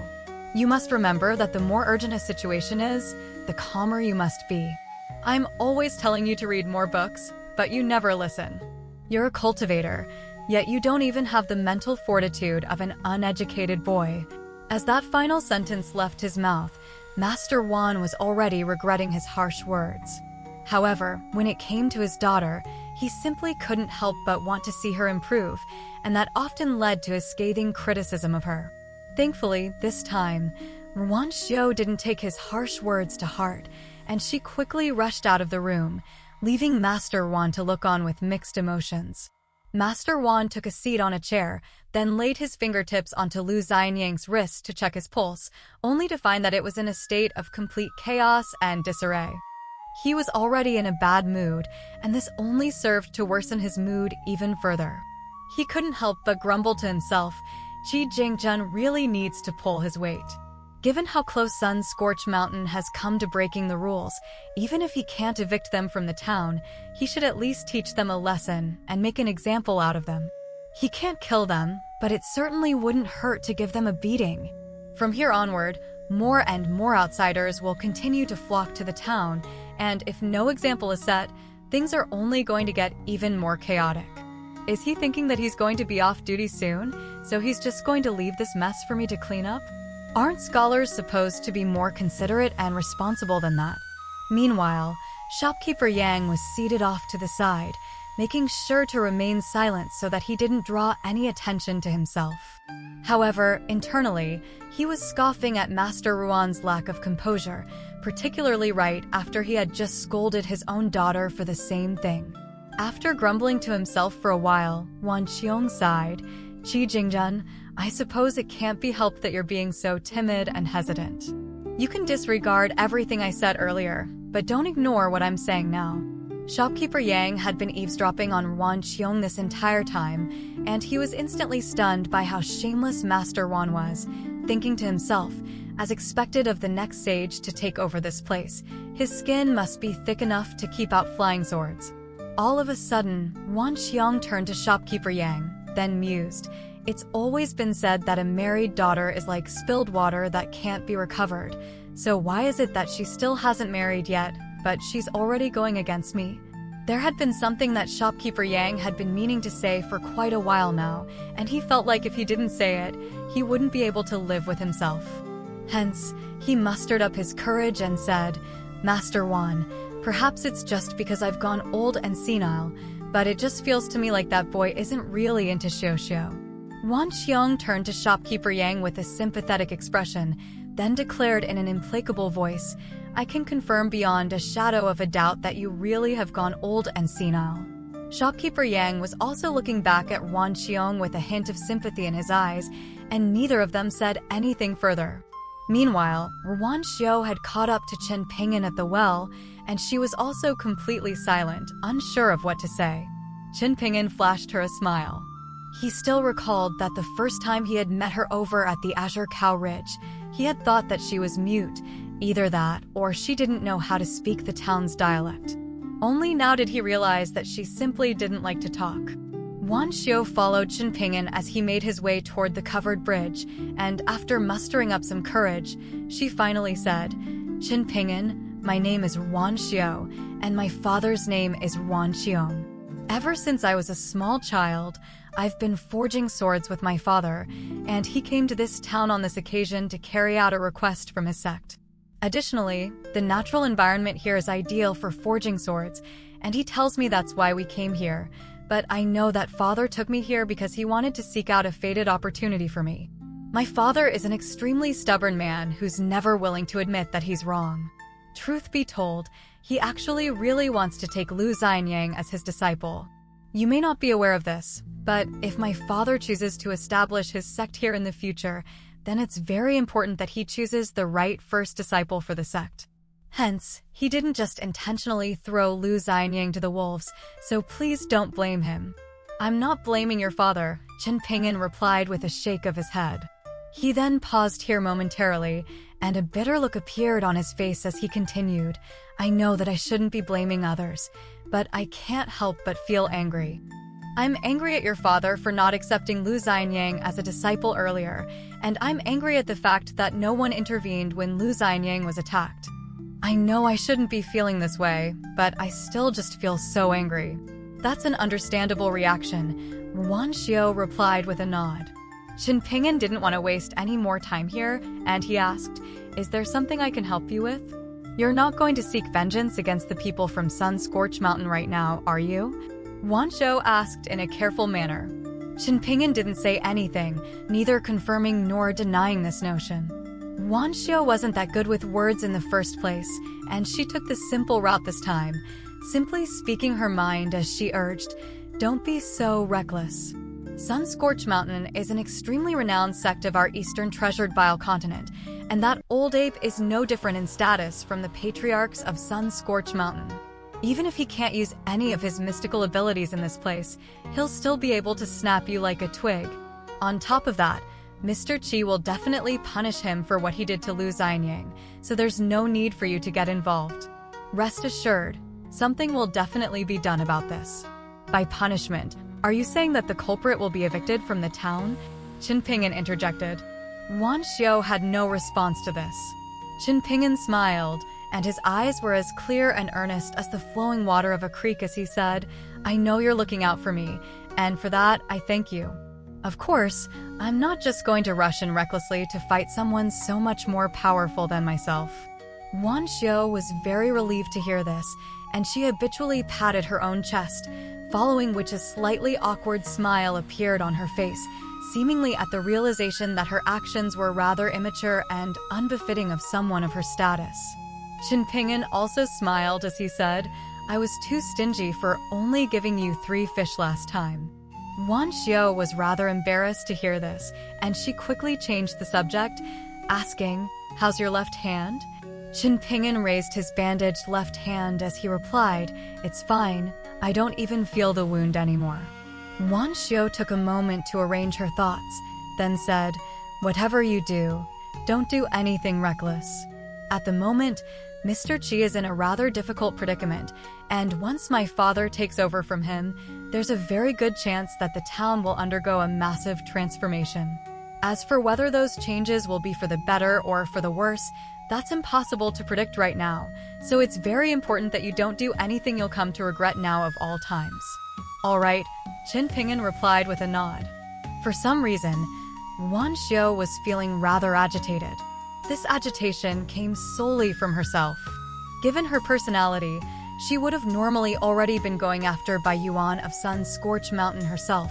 Speaker 1: You must remember that the more urgent a situation is, the calmer you must be. I'm always telling you to read more books, but you never listen. You're a cultivator, yet you don't even have the mental fortitude of an uneducated boy. As that final sentence left his mouth, Master Wan was already regretting his harsh words. However, when it came to his daughter, he simply couldn't help but want to see her improve, and that often led to his scathing criticism of her. Thankfully, this time, Wan Xiu didn't take his harsh words to heart, and she quickly rushed out of the room, leaving Master Wan to look on with mixed emotions. Master Wan took a seat on a chair, then laid his fingertips onto Lu Xianyang's wrist to check his pulse, only to find that it was in a state of complete chaos and disarray. He was already in a bad mood, and this only served to worsen his mood even further. He couldn't help but grumble to himself, Qi Jingjun really needs to pull his weight. Given how close Sun Scorch Mountain has come to breaking the rules, even if he can't evict them from the town, he should at least teach them a lesson and make an example out of them. He can't kill them, but it certainly wouldn't hurt to give them a beating. From here onward, more and more outsiders will continue to flock to the town, and if no example is set, things are only going to get even more chaotic. Is he thinking that he's going to be off duty soon, so he's just going to leave this mess for me to clean up? Aren't scholars supposed to be more considerate and responsible than that? Meanwhile, shopkeeper Yang was seated off to the side, making sure to remain silent so that he didn't draw any attention to himself. However, internally, he was scoffing at Master Ruan's lack of composure, particularly right after he had just scolded his own daughter for the same thing. After grumbling to himself for a while, Wan Qiong sighed, Qi Jingjun, I suppose it can't be helped that you're being so timid and hesitant. You can disregard everything I said earlier, but don't ignore what I'm saying now. Shopkeeper Yang had been eavesdropping on Wan Qiong this entire time, and he was instantly stunned by how shameless Master Wan was, thinking to himself, as expected of the next sage to take over this place, his skin must be thick enough to keep out flying swords. All of a sudden, Wan Qiong turned to shopkeeper Yang, then mused, It's always been said that a married daughter is like spilled water that can't be recovered, so why is it that she still hasn't married yet, but she's already going against me? There had been something that shopkeeper Yang had been meaning to say for quite a while now, and he felt like if he didn't say it, he wouldn't be able to live with himself. Hence, he mustered up his courage and said, Master Wan, perhaps it's just because I've gone old and senile, but it just feels to me like that boy isn't really into Xiao. Wan Qiong turned to shopkeeper Yang with a sympathetic expression, then declared in an implacable voice, I can confirm beyond a shadow of a doubt that you really have gone old and senile. Shopkeeper Yang was also looking back at Wan Qiong with a hint of sympathy in his eyes, and neither of them said anything further. Meanwhile, Wan Xiu had caught up to Chen Pingyan at the well, and she was also completely silent, unsure of what to say. Chen Pingyan flashed her a smile. He still recalled that the first time he had met her over at the Azure Cow Ridge, he had thought that she was mute, either that or she didn't know how to speak the town's dialect. Only now did he realize that she simply didn't like to talk. Wan Xiu followed Chen Pingyan as he made his way toward the covered bridge, and after mustering up some courage, she finally said, Chen Pingyan, my name is Wan Xiu, and my father's name is Wan Qiong. Ever since I was a small child, I've been forging swords with my father, and he came to this town on this occasion to carry out a request from his sect. Additionally, the natural environment here is ideal for forging swords, and he tells me that's why we came here, but I know that father took me here because he wanted to seek out a fated opportunity for me. My father is an extremely stubborn man who's never willing to admit that he's wrong. Truth be told, he actually really wants to take Lu Xianyang as his disciple. You may not be aware of this, but if my father chooses to establish his sect here in the future, then it's very important that he chooses the right first disciple for the sect. Hence, he didn't just intentionally throw Lu Xianyang to the wolves, so please don't blame him. I'm not blaming your father, Chen Pingyan replied with a shake of his head. He then paused here momentarily, and a bitter look appeared on his face as he continued, "I know that I shouldn't be blaming others, but I can't help but feel angry. I'm angry at your father for not accepting Lu Xianyang as a disciple earlier, and I'm angry at the fact that no one intervened when Lu Xianyang was attacked. I know I shouldn't be feeling this way, but I still just feel so angry." "That's an understandable reaction," Wan Xiao replied with a nod. Qin Ping'an didn't want to waste any more time here, and he asked, "Is there something I can help you with? You're not going to seek vengeance against the people from Sun-Scorched Mountain right now, are you?" Wan Xiao asked in a careful manner. Qin Ping'an didn't say anything, neither confirming nor denying this notion. Wan Xiao wasn't that good with words in the first place, and she took the simple route this time, simply speaking her mind as she urged, "Don't be so reckless. Sun-Scorched Mountain is an extremely renowned sect of our Eastern Treasured Vile continent, and that old ape is no different in status from the patriarchs of Sun-Scorched Mountain. Even if he can't use any of his mystical abilities in this place, he'll still be able to snap you like a twig. On top of that, Mr. Qi will definitely punish him for what he did to Lu Xianyang, so there's no need for you to get involved. Rest assured, something will definitely be done about this." "By punishment, are you saying that the culprit will be evicted from the town?" Qin Ping'an interjected. Wan Xiao had no response to this. Qin Ping'an smiled, and his eyes were as clear and earnest as the flowing water of a creek as he said, "I know you're looking out for me, and for that, I thank you. Of course, I'm not just going to rush in recklessly to fight someone so much more powerful than myself." Wan Xiao was very relieved to hear this, and she habitually patted her own chest, following which a slightly awkward smile appeared on her face, seemingly at the realization that her actions were rather immature and unbefitting of someone of her status. Qin Ping'an also smiled as he said, "I was too stingy for only giving you 3 fish last time." Wan Xiao was rather embarrassed to hear this, and she quickly changed the subject, asking, "How's your left hand?" Qin Ping'an raised his bandaged left hand as he replied, "It's fine. I don't even feel the wound anymore." Wan Xiao took a moment to arrange her thoughts, then said, "Whatever you do, don't do anything reckless. At the moment, Mr. Qi is in a rather difficult predicament, and once my father takes over from him, there's a very good chance that the town will undergo a massive transformation. As for whether those changes will be for the better or for the worse, that's impossible to predict right now, so it's very important that you don't do anything you'll come to regret now of all times." "All right," Qin Ping'an replied with a nod. For some reason, Wan Xiao was feeling rather agitated. This agitation came solely from herself. Given her personality, she would have normally already been going after Bai Yuan of Sun-Scorched Mountain herself,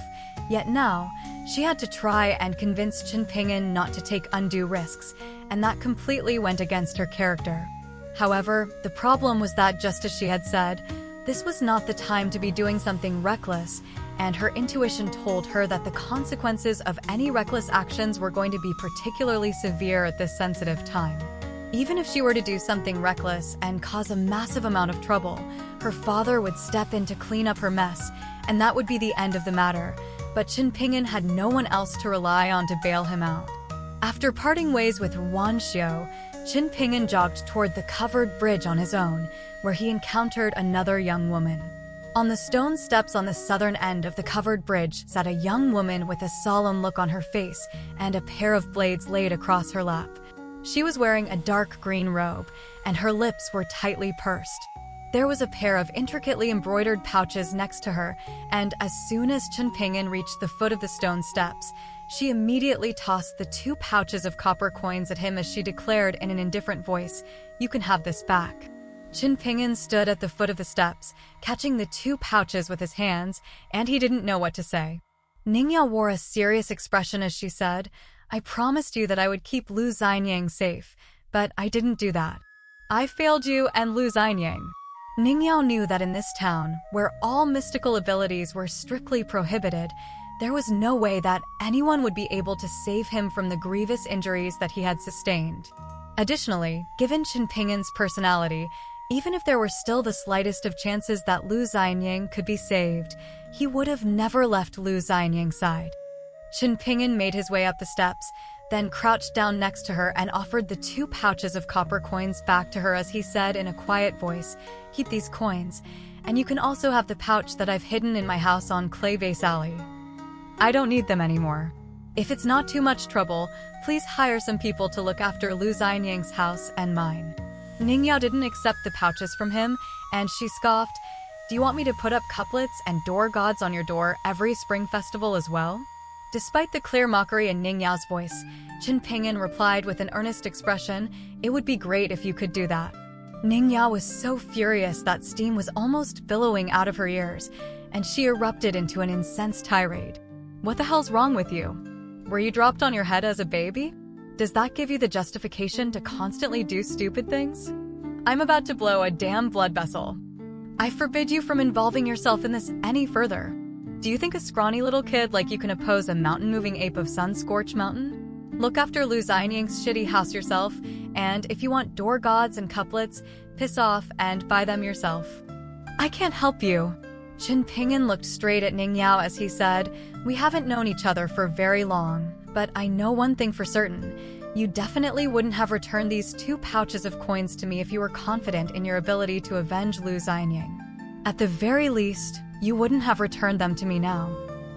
Speaker 1: yet now, she had to try and convince Qin Ping'an not to take undue risks, and that completely went against her character. However, the problem was that, just as she had said, this was not the time to be doing something reckless, and her intuition told her that the consequences of any reckless actions were going to be particularly severe at this sensitive time. Even if she were to do something reckless and cause a massive amount of trouble, her father would step in to clean up her mess, and that would be the end of the matter, but Qin Ping'an had no one else to rely on to bail him out. After parting ways with Wan Xiao, Qin Ping'an jogged toward the covered bridge on his own, where he encountered another young woman. On the stone steps on the southern end of the covered bridge sat a young woman with a solemn look on her face and a pair of blades laid across her lap. She was wearing a dark green robe, and her lips were tightly pursed. There was a pair of intricately embroidered pouches next to her, and as soon as Qin Ping'an reached the foot of the stone steps, she immediately tossed the 2 pouches of copper coins at him as she declared in an indifferent voice, "You can have this back." Qin Ping'an stood at the foot of the steps, catching the 2 pouches with his hands, and he didn't know what to say. Ningyao wore a serious expression as she said, "I promised you that I would keep Lu Xianyang safe, but I didn't do that. I failed you and Lu Xianyang." Ningyao knew that in this town, where all mystical abilities were strictly prohibited, there was no way that anyone would be able to save him from the grievous injuries that he had sustained. Additionally, given Qin Ping'an's personality, even if there were still the slightest of chances that Lu Xianyang could be saved, he would have never left Lu Xianyang's side. Qin Ping'an made his way up the steps, then crouched down next to her and offered the 2 pouches of copper coins back to her as he said in a quiet voice, "Keep these coins, and you can also have the pouch that I've hidden in my house on Clay Vase Alley. I don't need them anymore. If it's not too much trouble, please hire some people to look after Lu Xianyang's house and mine." Ningyao didn't accept the pouches from him, and she scoffed, "Do you want me to put up couplets and door gods on your door every spring festival as well?" Despite the clear mockery in Ningyao's voice, Qin Pinyin replied with an earnest expression, "It would be great if you could do that." Ningyao was so furious that steam was almost billowing out of her ears, and she erupted into an incensed tirade. "What the hell's wrong with you? Were you dropped on your head as a baby? Does that give you the justification to constantly do stupid things? I'm about to blow a damn blood vessel. I forbid you from involving yourself in this any further. Do you think a scrawny little kid like you can oppose a mountain-moving ape of Sun-Scorched Mountain? Look after Lu Xianyang's shitty house yourself, and if you want door gods and couplets, piss off and buy them yourself." "I can't help you." Qin Pinyin looked straight at Ningyao as he said, "We haven't known each other for very long, but I know one thing for certain. You definitely wouldn't have returned these 2 pouches of coins to me if you were confident in your ability to avenge Lu Xianyang. At the very least, you wouldn't have returned them to me now."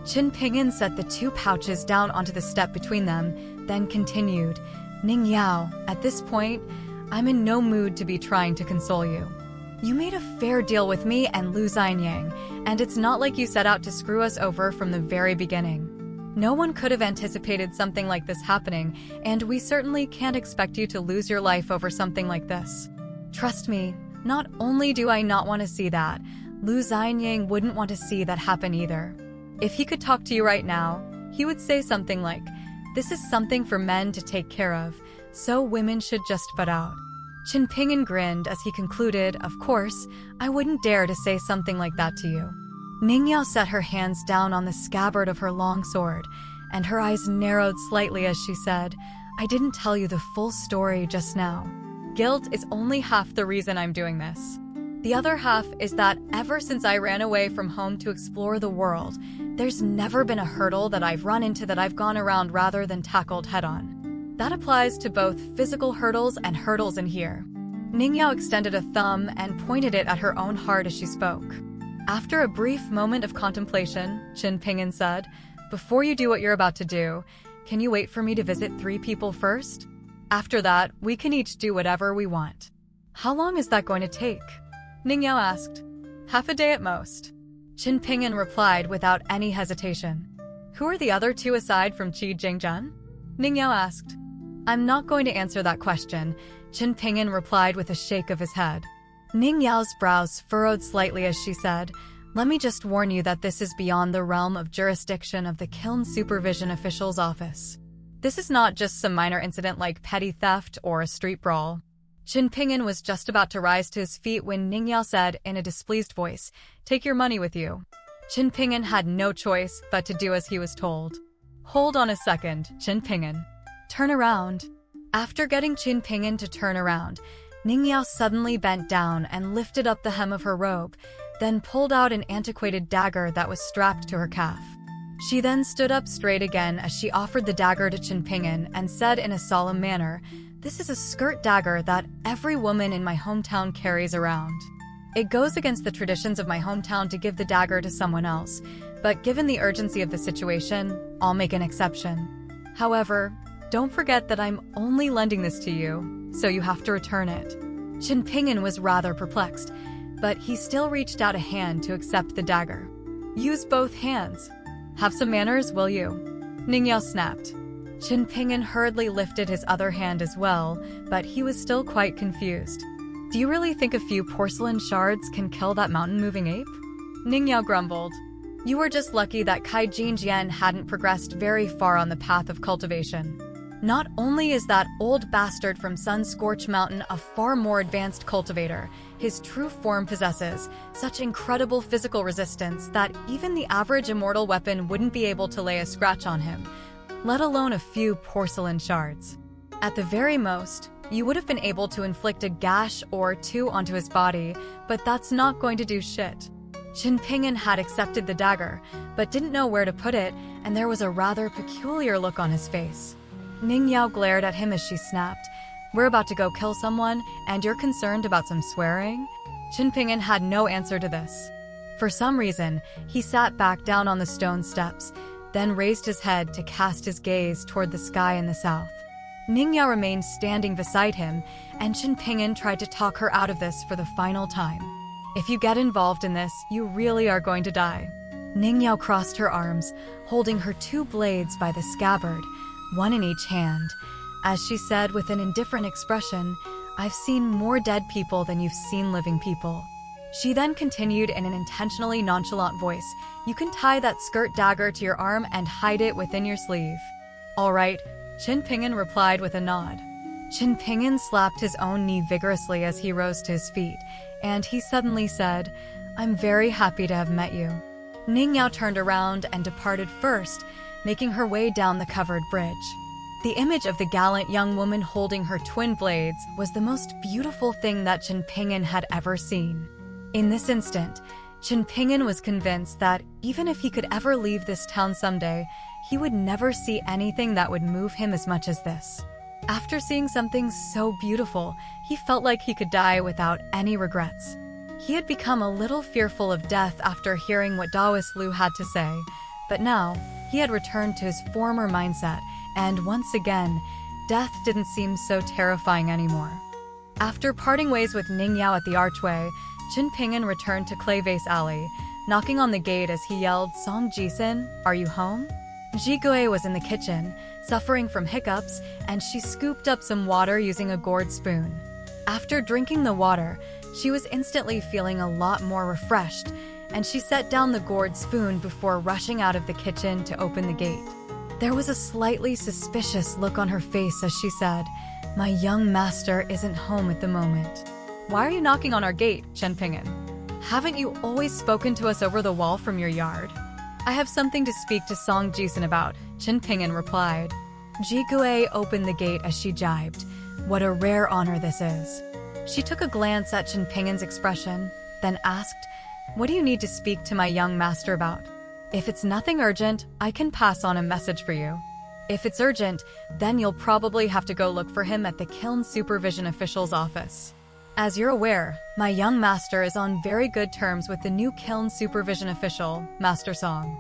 Speaker 1: Qin Pinyin set the 2 pouches down onto the step between them, then continued, "Ningyao, at this point, I'm in no mood to be trying to console you. You made a fair deal with me and Lu Xianyang, and it's not like you set out to screw us over from the very beginning. No one could have anticipated something like this happening, and we certainly can't expect you to lose your life over something like this. Trust me, not only do I not want to see that, Lu Xianyang wouldn't want to see that happen either. If he could talk to you right now, he would say something like, 'This is something for men to take care of, so women should just butt out.'" Qin Pinyin grinned as he concluded, "Of course, I wouldn't dare to say something like that to you." Ningyao set her hands down on the scabbard of her long sword, and her eyes narrowed slightly as she said, "I didn't tell you the full story just now. Guilt is only half the reason I'm doing this. The other half is that ever since I ran away from home to explore the world, there's never been a hurdle that I've run into that I've gone around rather than tackled head-on. That applies to both physical hurdles and hurdles in here." Ningyao extended a thumb and pointed it at her own heart as she spoke. After a brief moment of contemplation, Qin Pinyin said, "Before you do what you're about to do, can you wait for me to visit 3 people first? After that, we can each do whatever we want." "How long is that going to take?" Ningyao asked. "Half a day at most." Qin Pinyin replied without any hesitation. "Who are the other 2 aside from Qi Jingzhen?" Ningyao asked. "I'm not going to answer that question," Qin Pinyin replied with a shake of his head. Ningyao's brows furrowed slightly as she said, "Let me just warn you that this is beyond the realm of jurisdiction of the Kiln Supervision Official's office. This is not just some minor incident like petty theft or a street brawl." Qin Pinyin was just about to rise to his feet when Ningyao said in a displeased voice, "Take your money with you." Qin Pinyin had no choice but to do as he was told. "Hold on a second, Qin Pinyin. Turn around." After getting Qin Pinyin to turn around, Ningyao suddenly bent down and lifted up the hem of her robe, then pulled out an antiquated dagger that was strapped to her calf. She then stood up straight again as she offered the dagger to Qin Pinyin and said in a solemn manner, "This is a skirt dagger that every woman in my hometown carries around. It goes against the traditions of my hometown to give the dagger to someone else, but given the urgency of the situation, I'll make an exception. However, don't forget that I'm only lending this to you, so you have to return it." Qin Pinyin was rather perplexed, but he still reached out a hand to accept the dagger. "Use both hands. Have some manners, will you?" Ningyao snapped. Qin Pinyin hurriedly lifted his other hand as well, but he was still quite confused. "Do you really think a few porcelain shards can kill that mountain-moving ape?" Ningyao grumbled. "You were just lucky that Kai Jinjian hadn't progressed very far on the path of cultivation. Not only is that old bastard from Sun-Scorched Mountain a far more advanced cultivator, his true form possesses such incredible physical resistance that even the average immortal weapon wouldn't be able to lay a scratch on him, let alone a few porcelain shards. At the very most, you would have been able to inflict a gash or 2 onto his body, but that's not going to do shit." Qin Pinyin had accepted the dagger, but didn't know where to put it, and there was a rather peculiar look on his face. Ning Yao glared at him as she snapped, "We're about to go kill someone, and you're concerned about some swearing?" Chen Ping'an had no answer to this. For some reason, he sat back down on the stone steps, then raised his head to cast his gaze toward the sky in the south. Ning Yao remained standing beside him, and Chen Ping'an tried to talk her out of this for the final time. "If you get involved in this, you really are going to die." Ning Yao crossed her arms, holding her 2 blades by the scabbard, one in each hand, as she said with an indifferent expression, "I've seen more dead people than you've seen living people." She then continued in an intentionally nonchalant voice, "You can tie that skirt dagger to your arm and hide it within your sleeve." "All right," Chen Ping'an replied with a nod. Chen Ping'an slapped his own knee vigorously as he rose to his feet, and he suddenly said, "I'm very happy to have met you." Ning Yao turned around and departed first, making her way down the covered bridge. The image of the gallant young woman holding her twin blades was the most beautiful thing that Chen Ping'an had ever seen. In this instant, Chen Ping'an was convinced that even if he could ever leave this town someday, he would never see anything that would move him as much as this. After seeing something so beautiful, he felt like he could die without any regrets. He had become a little fearful of death after hearing what Daoist Lu had to say, but now he had returned to his former mindset, and once again, death didn't seem so terrifying anymore. After parting ways with Ning Yao at the archway, Chen Ping'an returned to Clayvase Alley, knocking on the gate as he yelled, "Song Jisun, are you home?" Jigui was in the kitchen, suffering from hiccups, and she scooped up some water using a gourd spoon. After drinking the water, she was instantly feeling a lot more refreshed, and she set down the gourd spoon before rushing out of the kitchen to open the gate. There was a slightly suspicious look on her face as she said, "My young master isn't home at the moment." "Why are you knocking on our gate, Chen Ping'an? Haven't you always spoken to us over the wall from your yard?" "I have something to speak to Song Jisun about," Chen Ping'an replied. Jigui opened the gate as she jibed. "What a rare honor this is." She took a glance at Chen Ping'an's expression, then asked, "What do you need to speak to my young master about? If it's nothing urgent, I can pass on a message for you. If it's urgent, then you'll probably have to go look for him at the Kiln Supervision Official's office. As you're aware, my young master is on very good terms with the new Kiln Supervision Official, Master Song."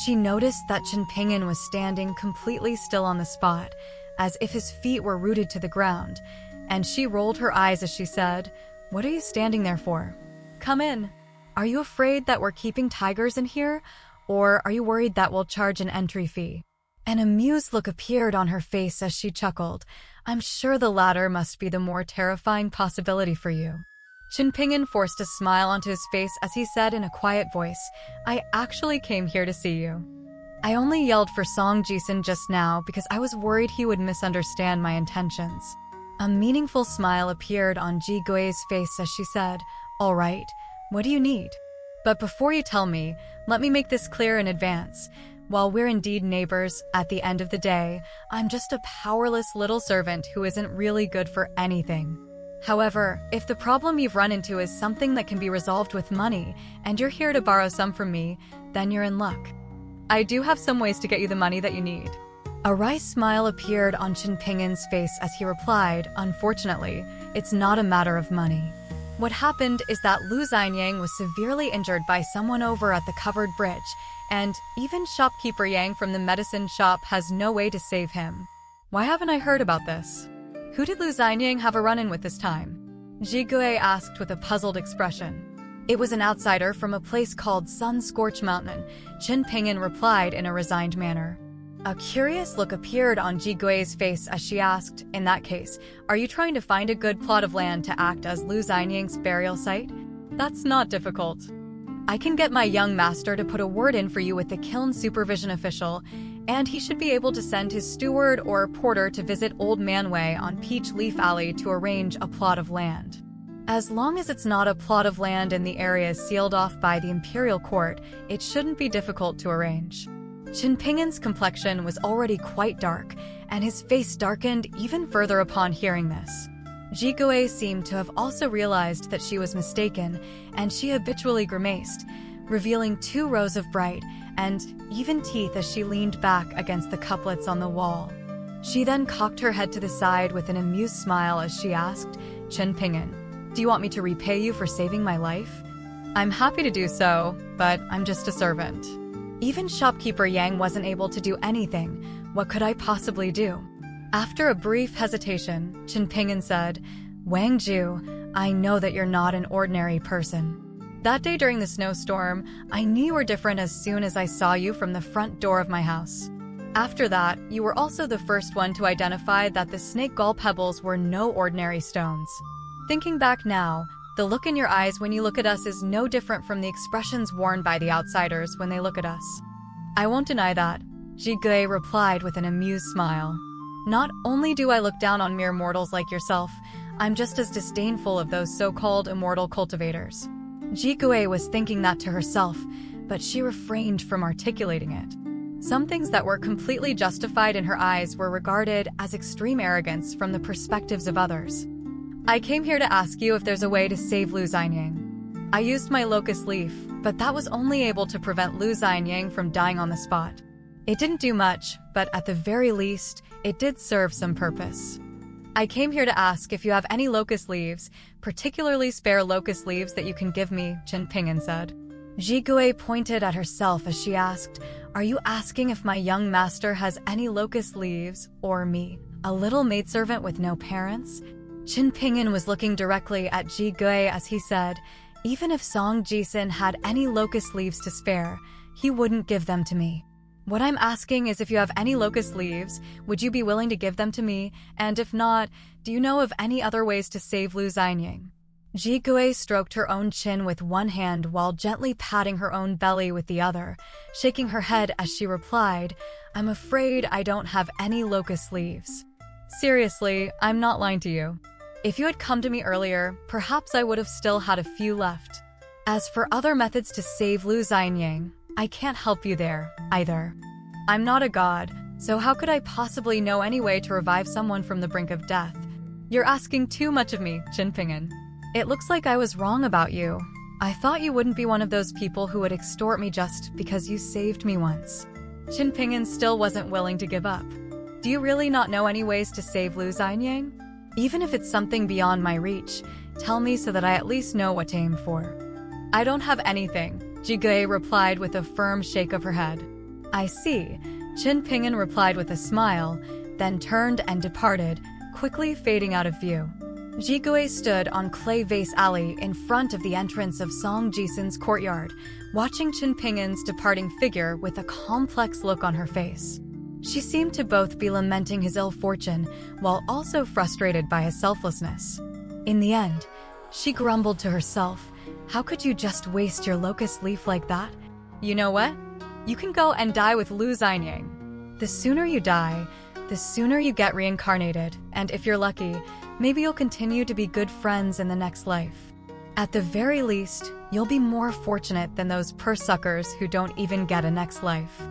Speaker 1: She noticed that Chen Ping'an was standing completely still on the spot, as if his feet were rooted to the ground, and she rolled her eyes as she said, "What are you standing there for? Come in. Are you afraid that we're keeping tigers in here, or are you worried that we'll charge an entry fee?" An amused look appeared on her face as she chuckled. "I'm sure the latter must be the more terrifying possibility for you." Chen Ping'an forced a smile onto his face as he said in a quiet voice, "I actually came here to see you. I only yelled for Song Jisun just now because I was worried he would misunderstand my intentions." A meaningful smile appeared on Ji Gui's face as she said, "All right, what do you need? But before you tell me, let me make this clear in advance. While we're indeed neighbors, at the end of the day, I'm just a powerless little servant who isn't really good for anything. However, if the problem you've run into is something that can be resolved with money, and you're here to borrow some from me, then you're in luck. I do have some ways to get you the money that you need." A wry smile appeared on Chen Ping'an's face as he replied, "Unfortunately, it's not a matter of money. What happened is that Lu Xianyang was severely injured by someone over at the covered bridge, and even shopkeeper Yang from the medicine shop has no way to save him." "Why haven't I heard about this? Who did Lu Xianyang have a run-in with this time?" Jigui asked with a puzzled expression. "It was an outsider from a place called Sun Scorch Mountain," Chen Ping'an replied in a resigned manner. A curious look appeared on Jigui's face as she asked, "In that case, are you trying to find a good plot of land to act as Lu Xianyang's burial site? That's not difficult. I can get my young master to put a word in for you with the Kiln Supervision Official, and he should be able to send his steward or porter to visit Old Man Way on Peach Leaf Alley to arrange a plot of land. As long as it's not a plot of land in the area sealed off by the Imperial Court, it shouldn't be difficult to arrange." Chen Ping'an's complexion was already quite dark, and his face darkened even further upon hearing this. Jigui seemed to have also realized that she was mistaken, and she habitually grimaced, revealing 2 rows of bright and even teeth as she leaned back against the couplets on the wall. She then cocked her head to the side with an amused smile as she asked, Chen Ping'an, do you want me to repay you for saving my life? I'm happy to do so, but I'm just a servant. Even shopkeeper Yang wasn't able to do anything. What could I possibly do? After a brief hesitation, Chen Ping'an said, Wang Zhu, I know that you're not an ordinary person. That day during the snowstorm, I knew you were different as soon as I saw you from the front door of my house. After that, you were also the first one to identify that the snake gall pebbles were no ordinary stones. Thinking back now, the look in your eyes when you look at us is no different from the expressions worn by the outsiders when they look at us. I won't deny that, Zhuhou replied with an amused smile. Not only do I look down on mere mortals like yourself, I'm just as disdainful of those so-called immortal cultivators. Zhuhou was thinking that to herself, but she refrained from articulating it. Some things that were completely justified in her eyes were regarded as extreme arrogance from the perspectives of others. I came here to ask you if there's a way to save Lu Xianying. I used my locust leaf, but that was only able to prevent Lu Xianying from dying on the spot. It didn't do much, but at the very least, it did serve some purpose. I came here to ask if you have any locust leaves, particularly spare locust leaves that you can give me, Chen Ping'an said. Zhuhou pointed at herself as she asked, Are you asking if my young master has any locust leaves, or me, a little maidservant with no parents? Chen Ping'an was looking directly at Zhuhou as he said, Even if Song Jisun had any locust leaves to spare, he wouldn't give them to me. What I'm asking is if you have any locust leaves, would you be willing to give them to me? And if not, do you know of any other ways to save Lu Xianying? Zhuhou stroked her own chin with one hand while gently patting her own belly with the other, shaking her head as she replied, I'm afraid I don't have any locust leaves. Seriously, I'm not lying to you. If you had come to me earlier, perhaps I would have still had a few left. As for other methods to save Lu Xianying, I can't help you there, either. I'm not a god, so how could I possibly know any way to revive someone from the brink of death? You're asking too much of me, Chen Ping'an. It looks like I was wrong about you. I thought you wouldn't be one of those people who would extort me just because you saved me once. Chen Ping'an still wasn't willing to give up. Do you really not know any ways to save Lu Xianying? Even if it's something beyond my reach, tell me so that I at least know what to aim for. I don't have anything, Zhuhou replied with a firm shake of her head. I see, Chen Ping'an replied with a smile, then turned and departed, quickly fading out of view. Zhuhou stood on Clay Vase Alley in front of the entrance of Song Jisun's courtyard, watching Chen Ping'an's departing figure with a complex look on her face. She seemed to both be lamenting his ill fortune while also frustrated by his selflessness. In the end, she grumbled to herself, How could you just waste your locust leaf like that? You know what? You can go and die with Lu Xianying. The sooner you die, the sooner you get reincarnated, and if you're lucky, maybe you'll continue to be good friends in the next life. At the very least, you'll be more fortunate than those poor suckers who don't even get a next life.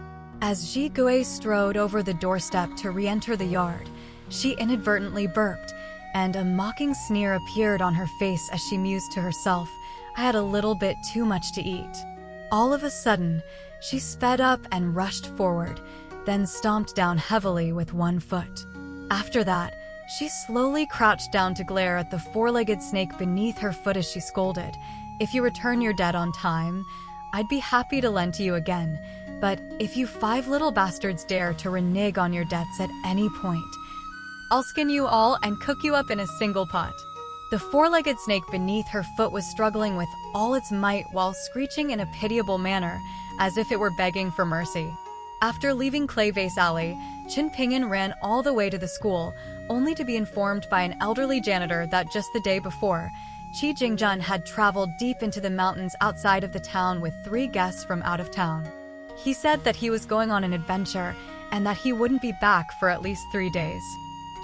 Speaker 1: As Zhuhou strode over the doorstep to re-enter the yard, she inadvertently burped, and a mocking sneer appeared on her face as she mused to herself, I had a little bit too much to eat. All of a sudden, she sped up and rushed forward, then stomped down heavily with one foot. After that, she slowly crouched down to glare at the four-legged snake beneath her foot as she scolded, If you return your debt on time, I'd be happy to lend to you again, but if you 5 little bastards dare to renege on your debts at any point, I'll skin you all and cook you up in a single pot. The four-legged snake beneath her foot was struggling with all its might while screeching in a pitiable manner, as if it were begging for mercy. After leaving Clay Vase Alley, Chen Ping'an ran all the way to the school, only to be informed by an elderly janitor that just the day before, Qi Jingjun had traveled deep into the mountains outside of the town with 3 guests from out of town. He said that he was going on an adventure and that he wouldn't be back for at least 3 days.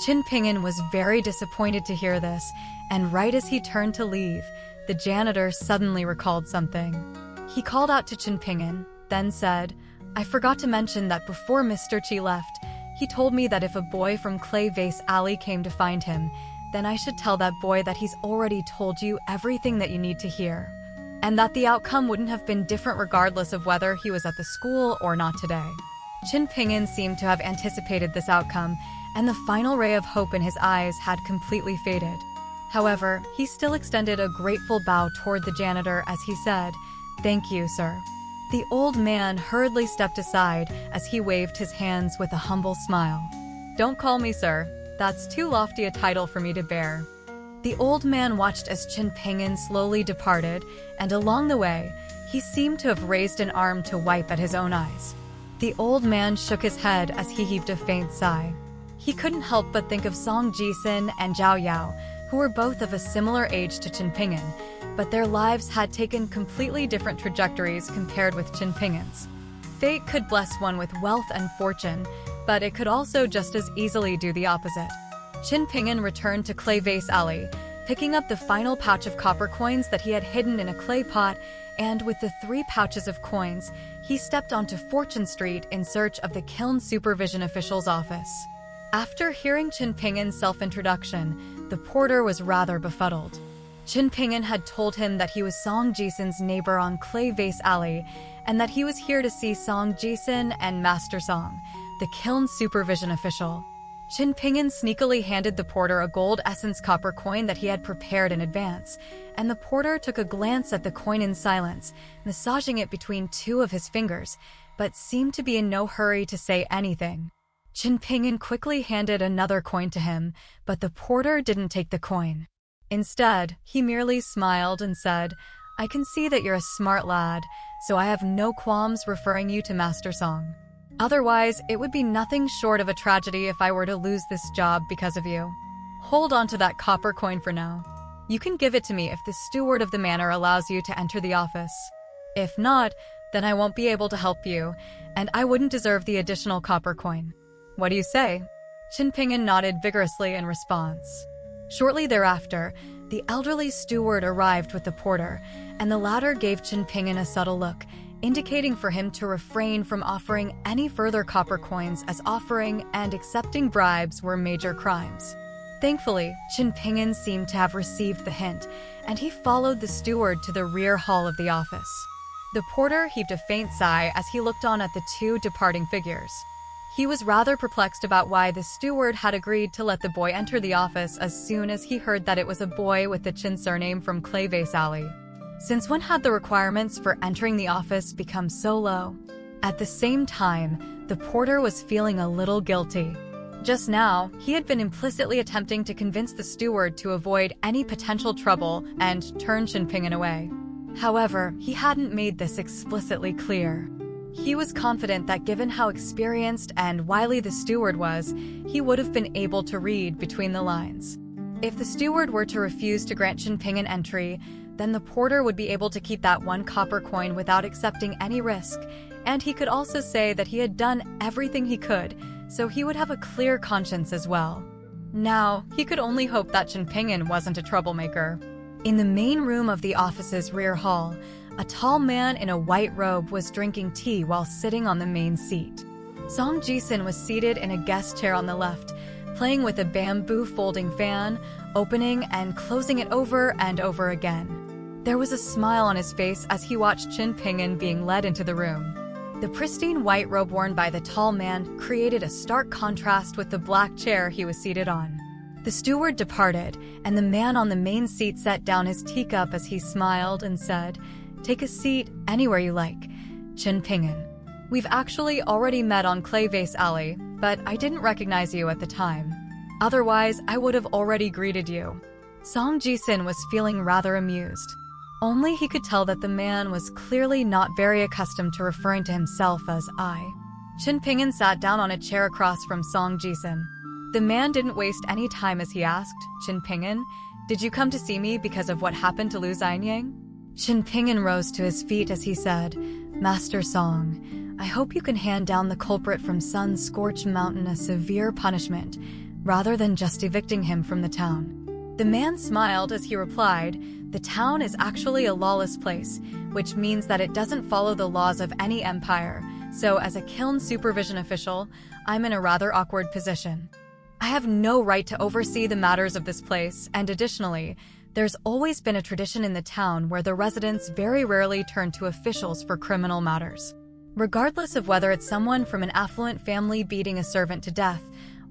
Speaker 1: Chen Ping'an was very disappointed to hear this, and right as he turned to leave, the janitor suddenly recalled something. He called out to Chen Ping'an, then said, I forgot to mention that before Mr. Qi left, he told me that if a boy from Clay Vase Alley came to find him, then I should tell that boy that he's already told you everything that you need to hear, and that the outcome wouldn't have been different regardless of whether he was at the school or not today. Qin Ping'an seemed to have anticipated this outcome, and the final ray of hope in his eyes had completely faded. However, he still extended a grateful bow toward the janitor as he said, "Thank you, sir." The old man hurriedly stepped aside as he waved his hands with a humble smile. "Don't call me sir. That's too lofty a title for me to bear." The old man watched as Qin Ping'an slowly departed, and along the way, he seemed to have raised an arm to wipe at his own eyes. The old man shook his head as he heaved a faint sigh. He couldn't help but think of Song Jisun and Zhao Yao, who were both of a similar age to Qin Ping'an, but their lives had taken completely different trajectories compared with Qin Ping'an's. Fate could bless one with wealth and fortune, but it could also just as easily do the opposite. Qin Ping'an returned to Clay Vase Alley, picking up the final pouch of copper coins that he had hidden in a clay pot, and with the 3 pouches of coins, he stepped onto Fortune Street in search of the Kiln Supervision Official's office. After hearing Qin Ping'an's self-introduction, the porter was rather befuddled. Qin Ping'an had told him that he was Song Jisun's neighbor on Clay Vase Alley, and that he was here to see Song Jisun and Master Song, the Kiln Supervision Official. Qin Ping'an sneakily handed the porter a gold essence copper coin that he had prepared in advance, and the porter took a glance at the coin in silence, massaging it between 2 of his fingers, but seemed to be in no hurry to say anything. Qin Ping'an quickly handed another coin to him, but the porter didn't take the coin. Instead, he merely smiled and said, "I can see that you're a smart lad, so I have no qualms referring you to Master Song. Otherwise, it would be nothing short of a tragedy if I were to lose this job because of you. Hold on to that copper coin for now. You can give it to me if the steward of the manor allows you to enter the office. If not, then I won't be able to help you, and I wouldn't deserve the additional copper coin. What do you say?" Qin Ping'an nodded vigorously in response. Shortly thereafter, the elderly steward arrived with the porter, and the latter gave Qin Ping'an a subtle look, indicating for him to refrain from offering any further copper coins, as offering and accepting bribes were major crimes. Thankfully, Qin Ping'an seemed to have received the hint, and he followed the steward to the rear hall of the office. The porter heaved a faint sigh as he looked on at the 2 departing figures. He was rather perplexed about why the steward had agreed to let the boy enter the office as soon as he heard that it was a boy with the Qin surname from Clay Vase Alley. Since when had the requirements for entering the office become so low? At the same time, the porter was feeling a little guilty. Just now, he had been implicitly attempting to convince the steward to avoid any potential trouble and turn Qin Ping'an away. However, he hadn't made this explicitly clear. He was confident that given how experienced and wily the steward was, he would have been able to read between the lines. If the steward were to refuse to grant Qin Ping'an entry, then the porter would be able to keep that 1 copper coin without accepting any risk, and he could also say that he had done everything he could, so he would have a clear conscience as well. Now, he could only hope that Qin Ping'an wasn't a troublemaker. In the main room of the office's rear hall, a tall man in a white robe was drinking tea while sitting on the main seat. Song Jisun was seated in a guest chair on the left, playing with a bamboo folding fan, opening and closing it over and over again. There was a smile on his face as he watched Qin Ping'an being led into the room. The pristine white robe worn by the tall man created a stark contrast with the black chair he was seated on. The steward departed, and the man on the main seat set down his teacup as he smiled and said, "Take a seat anywhere you like, Qin Ping'an. We've actually already met on Clay Vase Alley, but I didn't recognize you at the time. Otherwise, I would have already greeted you." Song Jisun was feeling rather amused. Only he could tell that the man was clearly not very accustomed to referring to himself as I. Qin Ping'an sat down on a chair across from Song Jisun. The man didn't waste any time as he asked, "Qin Ping'an, did you come to see me because of what happened to Lu Xianyang?" Qin Ping'an rose to his feet as he said, "Master Song, I hope you can hand down the culprit from Sun-Scorched Mountain a severe punishment, rather than just evicting him from the town." The man smiled as he replied, "The town is actually a lawless place, which means that it doesn't follow the laws of any empire, so as a kiln supervision official, I'm in a rather awkward position. I have no right to oversee the matters of this place, and additionally, there's always been a tradition in the town where the residents very rarely turn to officials for criminal matters. Regardless of whether it's someone from an affluent family beating a servant to death,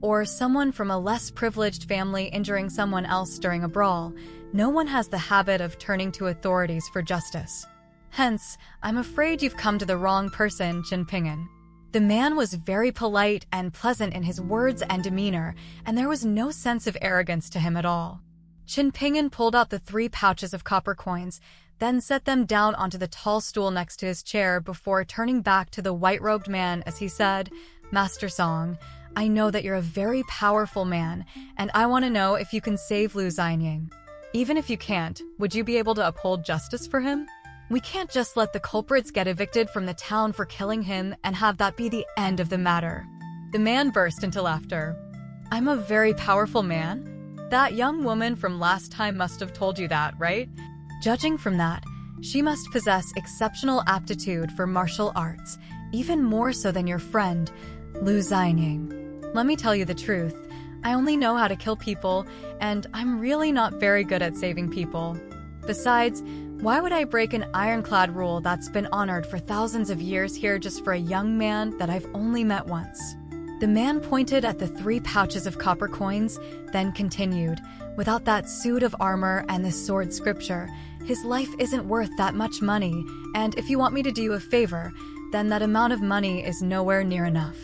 Speaker 1: or someone from a less privileged family injuring someone else during a brawl, no one has the habit of turning to authorities for justice. Hence, I'm afraid you've come to the wrong person, Qin Ping'an. The man was very polite and pleasant in his words and demeanor, and there was no sense of arrogance to him at all. Qin Ping'an pulled out the 3 pouches of copper coins, then set them down onto the tall stool next to his chair before turning back to the white-robed man as he said, "Master Song, I know that you're a very powerful man, and I want to know if you can save Lu Xianying. Even if you can't, would you be able to uphold justice for him? We can't just let the culprits get evicted from the town for killing him and have that be the end of the matter." The man burst into laughter. "I'm a very powerful man? That young woman from last time must have told you that, right? Judging from that, she must possess exceptional aptitude for martial arts, even more so than your friend, Lu Xianying. Let me tell you the truth, I only know how to kill people, and I'm really not very good at saving people. Besides, why would I break an ironclad rule that's been honored for thousands of years here just for a young man that I've only met once?" The man pointed at the 3 pouches of copper coins, then continued, "Without that suit of armor and this sword scripture, his life isn't worth that much money, and if you want me to do you a favor, then that amount of money is nowhere near enough.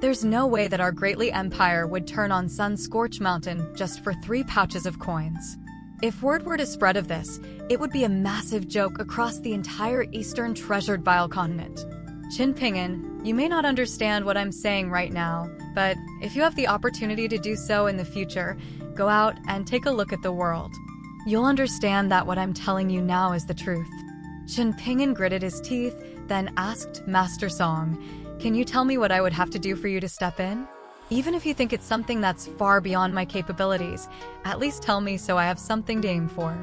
Speaker 1: There's no way that our greatly empire would turn on Sun Scorch Mountain just for 3 pouches of coins. If word were to spread of this, it would be a massive joke across the entire Eastern Treasured Vile continent. Qin Ping'an, you may not understand what I'm saying right now, but if you have the opportunity to do so in the future, go out and take a look at the world. You'll understand that what I'm telling you now is the truth." Qin Ping'an gritted his teeth, then asked Master Song, "Can you tell me what I would have to do for you to step in? Even if you think it's something that's far beyond my capabilities, at least tell me so I have something to aim for."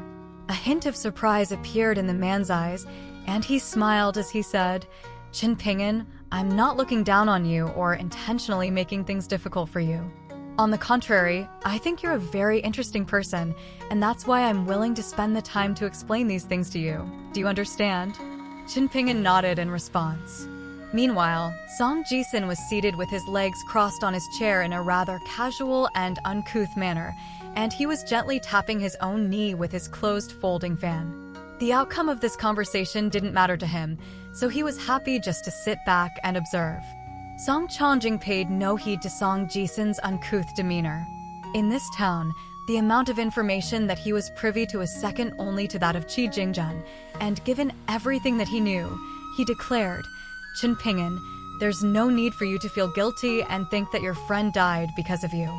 Speaker 1: A hint of surprise appeared in the man's eyes, and he smiled as he said, "Qin Ping'an, I'm not looking down on you or intentionally making things difficult for you. On the contrary, I think you're a very interesting person, and that's why I'm willing to spend the time to explain these things to you. Do you understand?" Qin Ping'an nodded in response. Meanwhile, Song Jisun was seated with his legs crossed on his chair in a rather casual and uncouth manner, and he was gently tapping his own knee with his closed folding fan. The outcome of this conversation didn't matter to him, so he was happy just to sit back and observe. Song Changjing paid no heed to Song Jisun's uncouth demeanor. In this town, the amount of information that he was privy to is second only to that of Qi Jingjun, and given everything that he knew, he declared, "Qin Ping'an, there's no need for you to feel guilty and think that your friend died because of you.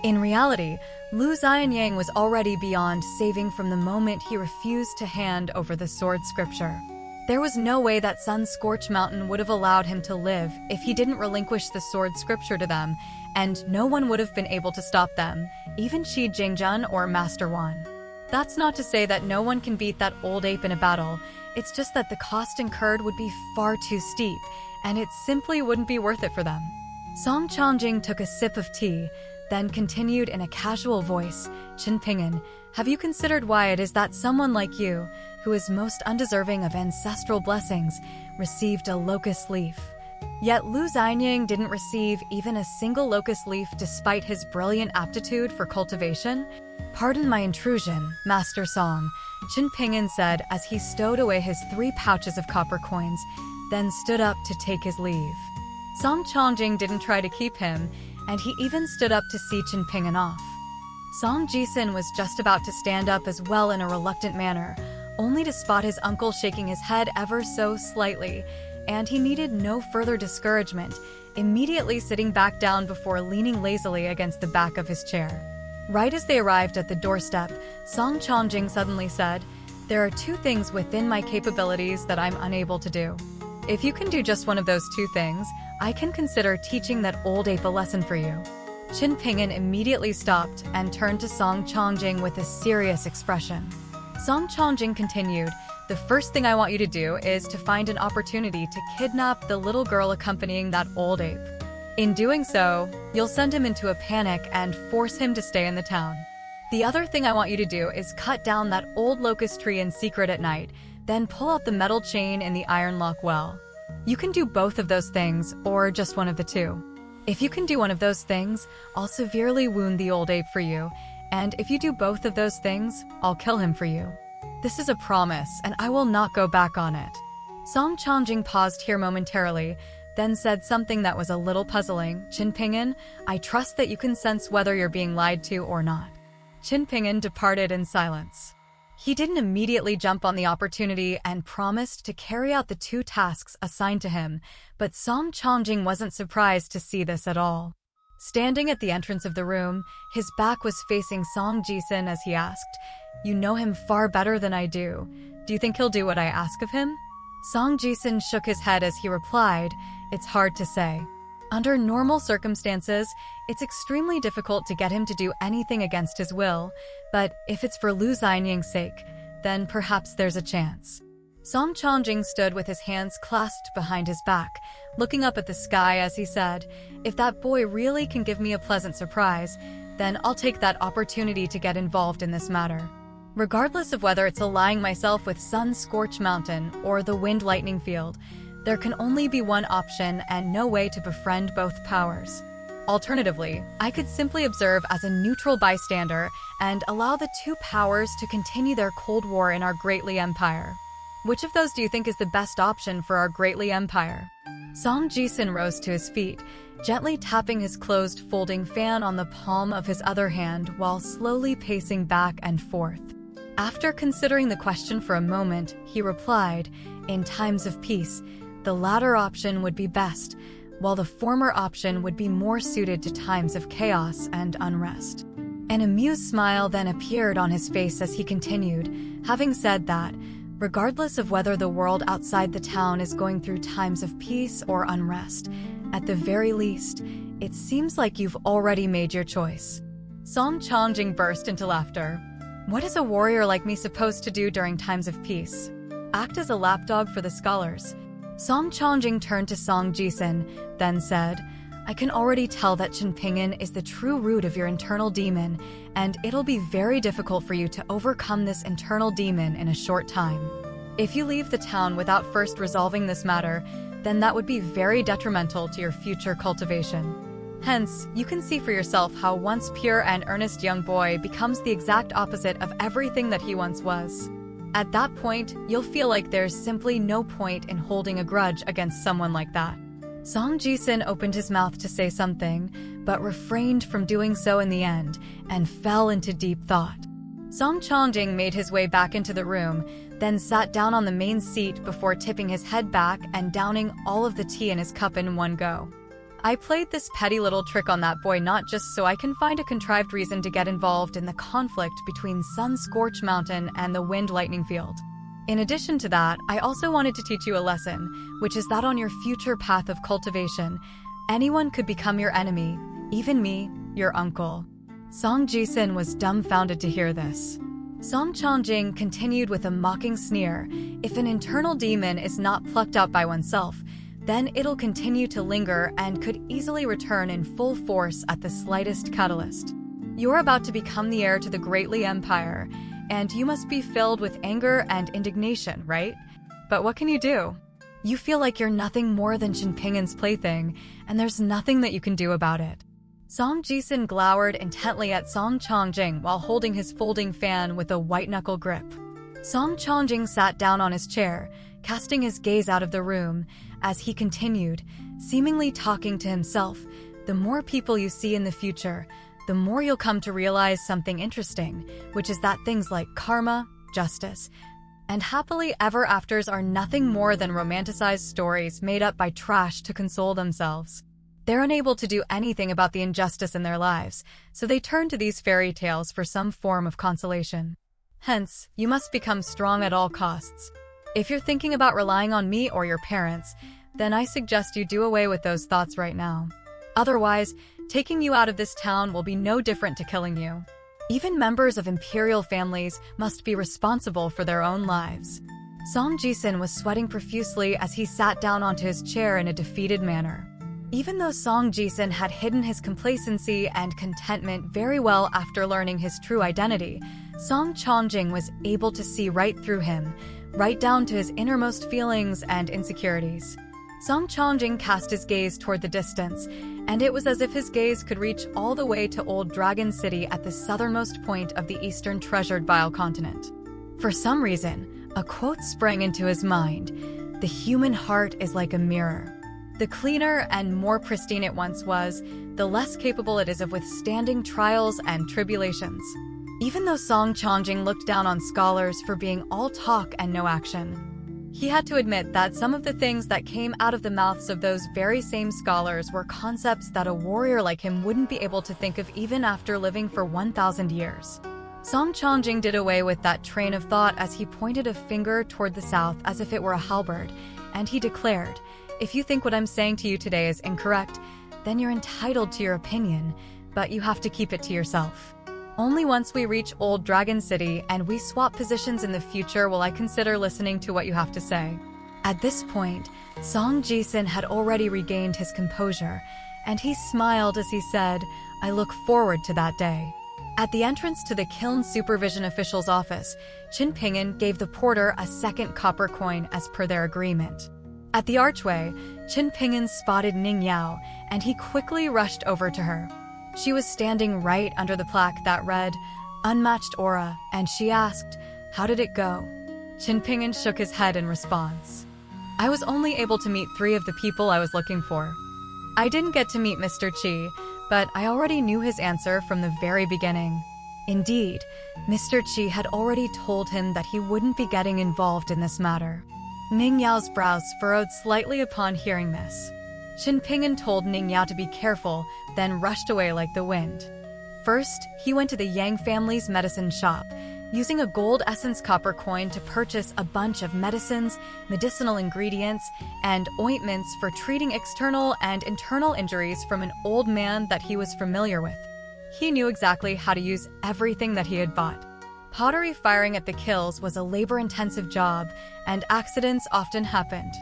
Speaker 1: In reality, Lu Xianying was already beyond saving from the moment he refused to hand over the sword scripture. There was no way that Sun Scorch Mountain would have allowed him to live if he didn't relinquish the sword scripture to them, and no one would have been able to stop them, even Qi Jingjun or Master Wan. That's not to say that no one can beat that old ape in a battle, it's just that the cost incurred would be far too steep, and it simply wouldn't be worth it for them." Song Changjing took a sip of tea, then continued in a casual voice, "Qin Ping'an, have you considered why it is that someone like you, who is most undeserving of ancestral blessings, received a locust leaf? Yet Lu Xianying didn't receive even a single locust leaf despite his brilliant aptitude for cultivation? Pardon my intrusion, Master Song," Qin Ping'an said as he stowed away his 3 pouches of copper coins, then stood up to take his leave. Song Changjing didn't try to keep him, and he even stood up to see Qin Ping'an off. Song Jisun was just about to stand up as well in a reluctant manner, only to spot his uncle shaking his head ever so slightly, and he needed no further discouragement, immediately sitting back down before leaning lazily against the back of his chair. Right as they arrived at the doorstep, Song Changjing suddenly said, "There are 2 things within my capabilities that I'm unable to do. If you can do just one of those 2 things, I can consider teaching that old ape a lesson for you." Qin Ping'an immediately stopped and turned to Song Changjing with a serious expression. Song Changjing continued, "The first thing I want you to do is to find an opportunity to kidnap the little girl accompanying that old ape. In doing so, you'll send him into a panic and force him to stay in the town. The other thing I want you to do is cut down that old locust tree in secret at night, then pull out the metal chain in the iron lock well. You can do both of those things, or just one of the two. If you can do one of those things, I'll severely wound the old ape for you, and if you do both of those things, I'll kill him for you. This is a promise, and I will not go back on it. Song Changjing paused here momentarily, then said something that was a little puzzling. Qin Ping'an, I trust that you can sense whether you're being lied to or not. Qin Ping'an departed in silence. He didn't immediately jump on the opportunity and promised to carry out the two tasks assigned to him, but Song Changjing wasn't surprised to see this at all. Standing at the entrance of the room, his back was facing Song Jisun as he asked, "You know him far better than I do. Do you think he'll do what I ask of him?" Song Jisun shook his head as he replied, "It's hard to say. Under normal circumstances, it's extremely difficult to get him to do anything against his will, but if it's for Lu Xianying's sake, then perhaps there's a chance." Song Changjing stood with his hands clasped behind his back, looking up at the sky as he said, "If that boy really can give me a pleasant surprise, then I'll take that opportunity to get involved in this matter. Regardless of whether it's allying myself with Sun-Scorched Mountain or the Wind Lightning Field, there can only be one option and no way to befriend both powers. Alternatively, I could simply observe as a neutral bystander and allow the two powers to continue their Cold War in our Greatly Empire. Which of those do you think is the best option for our Greatly Empire?" Song Jisun rose to his feet, gently tapping his closed folding fan on the palm of his other hand while slowly pacing back and forth. After considering the question for a moment, he replied, "In times of peace, the latter option would be best, while the former option would be more suited to times of chaos and unrest." An amused smile then appeared on his face as he continued, having said that, regardless of whether the world outside the town is going through times of peace or unrest, at the very least, it seems like you've already made your choice. Song Changjing burst into laughter. "What is a warrior like me supposed to do during times of peace? Act as a lapdog for the scholars?" Song Changjing turned to Song Jisun, then said, "I can already tell that Qin Ping'an is the true root of your internal demon, and it'll be very difficult for you to overcome this internal demon in a short time. If you leave the town without first resolving this matter, then that would be very detrimental to your future cultivation. Hence, you can see for yourself how once pure and earnest young boy becomes the exact opposite of everything that he once was. At that point, you'll feel like there's simply no point in holding a grudge against someone like that." Song Jisun opened his mouth to say something, but refrained from doing so in the end, and fell into deep thought. Song Changjing made his way back into the room, then sat down on the main seat before tipping his head back and downing all of the tea in his cup in one go. "I played this petty little trick on that boy not just so I can find a contrived reason to get involved in the conflict between Sun-Scorched Mountain and the Wind Lightning Field. In addition to that, I also wanted to teach you a lesson, which is that on your future path of cultivation, anyone could become your enemy, even me, your uncle." Song Jisun was dumbfounded to hear this. Song Changjing continued with a mocking sneer, "If an internal demon is not plucked out by oneself, then it'll continue to linger and could easily return in full force at the slightest catalyst. You're about to become the heir to the Greatly Empire, and you must be filled with anger and indignation, right? But what can you do? You feel like you're nothing more than Qin Ping'an's plaything, and there's nothing that you can do about it." Song Jisun glowered intently at Song Changjing while holding his folding fan with a white-knuckle grip. Song Changjing sat down on his chair, casting his gaze out of the room, as he continued, seemingly talking to himself, "The more people you see in the future, the more you'll come to realize something interesting, which is that things like karma, justice, and happily ever afters are nothing more than romanticized stories made up by trash to console themselves. They're unable to do anything about the injustice in their lives, so they turn to these fairy tales for some form of consolation. Hence, you must become strong at all costs. If you're thinking about relying on me or your parents, then I suggest you do away with those thoughts right now. Otherwise, taking you out of this town will be no different to killing you. Even members of imperial families must be responsible for their own lives." Song Jisun was sweating profusely as he sat down onto his chair in a defeated manner. Even though Song Jisun had hidden his complacency and contentment very well after learning his true identity, Song Changjing was able to see right through him, right down to his innermost feelings and insecurities. Song Changjing cast his gaze toward the distance, and it was as if his gaze could reach all the way to Old Dragon City at the southernmost point of the eastern treasured Vile continent. For some reason, a quote sprang into his mind: "The human heart is like a mirror. The cleaner and more pristine it once was, the less capable it is of withstanding trials and tribulations." Even though Song Changjing looked down on scholars for being all talk and no action, he had to admit that some of the things that came out of the mouths of those very same scholars were concepts that a warrior like him wouldn't be able to think of even after living for 1,000 years. Song Changjing did away with that train of thought as he pointed a finger toward the south as if it were a halberd, and he declared, "If you think what I'm saying to you today is incorrect, then you're entitled to your opinion, but you have to keep it to yourself. Only once we reach Old Dragon City and we swap positions in the future will I consider listening to what you have to say." At this point, Song Jisun had already regained his composure, and he smiled as he said, "I look forward to that day." At the entrance to the Kiln Supervision Official's office, Qin Pinyin gave the porter a second copper coin as per their agreement. At the archway, Qin Pinyin spotted Ning Yao, and he quickly rushed over to her. She was standing right under the plaque that read, "Unmatched Aura," and she asked, "How did it go?" Qin Pinyin shook his head in response. "I was only able to meet 3 of the people I was looking for. I didn't get to meet Mr. Qi, but I already knew his answer from the very beginning." Indeed, Mr. Qi had already told him that he wouldn't be getting involved in this matter. Ning Yao's brows furrowed slightly upon hearing this. Qin Pinyin told Ning Yao to be careful, then rushed away like the wind. First, he went to the Yang family's medicine shop, using a gold essence copper coin to purchase a bunch of medicines, medicinal ingredients, and ointments for treating external and internal injuries from an old man that he was familiar with. He knew exactly how to use everything that he had bought. Pottery firing at the kilns was a labor-intensive job, and accidents often happened.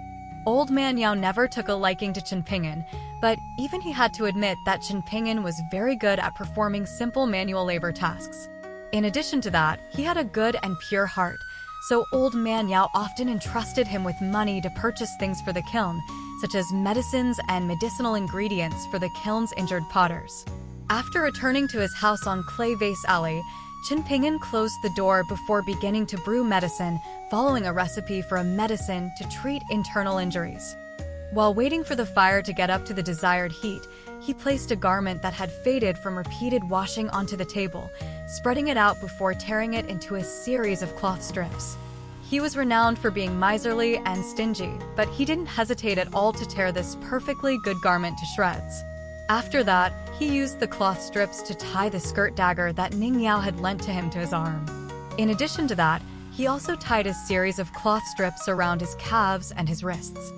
Speaker 1: Old Man Yao never took a liking to Qin Pinyin, but even he had to admit that Qin Pinyin was very good at performing simple manual labor tasks. In addition to that, he had a good and pure heart, so Old Man Yao often entrusted him with money to purchase things for the kiln, such as medicines and medicinal ingredients for the kiln's injured potters. After returning to his house on Clay Vase Alley, Qin Pinyin closed the door before beginning to brew medicine, following a recipe for a medicine to treat internal injuries. While waiting for the fire to get up to the desired heat, he placed a garment that had faded from repeated washing onto the table, spreading it out before tearing it into a series of cloth strips. He was renowned for being miserly and stingy, but he didn't hesitate at all to tear this perfectly good garment to shreds. After that, he used the cloth strips to tie the skirt dagger that Ning Yao had lent to him to his arm. In addition to that, he also tied a series of cloth strips around his calves and his wrists.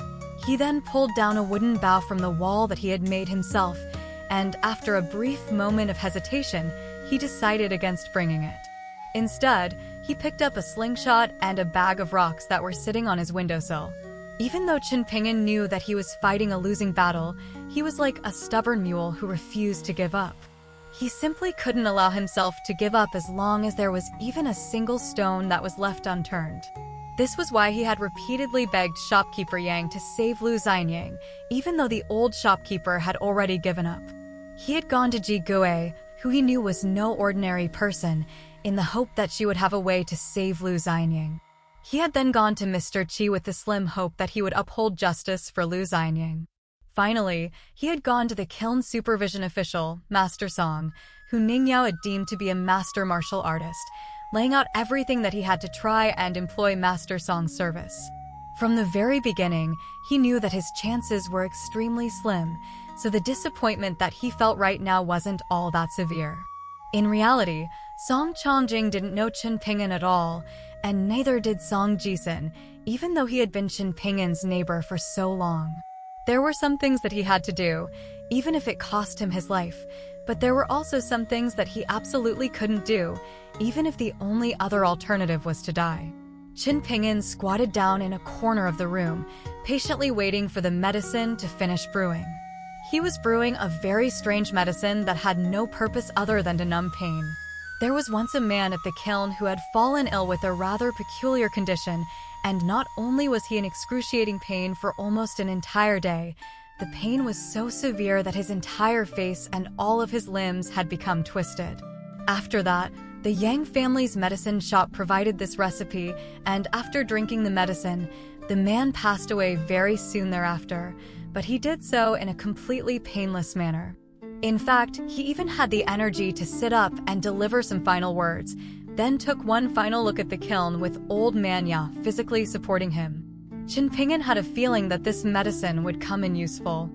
Speaker 1: He then pulled down a wooden bough from the wall that he had made himself, and after a brief moment of hesitation, he decided against bringing it. Instead, he picked up a slingshot and a bag of rocks that were sitting on his windowsill. Even though Qin Pinyin knew that he was fighting a losing battle, he was like a stubborn mule who refused to give up. He simply couldn't allow himself to give up as long as there was even a single stone that was left unturned. This was why he had repeatedly begged shopkeeper Yang to save Lu Xianyang, even though the old shopkeeper had already given up. He had gone to Ji Gui, who he knew was no ordinary person, in the hope that she would have a way to save Lu Xianyang. He had then gone to Mr. Qi with the slim hope that he would uphold justice for Lu Xianyang. Finally, he had gone to the kiln supervision official, Master Song, who Ning Yao had deemed to be a master martial artist, laying out everything that he had to try and employ Master Song's service. From the very beginning, he knew that his chances were extremely slim, so the disappointment that he felt right now wasn't all that severe. In reality, Song Changjing didn't know Qin Pinyin at all, and neither did Song Jisun, even though he had been Qin Pinyin's neighbor for so long. There were some things that he had to do, even if it cost him his life, but there were also some things that he absolutely couldn't do, even if the only other alternative was to die. Qin Pinyin squatted down in a corner of the room, patiently waiting for the medicine to finish brewing. He was brewing a very strange medicine that had no purpose other than to numb pain. There was once a man at the kiln who had fallen ill with a rather peculiar condition, and not only was he in excruciating pain for almost an entire day, the pain was so severe that his entire face and all of his limbs had become twisted. After that, the Yang family's medicine shop provided this recipe, and after drinking the medicine, the man passed away very soon thereafter, but he did so in a completely painless manner. In fact, he even had the energy to sit up and deliver some final words, then took one final look at the kiln with old man Ya physically supporting him. Qin Ping'an had a feeling that this medicine would come in useful.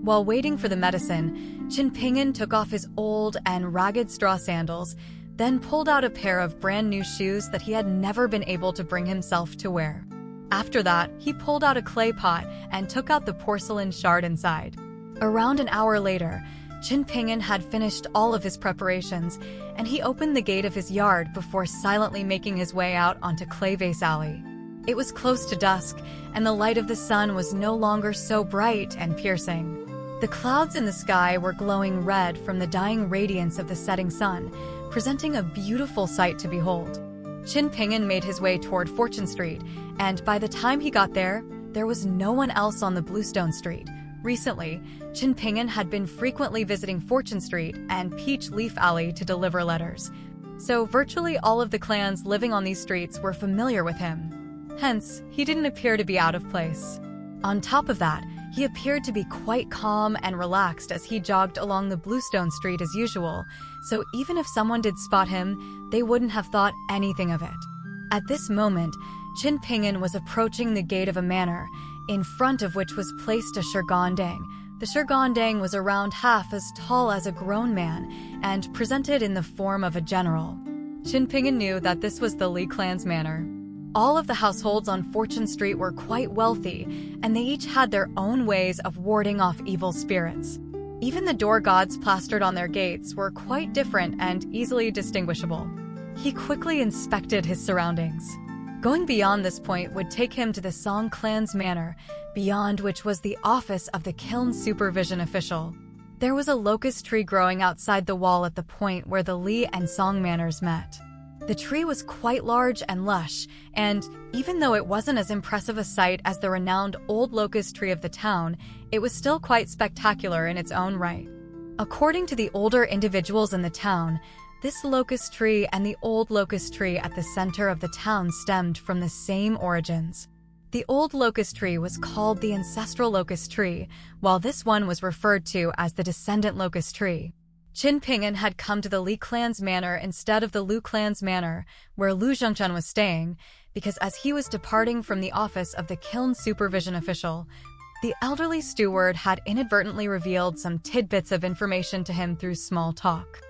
Speaker 1: While waiting for the medicine, Qin Ping'an took off his old and ragged straw sandals, then pulled out a pair of brand new shoes that he had never been able to bring himself to wear. After that, he pulled out a clay pot and took out the porcelain shard inside. Around an hour later, Qin Ping'an had finished all of his preparations, and he opened the gate of his yard before silently making his way out onto Clayvase Alley. It was close to dusk, and the light of the sun was no longer so bright and piercing. The clouds in the sky were glowing red from the dying radiance of the setting sun, presenting a beautiful sight to behold. Qin Ping'an made his way toward Fortune Street, and by the time he got there was no one else on the Bluestone Street. Recently, Qin Ping'an had been frequently visiting Fortune Street and Peach Leaf Alley to deliver letters, so virtually all of the clans living on these streets were familiar with him. Hence, he didn't appear to be out of place. On top of that, he appeared to be quite calm and relaxed as he jogged along the Bluestone Street as usual, so even if someone did spot him, they wouldn't have thought anything of it. At this moment, Qin Ping'an was approaching the gate of a manor, in front of which was placed a shirgondang. The shirgondang was around half as tall as a grown man, and presented in the form of a general. Qin Ping'an knew that this was the Li clan's manor. All of the households on Fortune Street were quite wealthy, and they each had their own ways of warding off evil spirits. Even the door gods plastered on their gates were quite different and easily distinguishable. He quickly inspected his surroundings. Going beyond this point would take him to the Song clan's manor, beyond which was the office of the kiln supervision official. There was a locust tree growing outside the wall at the point where the Li and Song manors met. The tree was quite large and lush, and even though it wasn't as impressive a sight as the renowned old locust tree of the town, it was still quite spectacular in its own right. According to the older individuals in the town, this locust tree and the old locust tree at the center of the town stemmed from the same origins. The old locust tree was called the ancestral locust tree, while this one was referred to as the descendant locust tree. Qin Ping'an had come to the Li clan's manor instead of the Lu clan's manor, where Lu Zhengchen was staying, because as he was departing from the office of the kiln supervision official, the elderly steward had inadvertently revealed some tidbits of information to him through small talk.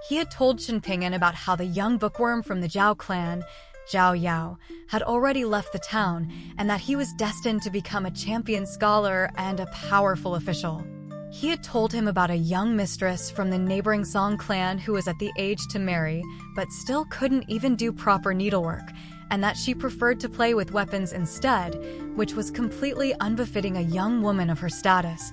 Speaker 1: He had told Qin Ping'an about how the young bookworm from the Zhao clan, Zhao Yao, had already left the town, and that he was destined to become a champion scholar and a powerful official. He had told him about a young mistress from the neighboring Song clan who was at the age to marry, but still couldn't even do proper needlework, and that she preferred to play with weapons instead, which was completely unbefitting a young woman of her status,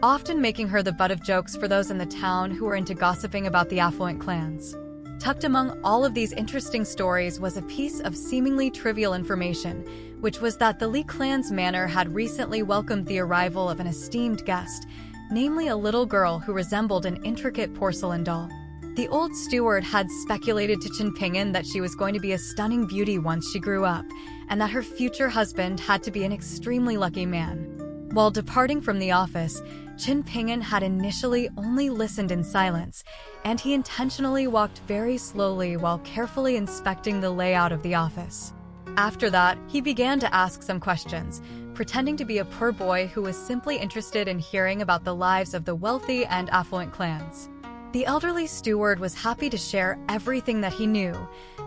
Speaker 1: often making her the butt of jokes for those in the town who were into gossiping about the affluent clans. Tucked among all of these interesting stories was a piece of seemingly trivial information, which was that the Li clan's manor had recently welcomed the arrival of an esteemed guest, namely a little girl who resembled an intricate porcelain doll. The old steward had speculated to Qin Ping'an that she was going to be a stunning beauty once she grew up, and that her future husband had to be an extremely lucky man. While departing from the office, Qin Ping'an had initially only listened in silence, and he intentionally walked very slowly while carefully inspecting the layout of the office. After that, he began to ask some questions, pretending to be a poor boy who was simply interested in hearing about the lives of the wealthy and affluent clans. The elderly steward was happy to share everything that he knew,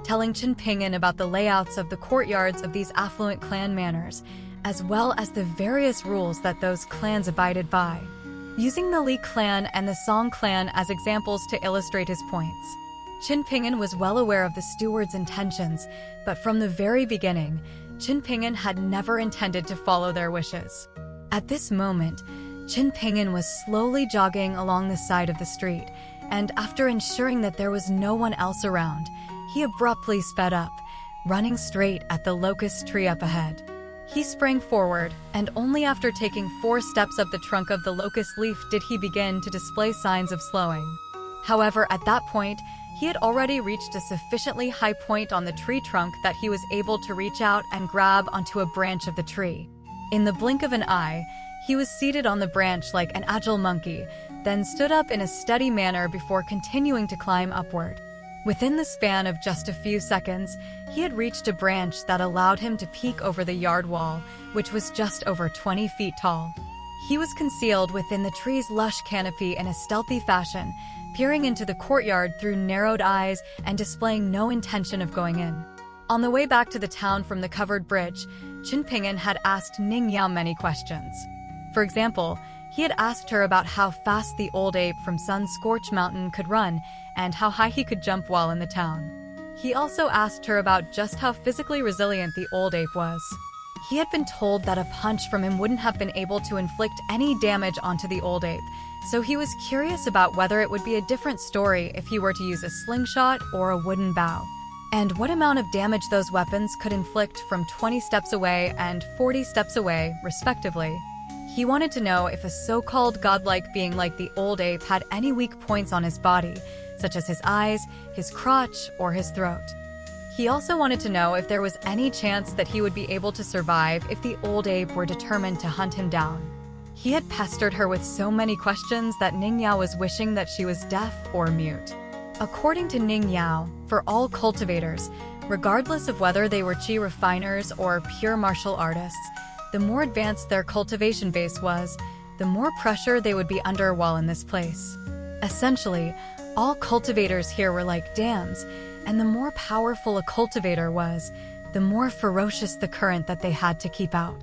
Speaker 1: telling Qin Ping'an about the layouts of the courtyards of these affluent clan manors, as well as the various rules that those clans abided by, using the Li clan and the Song clan as examples to illustrate his points. Qin Ping'an was well aware of the steward's intentions, but from the very beginning, Qin Ping'an had never intended to follow their wishes. At this moment, Qin Ping'an was slowly jogging along the side of the street, and after ensuring that there was no one else around, he abruptly sped up, running straight at the locust tree up ahead. He sprang forward, and only after taking 4 steps up the trunk of the locust leaf did he begin to display signs of slowing. However, at that point, he had already reached a sufficiently high point on the tree trunk that he was able to reach out and grab onto a branch of the tree. In the blink of an eye, he was seated on the branch like an agile monkey, then stood up in a steady manner before continuing to climb upward. Within the span of just a few seconds, he had reached a branch that allowed him to peek over the yard wall, which was just over 20 feet tall. He was concealed within the tree's lush canopy in a stealthy fashion, peering into the courtyard through narrowed eyes and displaying no intention of going in. On the way back to the town from the covered bridge, Qin Pinyin had asked Ning Yao many questions. For example, he had asked her about how fast the old ape from Sun-Scorched Mountain could run and how high he could jump while in the town. He also asked her about just how physically resilient the old ape was. He had been told that a punch from him wouldn't have been able to inflict any damage onto the old ape, so he was curious about whether it would be a different story if he were to use a slingshot or a wooden bow, and what amount of damage those weapons could inflict from 20 steps away and 40 steps away, respectively. He wanted to know if a so-called godlike being like the old ape had any weak points on his body, such as his eyes, his crotch, or his throat. He also wanted to know if there was any chance that he would be able to survive if the old ape were determined to hunt him down. He had pestered her with so many questions that Ning Yao was wishing that she was deaf or mute. According to Ning Yao, for all cultivators, regardless of whether they were chi refiners or pure martial artists, the more advanced their cultivation base was, the more pressure they would be under while in this place. Essentially, all cultivators here were like dams, and the more powerful a cultivator was, the more ferocious the current that they had to keep out.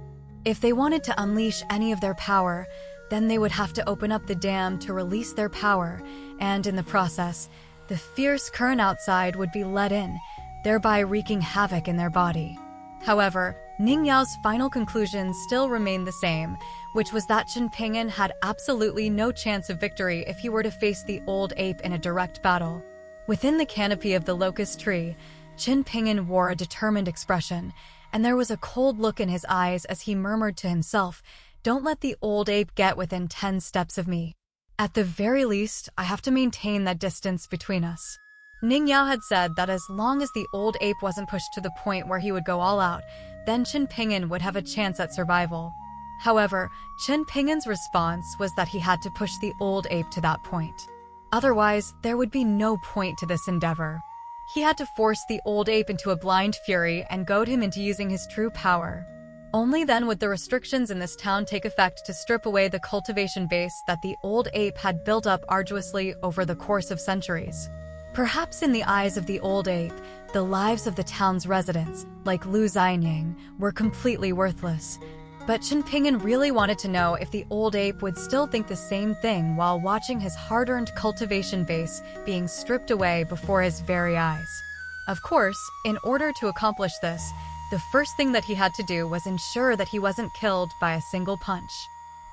Speaker 1: If they wanted to unleash any of their power, then they would have to open up the dam to release their power, and in the process, the fierce current outside would be let in, thereby wreaking havoc in their body. However, Ning Yao's final conclusion still remained the same, which was that Qin Pinyin had absolutely no chance of victory if he were to face the old ape in a direct battle. Within the canopy of the locust tree, Qin Pinyin wore a determined expression, and there was a cold look in his eyes as he murmured to himself, "Don't let the old ape get within 10 steps of me. At the very least, I have to maintain that distance between us." Ning Yao had said that as long as the old ape wasn't pushed to the point where he would go all out, then Qin Pinyin would have a chance at survival. However, Qin Pinyin's response was that he had to push the old ape to that point. Otherwise, there would be no point to this endeavor. He had to force the old ape into a blind fury and goad him into using his true power. Only then would the restrictions in this town take effect to strip away the cultivation base that the old ape had built up arduously over the course of centuries. Perhaps in the eyes of the old ape, the lives of the town's residents, like Lu Xianying, were completely worthless. But Qin Pinyin really wanted to know if the old ape would still think the same thing while watching his hard-earned cultivation base being stripped away before his very eyes. Of course, in order to accomplish this, the first thing that he had to do was ensure that he wasn't killed by a single punch.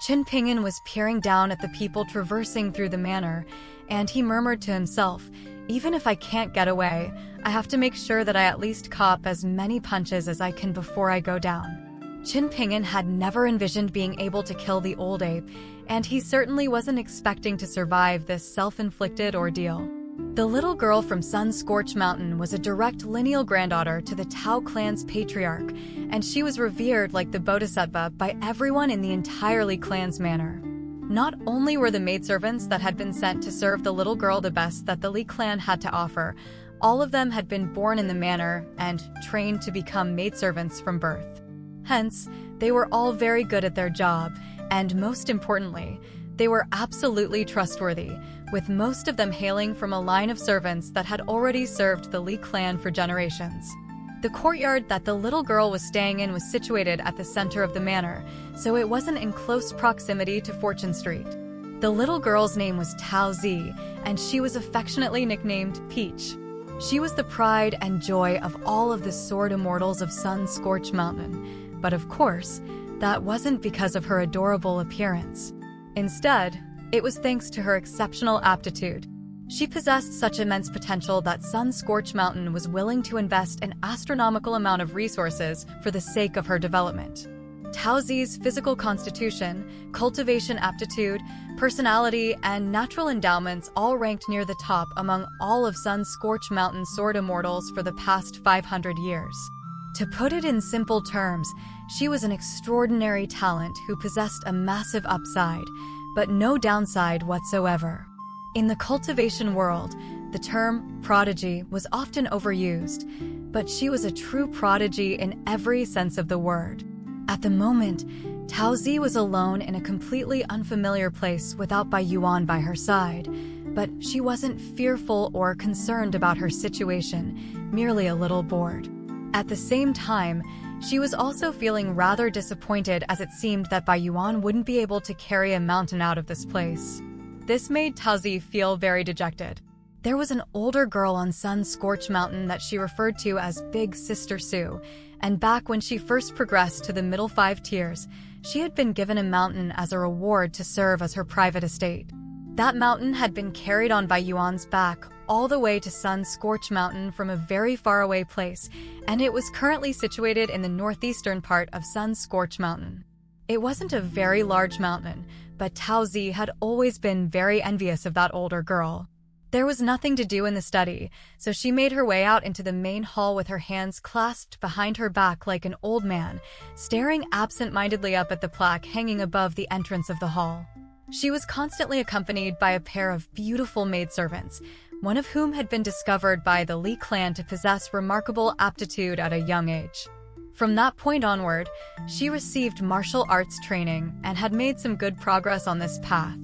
Speaker 1: Qin Pinyin was peering down at the people traversing through the manor, and he murmured to himself, "Even if I can't get away, I have to make sure that I at least cop as many punches as I can before I go down." Qin Pinyin had never envisioned being able to kill the old ape, and he certainly wasn't expecting to survive this self-inflicted ordeal. The little girl from Sun-Scorched Mountain was a direct lineal granddaughter to the Tao clan's patriarch, and she was revered like the Bodhisattva by everyone in the entirely clan's manor. Not only were the maidservants that had been sent to serve the little girl the best that the Li clan had to offer, all of them had been born in the manor and trained to become maidservants from birth. Hence, they were all very good at their job, and most importantly, they were absolutely trustworthy, with most of them hailing from a line of servants that had already served the Li clan for generations. The courtyard that the little girl was staying in was situated at the center of the manor, so it wasn't in close proximity to Fortune Street. The little girl's name was Tao Zi, and she was affectionately nicknamed Peach. She was the pride and joy of all of the sword immortals of Sun-Scorched Mountain, but of course, that wasn't because of her adorable appearance. Instead, it was thanks to her exceptional aptitude. She possessed such immense potential that Sun Scorch Mountain was willing to invest an astronomical amount of resources for the sake of her development. Tao Zi's physical constitution, cultivation aptitude, personality, and natural endowments all ranked near the top among all of Sun Scorch Mountain's sword immortals for the past 500 years. To put it in simple terms, she was an extraordinary talent who possessed a massive upside, but no downside whatsoever. In the cultivation world, the term prodigy was often overused, but she was a true prodigy in every sense of the word. At the moment, Tao Zi was alone in a completely unfamiliar place without Bai Yuan by her side, but she wasn't fearful or concerned about her situation, merely a little bored. At the same time, she was also feeling rather disappointed as it seemed that Bai Yuan wouldn't be able to carry a mountain out of this place. This made Tao Zi feel very dejected. There was an older girl on Sun Scorch Mountain that she referred to as Big Sister Sue, and back when she first progressed to the middle 5 tiers, she had been given a mountain as a reward to serve as her private estate. That mountain had been carried on Bai Yuan's back all the way to Sun Scorch Mountain from a very faraway place, and it was currently situated in the northeastern part of Sun Scorch Mountain. It wasn't a very large mountain, but Tao Zi had always been very envious of that older girl. There was nothing to do in the study, so she made her way out into the main hall with her hands clasped behind her back like an old man, staring absent-mindedly up at the plaque hanging above the entrance of the hall. She was constantly accompanied by a pair of beautiful maidservants, one of whom had been discovered by the Li clan to possess remarkable aptitude at a young age. From that point onward, she received martial arts training and had made some good progress on this path.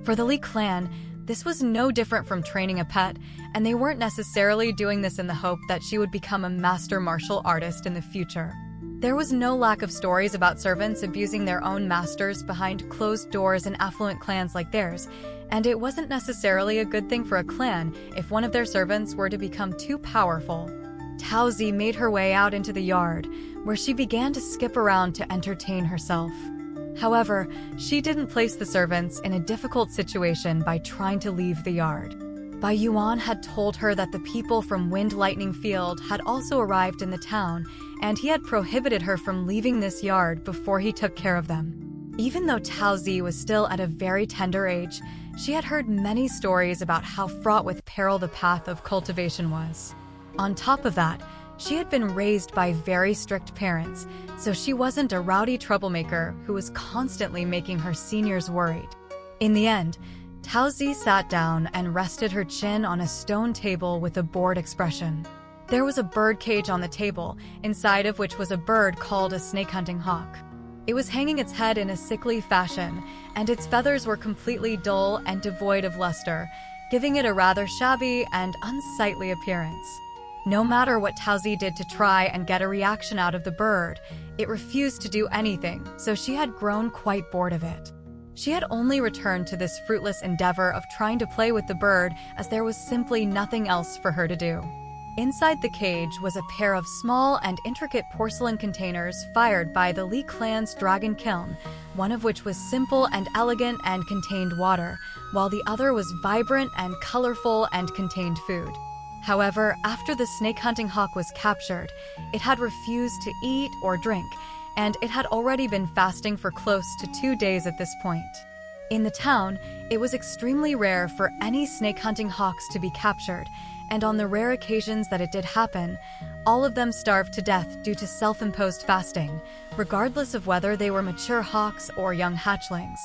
Speaker 1: For the Li clan, this was no different from training a pet, and they weren't necessarily doing this in the hope that she would become a master martial artist in the future. There was no lack of stories about servants abusing their own masters behind closed doors in affluent clans like theirs, and it wasn't necessarily a good thing for a clan if one of their servants were to become too powerful. Tao Zi made her way out into the yard, where she began to skip around to entertain herself. However, she didn't place the servants in a difficult situation by trying to leave the yard. Bai Yuan had told her that the people from Wind Lightning Field had also arrived in the town, and he had prohibited her from leaving this yard before he took care of them. Even though Tao Zi was still at a very tender age, she had heard many stories about how fraught with peril the path of cultivation was. On top of that, she had been raised by very strict parents, so she wasn't a rowdy troublemaker who was constantly making her seniors worried. In the end, Tao Zi sat down and rested her chin on a stone table with a bored expression. There was a bird cage on the table, inside of which was a bird called a snake-hunting hawk. It was hanging its head in a sickly fashion, and its feathers were completely dull and devoid of luster, giving it a rather shabby and unsightly appearance. No matter what Tao Zi did to try and get a reaction out of the bird, it refused to do anything, so she had grown quite bored of it. She had only returned to this fruitless endeavor of trying to play with the bird as there was simply nothing else for her to do. Inside the cage was a pair of small and intricate porcelain containers fired by the Li clan's dragon kiln, one of which was simple and elegant and contained water, while the other was vibrant and colorful and contained food. However, after the snake-hunting hawk was captured, it had refused to eat or drink, and it had already been fasting for close to 2 days at this point. In the town, it was extremely rare for any snake-hunting hawks to be captured, and on the rare occasions that it did happen, all of them starved to death due to self-imposed fasting, regardless of whether they were mature hawks or young hatchlings.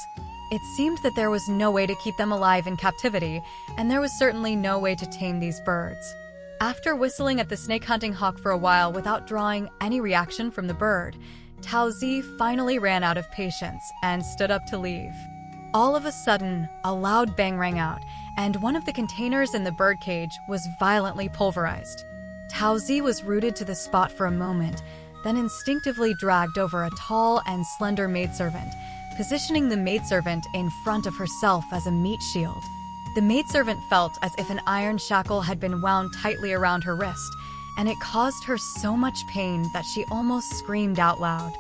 Speaker 1: It seemed that there was no way to keep them alive in captivity, and there was certainly no way to tame these birds. After whistling at the snake-hunting hawk for a while without drawing any reaction from the bird, Tao Zi finally ran out of patience and stood up to leave. All of a sudden, a loud bang rang out, and one of the containers in the bird cage was violently pulverized. Tao Zi was rooted to the spot for a moment, then instinctively dragged over a tall and slender maidservant, positioning the maidservant in front of herself as a meat shield. The maidservant felt as if an iron shackle had been wound tightly around her wrist, and it caused her so much pain that she almost screamed out loud.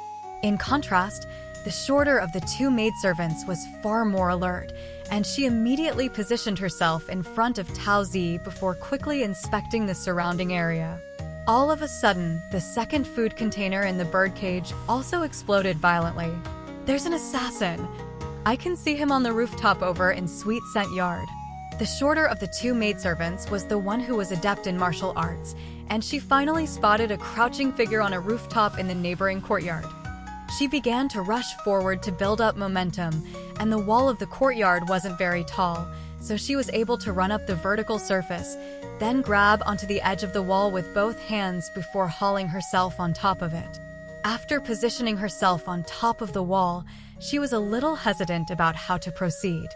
Speaker 1: In contrast, The shorter of the two maidservants was far more alert, and she immediately positioned herself in front of Tao Zi before quickly inspecting the surrounding area. All of a sudden, the second food container in the birdcage also exploded violently. "There's an assassin! I can see him on the rooftop over in Sweet Scent Yard." The shorter of the two maidservants was the one who was adept in martial arts, and she finally spotted a crouching figure on a rooftop in the neighboring courtyard. She began to rush forward to build up momentum, and the wall of the courtyard wasn't very tall, so she was able to run up the vertical surface, then grab onto the edge of the wall with both hands before hauling herself on top of it. After positioning herself on top of the wall, she was a little hesitant about how to proceed.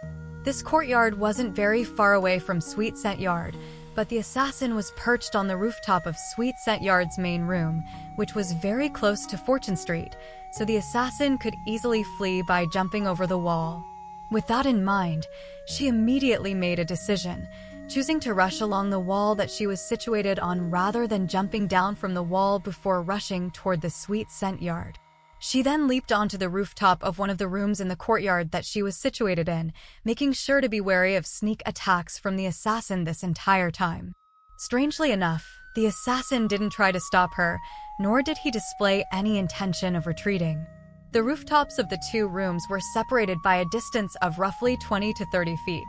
Speaker 1: This courtyard wasn't very far away from Sweet Scent Yard, but the assassin was perched on the rooftop of Sweet Scent Yard's main room, which was very close to Fortune Street, so the assassin could easily flee by jumping over the wall. With that in mind, she immediately made a decision, choosing to rush along the wall that she was situated on rather than jumping down from the wall before rushing toward the Sweet Scent Yard. She then leaped onto the rooftop of one of the rooms in the courtyard that she was situated in, making sure to be wary of sneak attacks from the assassin this entire time. Strangely enough, the assassin didn't try to stop her, nor did he display any intention of retreating. The rooftops of the two rooms were separated by a distance of roughly 20 to 30 feet.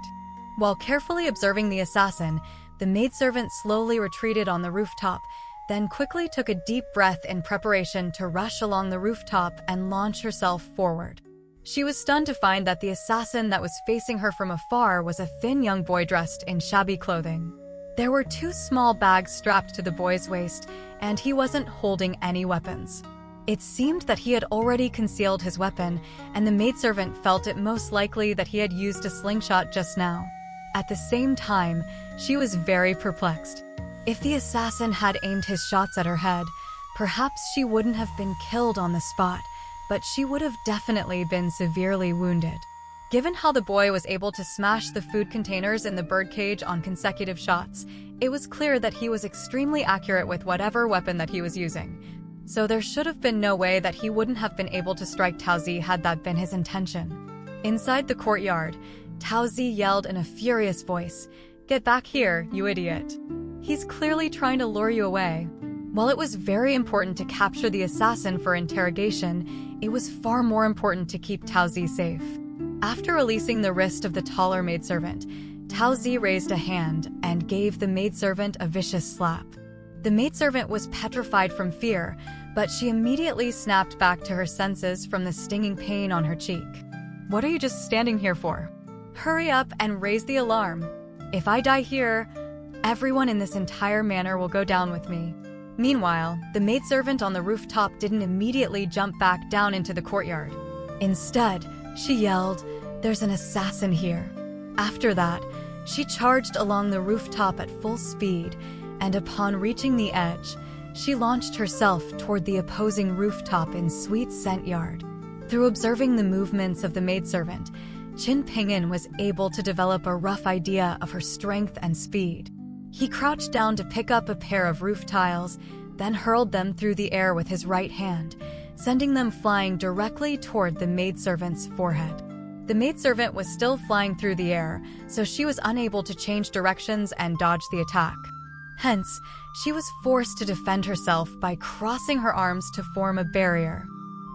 Speaker 1: While carefully observing the assassin, the maidservant slowly retreated on the rooftop, then quickly took a deep breath in preparation to rush along the rooftop and launch herself forward. She was stunned to find that the assassin that was facing her from afar was a thin young boy dressed in shabby clothing. There were two small bags strapped to the boy's waist, and he wasn't holding any weapons. It seemed that he had already concealed his weapon, and the maidservant felt it most likely that he had used a slingshot just now. At the same time, she was very perplexed. If the assassin had aimed his shots at her head, perhaps she wouldn't have been killed on the spot, but she would have definitely been severely wounded. Given how the boy was able to smash the food containers in the birdcage on consecutive shots, it was clear that he was extremely accurate with whatever weapon that he was using. So there should have been no way that he wouldn't have been able to strike Tao Zi had that been his intention. Inside the courtyard, Tao Zi yelled in a furious voice, "Get back here, you idiot." He's clearly trying to lure you away. While it was very important to capture the assassin for interrogation, it was far more important to keep Tao Zi safe. After releasing the wrist of the taller maidservant, Tao Zi raised a hand and gave the maidservant a vicious slap. The maidservant was petrified from fear, but she immediately snapped back to her senses from the stinging pain on her cheek. "What are you just standing here for? Hurry up and raise the alarm. If I die here, everyone in this entire manor will go down with me." Meanwhile, the maidservant on the rooftop didn't immediately jump back down into the courtyard. Instead, she yelled, "There's an assassin here." After that, she charged along the rooftop at full speed, and upon reaching the edge, she launched herself toward the opposing rooftop in Sweet Scent Yard. Through observing the movements of the maidservant, Qin Ping'an was able to develop a rough idea of her strength and speed. He crouched down to pick up a pair of roof tiles, then hurled them through the air with his right hand, sending them flying directly toward the maidservant's forehead. The maidservant was still flying through the air, so she was unable to change directions and dodge the attack. Hence, she was forced to defend herself by crossing her arms to form a barrier.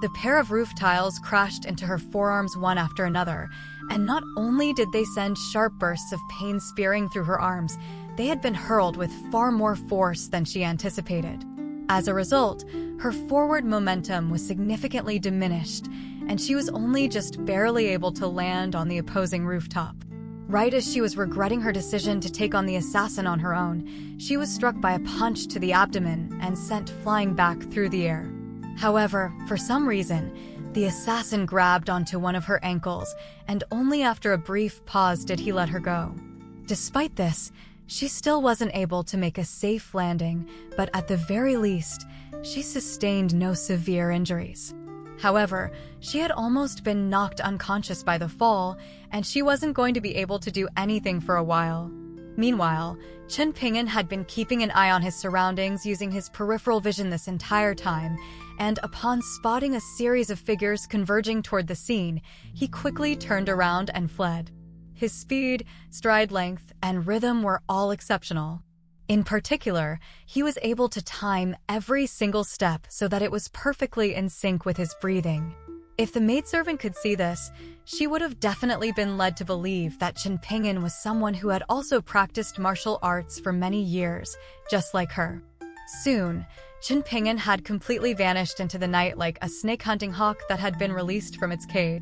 Speaker 1: The pair of roof tiles crashed into her forearms one after another, and not only did they send sharp bursts of pain spearing through her arms, they had been hurled with far more force than she anticipated. As a result, her forward momentum was significantly diminished, and she was only just barely able to land on the opposing rooftop. Right as she was regretting her decision to take on the assassin on her own, she was struck by a punch to the abdomen and sent flying back through the air. However, for some reason, the assassin grabbed onto one of her ankles, and only after a brief pause did he let her go. Despite this, she still wasn't able to make a safe landing, but at the very least, she sustained no severe injuries. However, she had almost been knocked unconscious by the fall, and she wasn't going to be able to do anything for a while. Meanwhile, Chen Ping'an had been keeping an eye on his surroundings using his peripheral vision this entire time, and upon spotting a series of figures converging toward the scene, he quickly turned around and fled. His speed, stride length, and rhythm were all exceptional. In particular, he was able to time every single step so that it was perfectly in sync with his breathing. If the maidservant could see this, she would have definitely been led to believe that Chen Ping'an was someone who had also practiced martial arts for many years, just like her. Soon, Chen Ping'an had completely vanished into the night like a snake-hunting hawk that had been released from its cage.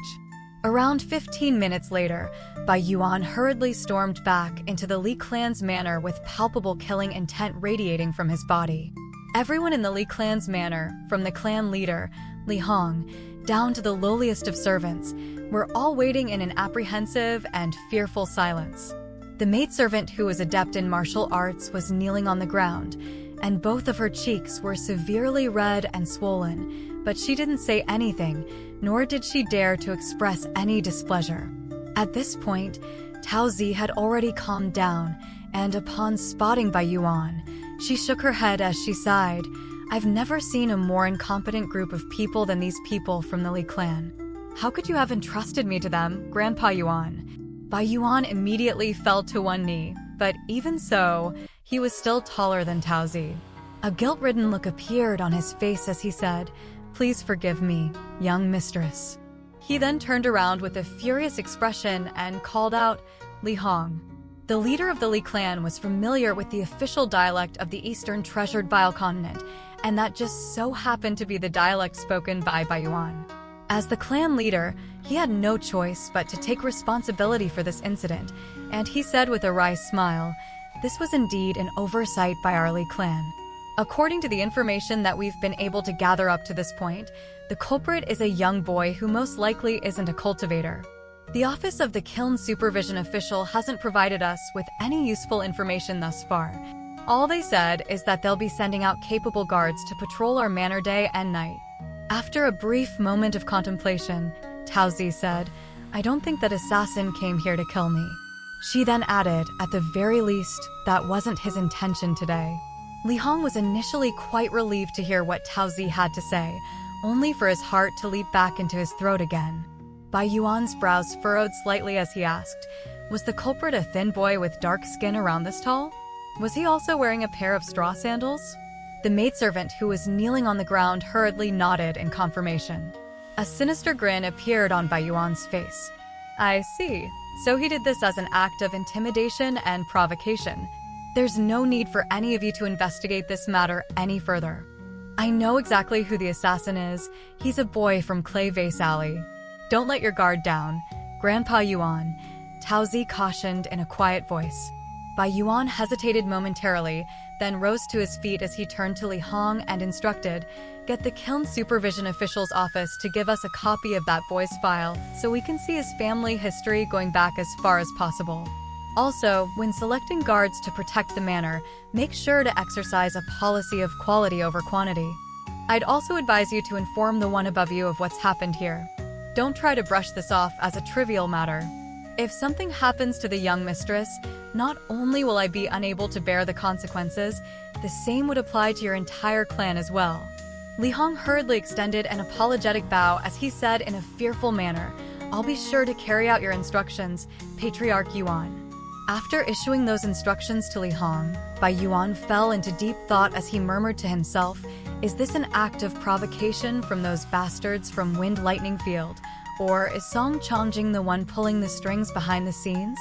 Speaker 1: Around 15 minutes later, Bai Yuan hurriedly stormed back into the Li clan's manor with palpable killing intent radiating from his body. Everyone in the Li clan's manor, from the clan leader, Li Hong, down to the lowliest of servants, were all waiting in an apprehensive and fearful silence. The maidservant who was adept in martial arts was kneeling on the ground, and both of her cheeks were severely red and swollen, but she didn't say anything, nor did she dare to express any displeasure. At this point, Tao Zi had already calmed down, and upon spotting Bai Yuan, she shook her head as she sighed. I've never seen a more incompetent group of people than these people from the Li clan. How could you have entrusted me to them, Grandpa Yuan? Bai Yuan immediately fell to one knee, but even so, he was still taller than Tao Zi. A guilt-ridden look appeared on his face as he said, "Please forgive me, young mistress." He then turned around with a furious expression and called out, "Li Hong." The leader of the Li clan was familiar with the official dialect of the Eastern Treasured Bile Continent, and that just so happened to be the dialect spoken by Bai Yuan. As the clan leader, he had no choice but to take responsibility for this incident, and he said with a wry smile, "This was indeed an oversight by our Li clan. According to the information that we've been able to gather up to this point, the culprit is a young boy who most likely isn't a cultivator. The Office of the Kiln Supervision Official hasn't provided us with any useful information thus far. All they said is that they'll be sending out capable guards to patrol our manor day and night." After a brief moment of contemplation, Tao Zi said, "I don't think that assassin came here to kill me." She then added, "At the very least, that wasn't his intention today." Li Hong was initially quite relieved to hear what Tao Zi had to say, only for his heart to leap back into his throat again. Bai Yuan's brows furrowed slightly as he asked, "Was the culprit a thin boy with dark skin around this tall? Was he also wearing a pair of straw sandals?" The maidservant who was kneeling on the ground hurriedly nodded in confirmation. A sinister grin appeared on Bai Yuan's face. "I see. So he did this as an act of intimidation and provocation. There's no need for any of you to investigate this matter any further. I know exactly who the assassin is. He's a boy from Clay Vase Alley. Don't let your guard down, Grandpa Yuan," Tao Zi cautioned in a quiet voice. Bai Yuan hesitated momentarily, then rose to his feet as he turned to Li Hong and instructed, "Get the Kiln Supervision Official's office to give us a copy of that boy's file so we can see his family history going back as far as possible. Also, when selecting guards to protect the manor, make sure to exercise a policy of quality over quantity. I'd also advise you to inform the one above you of what's happened here. Don't try to brush this off as a trivial matter. If something happens to the young mistress, not only will I be unable to bear the consequences, the same would apply to your entire clan as well." Li Hong hurriedly extended an apologetic bow as he said in a fearful manner, "I'll be sure to carry out your instructions, Patriarch Yuan." After issuing those instructions to Li Hong, Bai Yuan fell into deep thought as he murmured to himself, "Is this an act of provocation from those bastards from Wind Lightning Field? Or is Song Changjing the one pulling the strings behind the scenes?"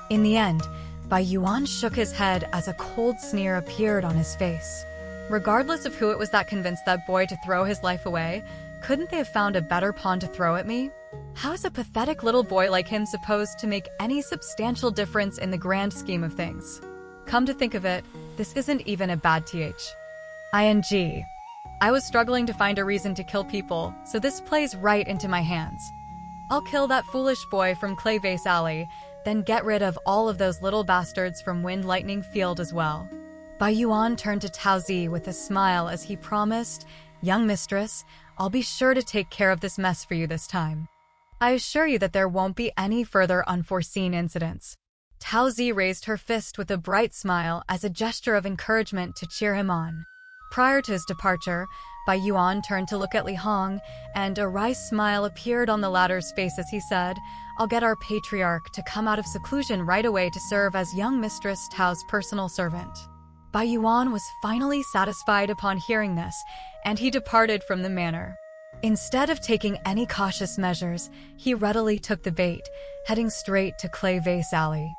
Speaker 1: In the end, Bai Yuan shook his head as a cold sneer appeared on his face. Regardless of who it was that convinced that boy to throw his life away, couldn't they have found a better pawn to throw at me? How is a pathetic little boy like him supposed to make any substantial difference in the grand scheme of things? Come to think of it, this isn't even a bad ing. I was struggling to find a reason to kill people, so this plays right into my hands. I'll kill that foolish boy from Clay Vase Alley, then get rid of all of those little bastards from Wind Lightning Field as well." Bai Yuan turned to Tao Zi with a smile as he promised, "Young mistress, I'll be sure to take care of this mess for you this time. I assure you that there won't be any further unforeseen incidents." Tao Zi raised her fist with a bright smile as a gesture of encouragement to cheer him on. Prior to his departure, Bai Yuan turned to look at Li Hong, and a wry smile appeared on the latter's face as he said, "I'll get our patriarch to come out of seclusion right away to serve as young Mistress Tao's personal servant." Bai Yuan was finally satisfied upon hearing this, and he departed from the manor. Instead of taking any cautious measures, he readily took the bait, heading straight to Clay Vase Alley.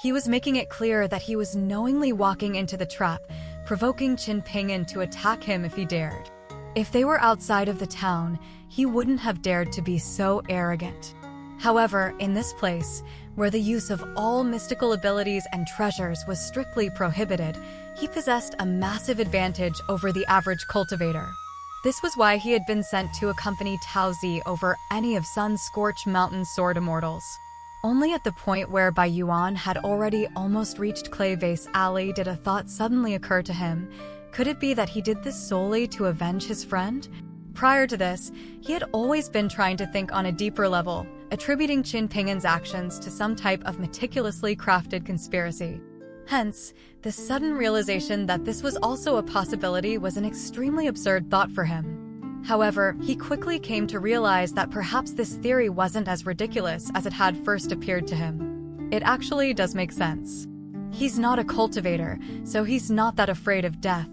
Speaker 1: He was making it clear that he was knowingly walking into the trap, provoking Qin Ping'an to attack him if he dared. If they were outside of the town, he wouldn't have dared to be so arrogant. However, in this place, where the use of all mystical abilities and treasures was strictly prohibited, he possessed a massive advantage over the average cultivator. This was why he had been sent to accompany Tao Zi over any of Sun-Scorched Mountain's sword immortals. Only at the point where Bai Yuan had already almost reached Clay Vase Alley did a thought suddenly occur to him. Could it be that he did this solely to avenge his friend? Prior to this, he had always been trying to think on a deeper level, attributing Qin Ping'an's actions to some type of meticulously crafted conspiracy. Hence, the sudden realization that this was also a possibility was an extremely absurd thought for him. However, he quickly came to realize that perhaps this theory wasn't as ridiculous as it had first appeared to him. It actually does make sense. He's not a cultivator, so he's not that afraid of death.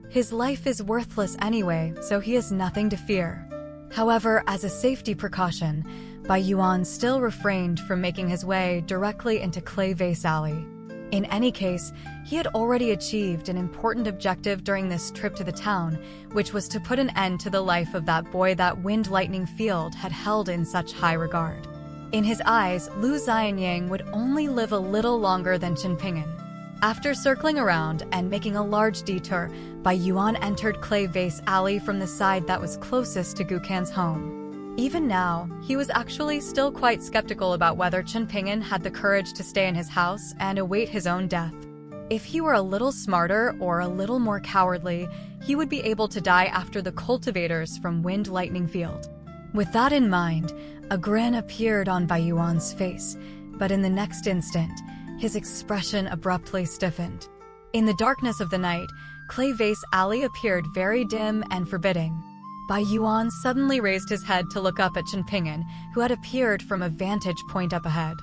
Speaker 1: His life is worthless anyway, so he has nothing to fear. However, as a safety precaution, Bai Yuan still refrained from making his way directly into Clay Vase Alley. In any case, he had already achieved an important objective during this trip to the town, which was to put an end to the life of that boy that Wind Lightning Field had held in such high regard. In his eyes, Lu Xianyang would only live a little longer than Qin Ping'an. After circling around and making a large detour, Bai Yuan entered Clay Vase Alley from the side that was closest to Gukan's home. Even now, he was actually still quite skeptical about whether Qin Ping'an had the courage to stay in his house and await his own death. If he were a little smarter or a little more cowardly, he would be able to die after the cultivators from Wind Lightning Field. With that in mind, a grin appeared on Bai Yuan's face, but in the next instant, his expression abruptly stiffened. In the darkness of the night, Clay Vase Alley appeared very dim and forbidding. Bai Yuan suddenly raised his head to look up at Qin Ping'an, who had appeared from a vantage point up ahead.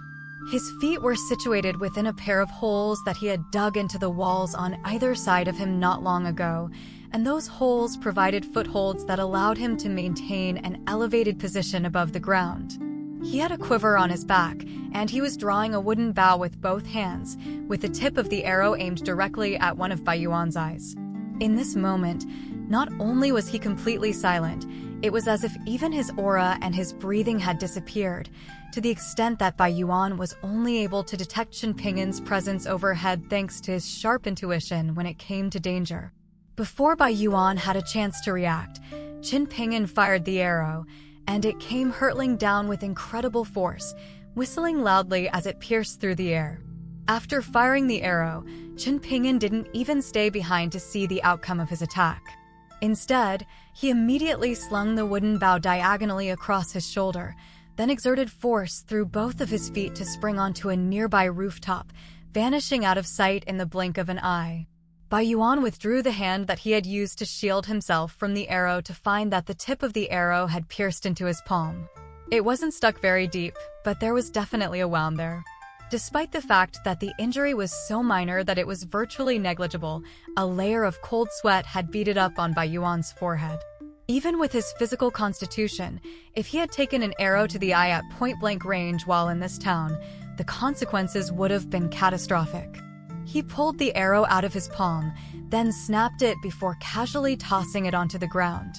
Speaker 1: His feet were situated within a pair of holes that he had dug into the walls on either side of him not long ago, and those holes provided footholds that allowed him to maintain an elevated position above the ground. He had a quiver on his back, and he was drawing a wooden bow with both hands, with the tip of the arrow aimed directly at one of Bai Yuan's eyes. In this moment, not only was he completely silent, it was as if even his aura and his breathing had disappeared, to the extent that Bai Yuan was only able to detect Qin Ping'an's presence overhead thanks to his sharp intuition when it came to danger. Before Bai Yuan had a chance to react, Qin Ping'an fired the arrow, and it came hurtling down with incredible force, whistling loudly as it pierced through the air. After firing the arrow, Qin Ping'an didn't even stay behind to see the outcome of his attack. Instead, he immediately slung the wooden bow diagonally across his shoulder, then exerted force through both of his feet to spring onto a nearby rooftop, vanishing out of sight in the blink of an eye. Bai Yuan withdrew the hand that he had used to shield himself from the arrow to find that the tip of the arrow had pierced into his palm. It wasn't stuck very deep, but there was definitely a wound there. Despite the fact that the injury was so minor that it was virtually negligible, a layer of cold sweat had beaded up on Bai Yuan's forehead. Even with his physical constitution, if he had taken an arrow to the eye at point-blank range while in this town, the consequences would have been catastrophic. He pulled the arrow out of his palm, then snapped it before casually tossing it onto the ground.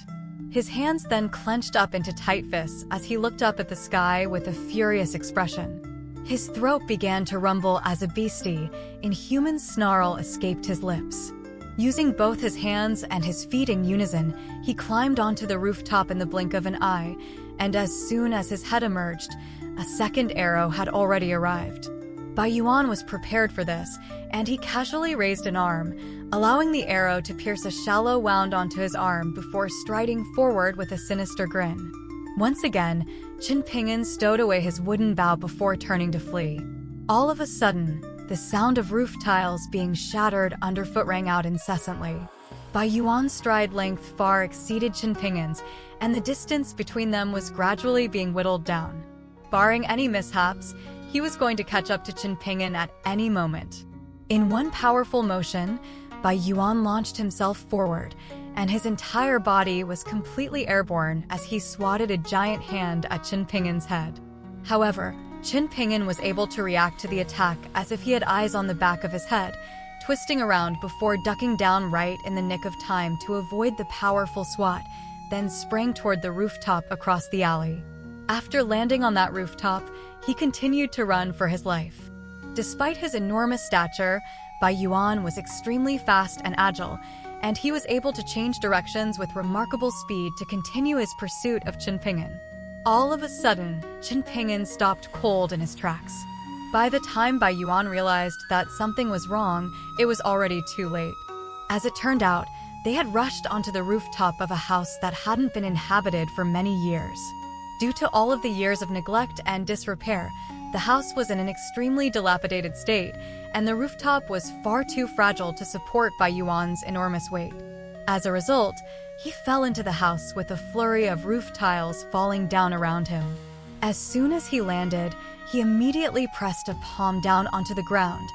Speaker 1: His hands then clenched up into tight fists as he looked up at the sky with a furious expression. His throat began to rumble as a beastly, inhuman snarl escaped his lips. Using both his hands and his feet in unison, he climbed onto the rooftop in the blink of an eye, and as soon as his head emerged, a second arrow had already arrived. Bai Yuan was prepared for this, and he casually raised an arm, allowing the arrow to pierce a shallow wound onto his arm before striding forward with a sinister grin. Once again, Qin Ping'an stowed away his wooden bow before turning to flee. All of a sudden, the sound of roof tiles being shattered underfoot rang out incessantly. Bai Yuan's stride length far exceeded Qin Pingin's, and the distance between them was gradually being whittled down. Barring any mishaps, he was going to catch up to Qin Pingin at any moment. In one powerful motion, Bai Yuan launched himself forward, and his entire body was completely airborne as he swatted a giant hand at Qin Pingin's head. However, Qin Pingin was able to react to the attack as if he had eyes on the back of his head, twisting around before ducking down right in the nick of time to avoid the powerful swat, then sprang toward the rooftop across the alley. After landing on that rooftop, he continued to run for his life. Despite his enormous stature, Bai Yuan was extremely fast and agile, and he was able to change directions with remarkable speed to continue his pursuit of Qin Pingin. All of a sudden, Qin Pingin stopped cold in his tracks. By the time Bai Yuan realized that something was wrong, it was already too late. As it turned out, they had rushed onto the rooftop of a house that hadn't been inhabited for many years. Due to all of the years of neglect and disrepair, the house was in an extremely dilapidated state, and the rooftop was far too fragile to support Bai Yuan's enormous weight. As a result, he fell into the house with a flurry of roof tiles falling down around him. As soon as he landed, he immediately pressed a palm down onto the ground,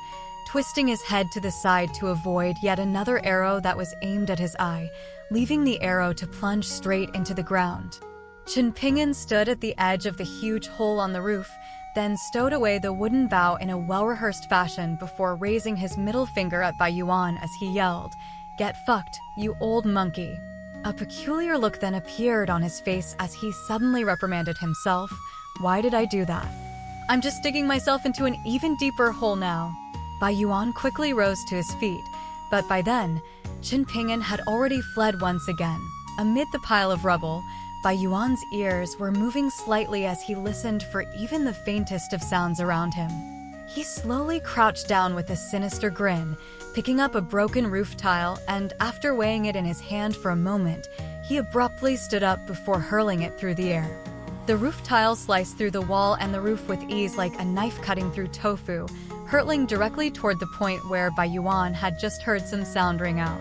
Speaker 1: twisting his head to the side to avoid yet another arrow that was aimed at his eye, leaving the arrow to plunge straight into the ground. Qin Pingin stood at the edge of the huge hole on the roof, then stowed away the wooden bow in a well-rehearsed fashion before raising his middle finger at Bai Yuan as he yelled, "Get fucked, you old monkey." A peculiar look then appeared on his face as he suddenly reprimanded himself. Why did I do that? I'm just digging myself into an even deeper hole now. Bai Yuan quickly rose to his feet, but by then, Qin Pingin had already fled once again. Amid the pile of rubble, Bai Yuan's ears were moving slightly as he listened for even the faintest of sounds around him. He slowly crouched down with a sinister grin, picking up a broken roof tile, and after weighing it in his hand for a moment, he abruptly stood up before hurling it through the air. The roof tile sliced through the wall and the roof with ease like a knife cutting through tofu, hurtling directly toward the point where Bai Yuan had just heard some sound ring out.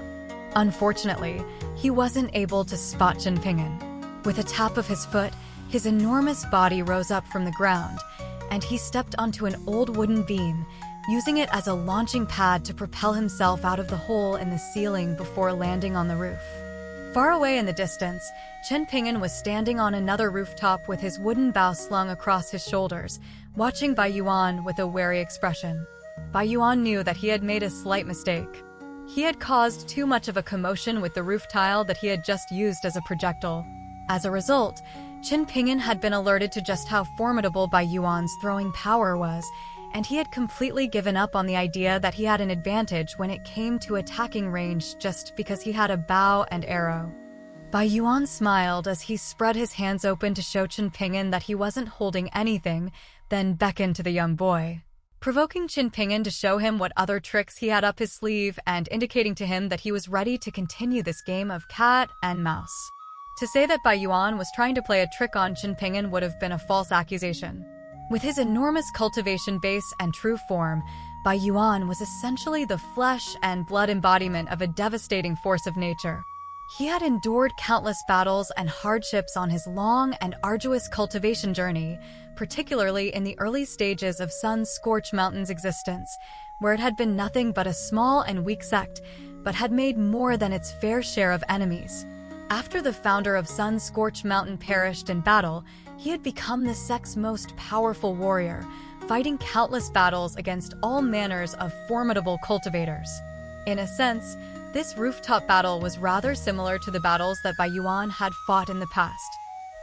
Speaker 1: Unfortunately, he wasn't able to spot Qin Pingin. With a tap of his foot, his enormous body rose up from the ground, and he stepped onto an old wooden beam, using it as a launching pad to propel himself out of the hole in the ceiling before landing on the roof. Far away in the distance, Qin Pingin was standing on another rooftop with his wooden bow slung across his shoulders, watching Bai Yuan with a wary expression. Bai Yuan knew that he had made a slight mistake. He had caused too much of a commotion with the roof tile that he had just used as a projectile. As a result, Qin Pingin had been alerted to just how formidable Bai Yuan's throwing power was, and he had completely given up on the idea that he had an advantage when it came to attacking range just because he had a bow and arrow. Bai Yuan smiled as he spread his hands open to show Qin Pingin that he wasn't holding anything, then beckoned to the young boy, provoking Qin Pingin to show him what other tricks he had up his sleeve and indicating to him that he was ready to continue this game of cat and mouse. To say that Bai Yuan was trying to play a trick on Qin Pingin would have been a false accusation. With his enormous cultivation base and true form, Bai Yuan was essentially the flesh and blood embodiment of a devastating force of nature. He had endured countless battles and hardships on his long and arduous cultivation journey, particularly in the early stages of Sun-Scorched Mountain's existence, where it had been nothing but a small and weak sect, but had made more than its fair share of enemies. After the founder of Sun-Scorched Mountain perished in battle, he had become the sect's most powerful warrior, fighting countless battles against all manners of formidable cultivators. In a sense, this rooftop battle was rather similar to the battles that Bai Yuan had fought in the past.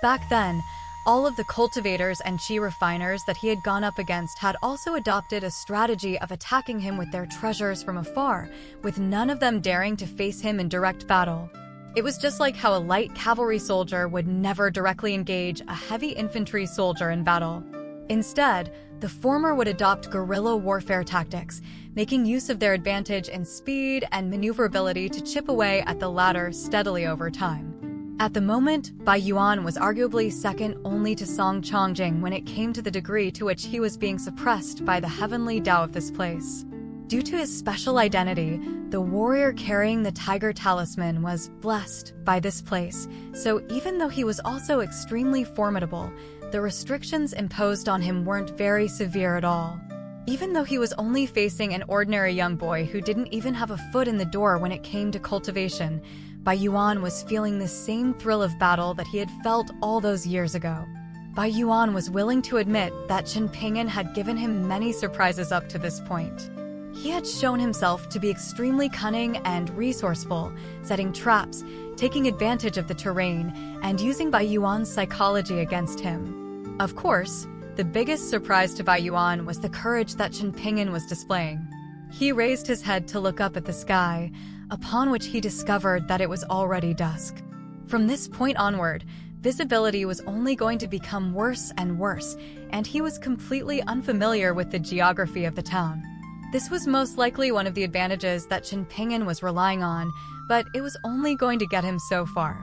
Speaker 1: Back then, all of the cultivators and chi refiners that he had gone up against had also adopted a strategy of attacking him with their treasures from afar, with none of them daring to face him in direct battle. It was just like how a light cavalry soldier would never directly engage a heavy infantry soldier in battle. Instead, the former would adopt guerrilla warfare tactics, making use of their advantage in speed and maneuverability to chip away at the latter steadily over time. At the moment, Bai Yuan was arguably second only to Song Chongjing when it came to the degree to which he was being suppressed by the heavenly Tao of this place. Due to his special identity, the warrior carrying the tiger talisman was blessed by this place, so even though he was also extremely formidable, the restrictions imposed on him weren't very severe at all. Even though he was only facing an ordinary young boy who didn't even have a foot in the door when it came to cultivation, Bai Yuan was feeling the same thrill of battle that he had felt all those years ago. Bai Yuan was willing to admit that Qin Pingyan had given him many surprises up to this point. He had shown himself to be extremely cunning and resourceful, setting traps, taking advantage of the terrain, and using Bai Yuan's psychology against him. Of course, the biggest surprise to Bai Yuan was the courage that Qin Pingyan was displaying. He raised his head to look up at the sky, upon which he discovered that it was already dusk. From this point onward, visibility was only going to become worse and worse, and he was completely unfamiliar with the geography of the town. This was most likely one of the advantages that Qin Pingyan was relying on, but it was only going to get him so far.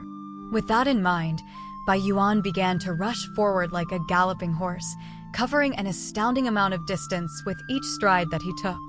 Speaker 1: With that in mind, Bai Yuan began to rush forward like a galloping horse, covering an astounding amount of distance with each stride that he took.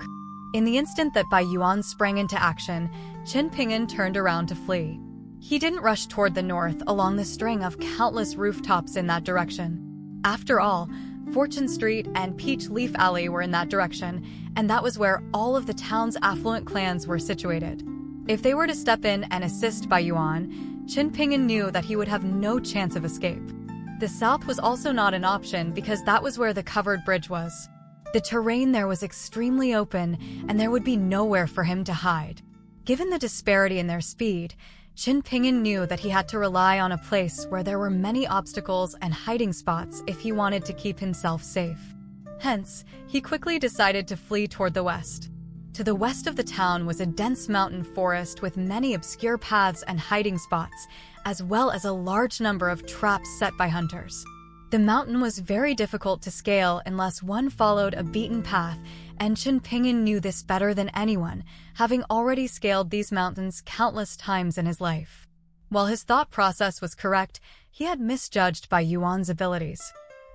Speaker 1: In the instant that Bai Yuan sprang into action, Qin Pingyan turned around to flee. He didn't rush toward the north along the string of countless rooftops in that direction. After all, Fortune Street and Peach Leaf Alley were in that direction, and that was where all of the town's affluent clans were situated. If they were to step in and assist Bai Yuan, Qin Pingyan knew that he would have no chance of escape. The south was also not an option because that was where the covered bridge was. The terrain there was extremely open, and there would be nowhere for him to hide. Given the disparity in their speed, Qin Pingyan knew that he had to rely on a place where there were many obstacles and hiding spots if he wanted to keep himself safe. Hence, he quickly decided to flee toward the west. To the west of the town was a dense mountain forest with many obscure paths and hiding spots, as well as a large number of traps set by hunters. The mountain was very difficult to scale unless one followed a beaten path, and Qin Pingyan knew this better than anyone, having already scaled these mountains countless times in his life. While his thought process was correct, he had misjudged Bai Yuan's abilities.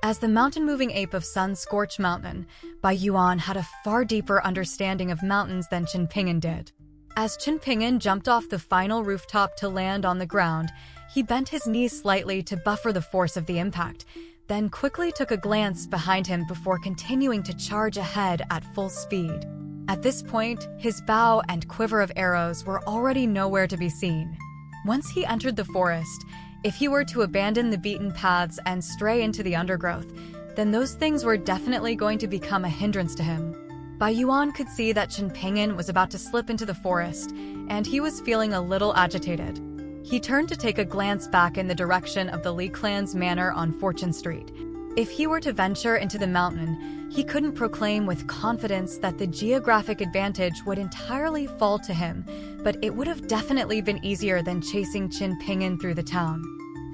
Speaker 1: As the mountain-moving ape of Sun-Scorched Mountain, Bai Yuan had a far deeper understanding of mountains than Qin Pingyan did. As Qin Pingyan jumped off the final rooftop to land on the ground, he bent his knees slightly to buffer the force of the impact, then quickly took a glance behind him before continuing to charge ahead at full speed. At this point, his bow and quiver of arrows were already nowhere to be seen. Once he entered the forest, if he were to abandon the beaten paths and stray into the undergrowth, then those things were definitely going to become a hindrance to him. Bai Yuan could see that Qin Pingyan was about to slip into the forest, and he was feeling a little agitated. He turned to take a glance back in the direction of the Li clan's manor on Fortune Street. If he were to venture into the mountain, he couldn't proclaim with confidence that the geographic advantage would entirely fall to him, but it would have definitely been easier than chasing Qin Pingyan through the town.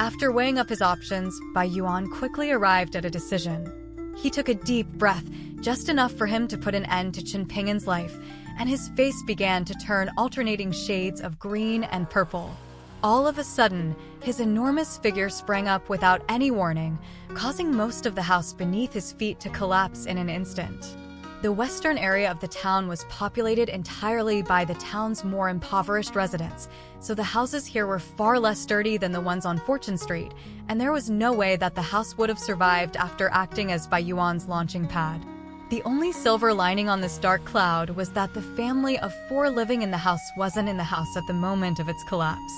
Speaker 1: After weighing up his options, Bai Yuan quickly arrived at a decision. He took a deep breath, just enough for him to put an end to Qin Pingyan's life, and his face began to turn alternating shades of green and purple. All of a sudden, his enormous figure sprang up without any warning, causing most of the house beneath his feet to collapse in an instant. The western area of the town was populated entirely by the town's more impoverished residents, so the houses here were far less sturdy than the ones on Fortune Street, and there was no way that the house would have survived after acting as Bai Yuan's launching pad. The only silver lining on this dark cloud was that the family of 4 living in the house wasn't in the house at the moment of its collapse.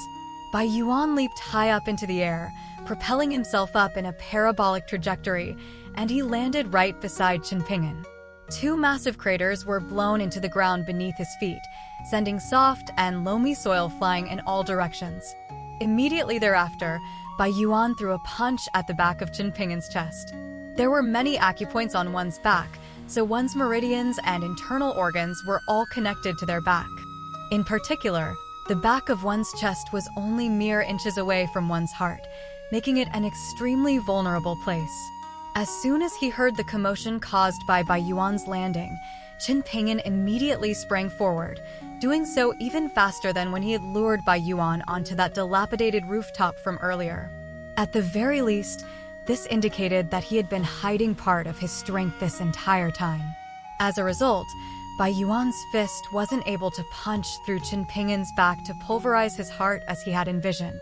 Speaker 1: Bai Yuan leaped high up into the air, propelling himself up in a parabolic trajectory, and he landed right beside Qin Pingyan. 2 massive craters were blown into the ground beneath his feet, sending soft and loamy soil flying in all directions. Immediately thereafter, Bai Yuan threw a punch at the back of Qin Pingyan's chest. There were many acupoints on one's back, so one's meridians and internal organs were all connected to their back. In particular, the back of one's chest was only mere inches away from one's heart, making it an extremely vulnerable place. As soon as he heard the commotion caused by Bai Yuan's landing, Qin Pingyan immediately sprang forward, doing so even faster than when he had lured Bai Yuan onto that dilapidated rooftop from earlier. At the very least, this indicated that he had been hiding part of his strength this entire time. As a result, Bai Yuan's fist wasn't able to punch through Qin Pingyan's back to pulverize his heart as he had envisioned.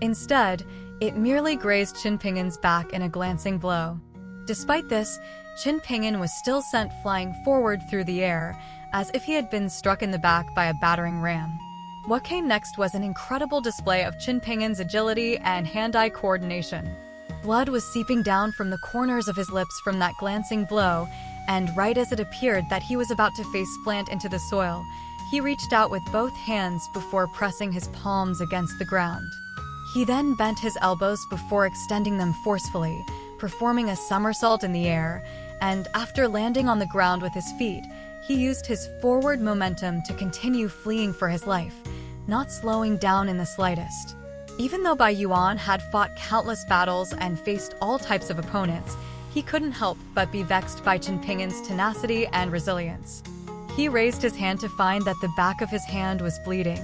Speaker 1: Instead, it merely grazed Qin Pingyan's back in a glancing blow. Despite this, Qin Pingyan was still sent flying forward through the air, as if he had been struck in the back by a battering ram. What came next was an incredible display of Qin Pingyan's agility and hand-eye coordination. Blood was seeping down from the corners of his lips from that glancing blow, and right as it appeared that he was about to face plant into the soil, he reached out with both hands before pressing his palms against the ground. He then bent his elbows before extending them forcefully, performing a somersault in the air, and after landing on the ground with his feet, he used his forward momentum to continue fleeing for his life, not slowing down in the slightest. Even though Bai Yuan had fought countless battles and faced all types of opponents, he couldn't help but be vexed by Qin Pingyan's tenacity and resilience. He raised his hand to find that the back of his hand was bleeding.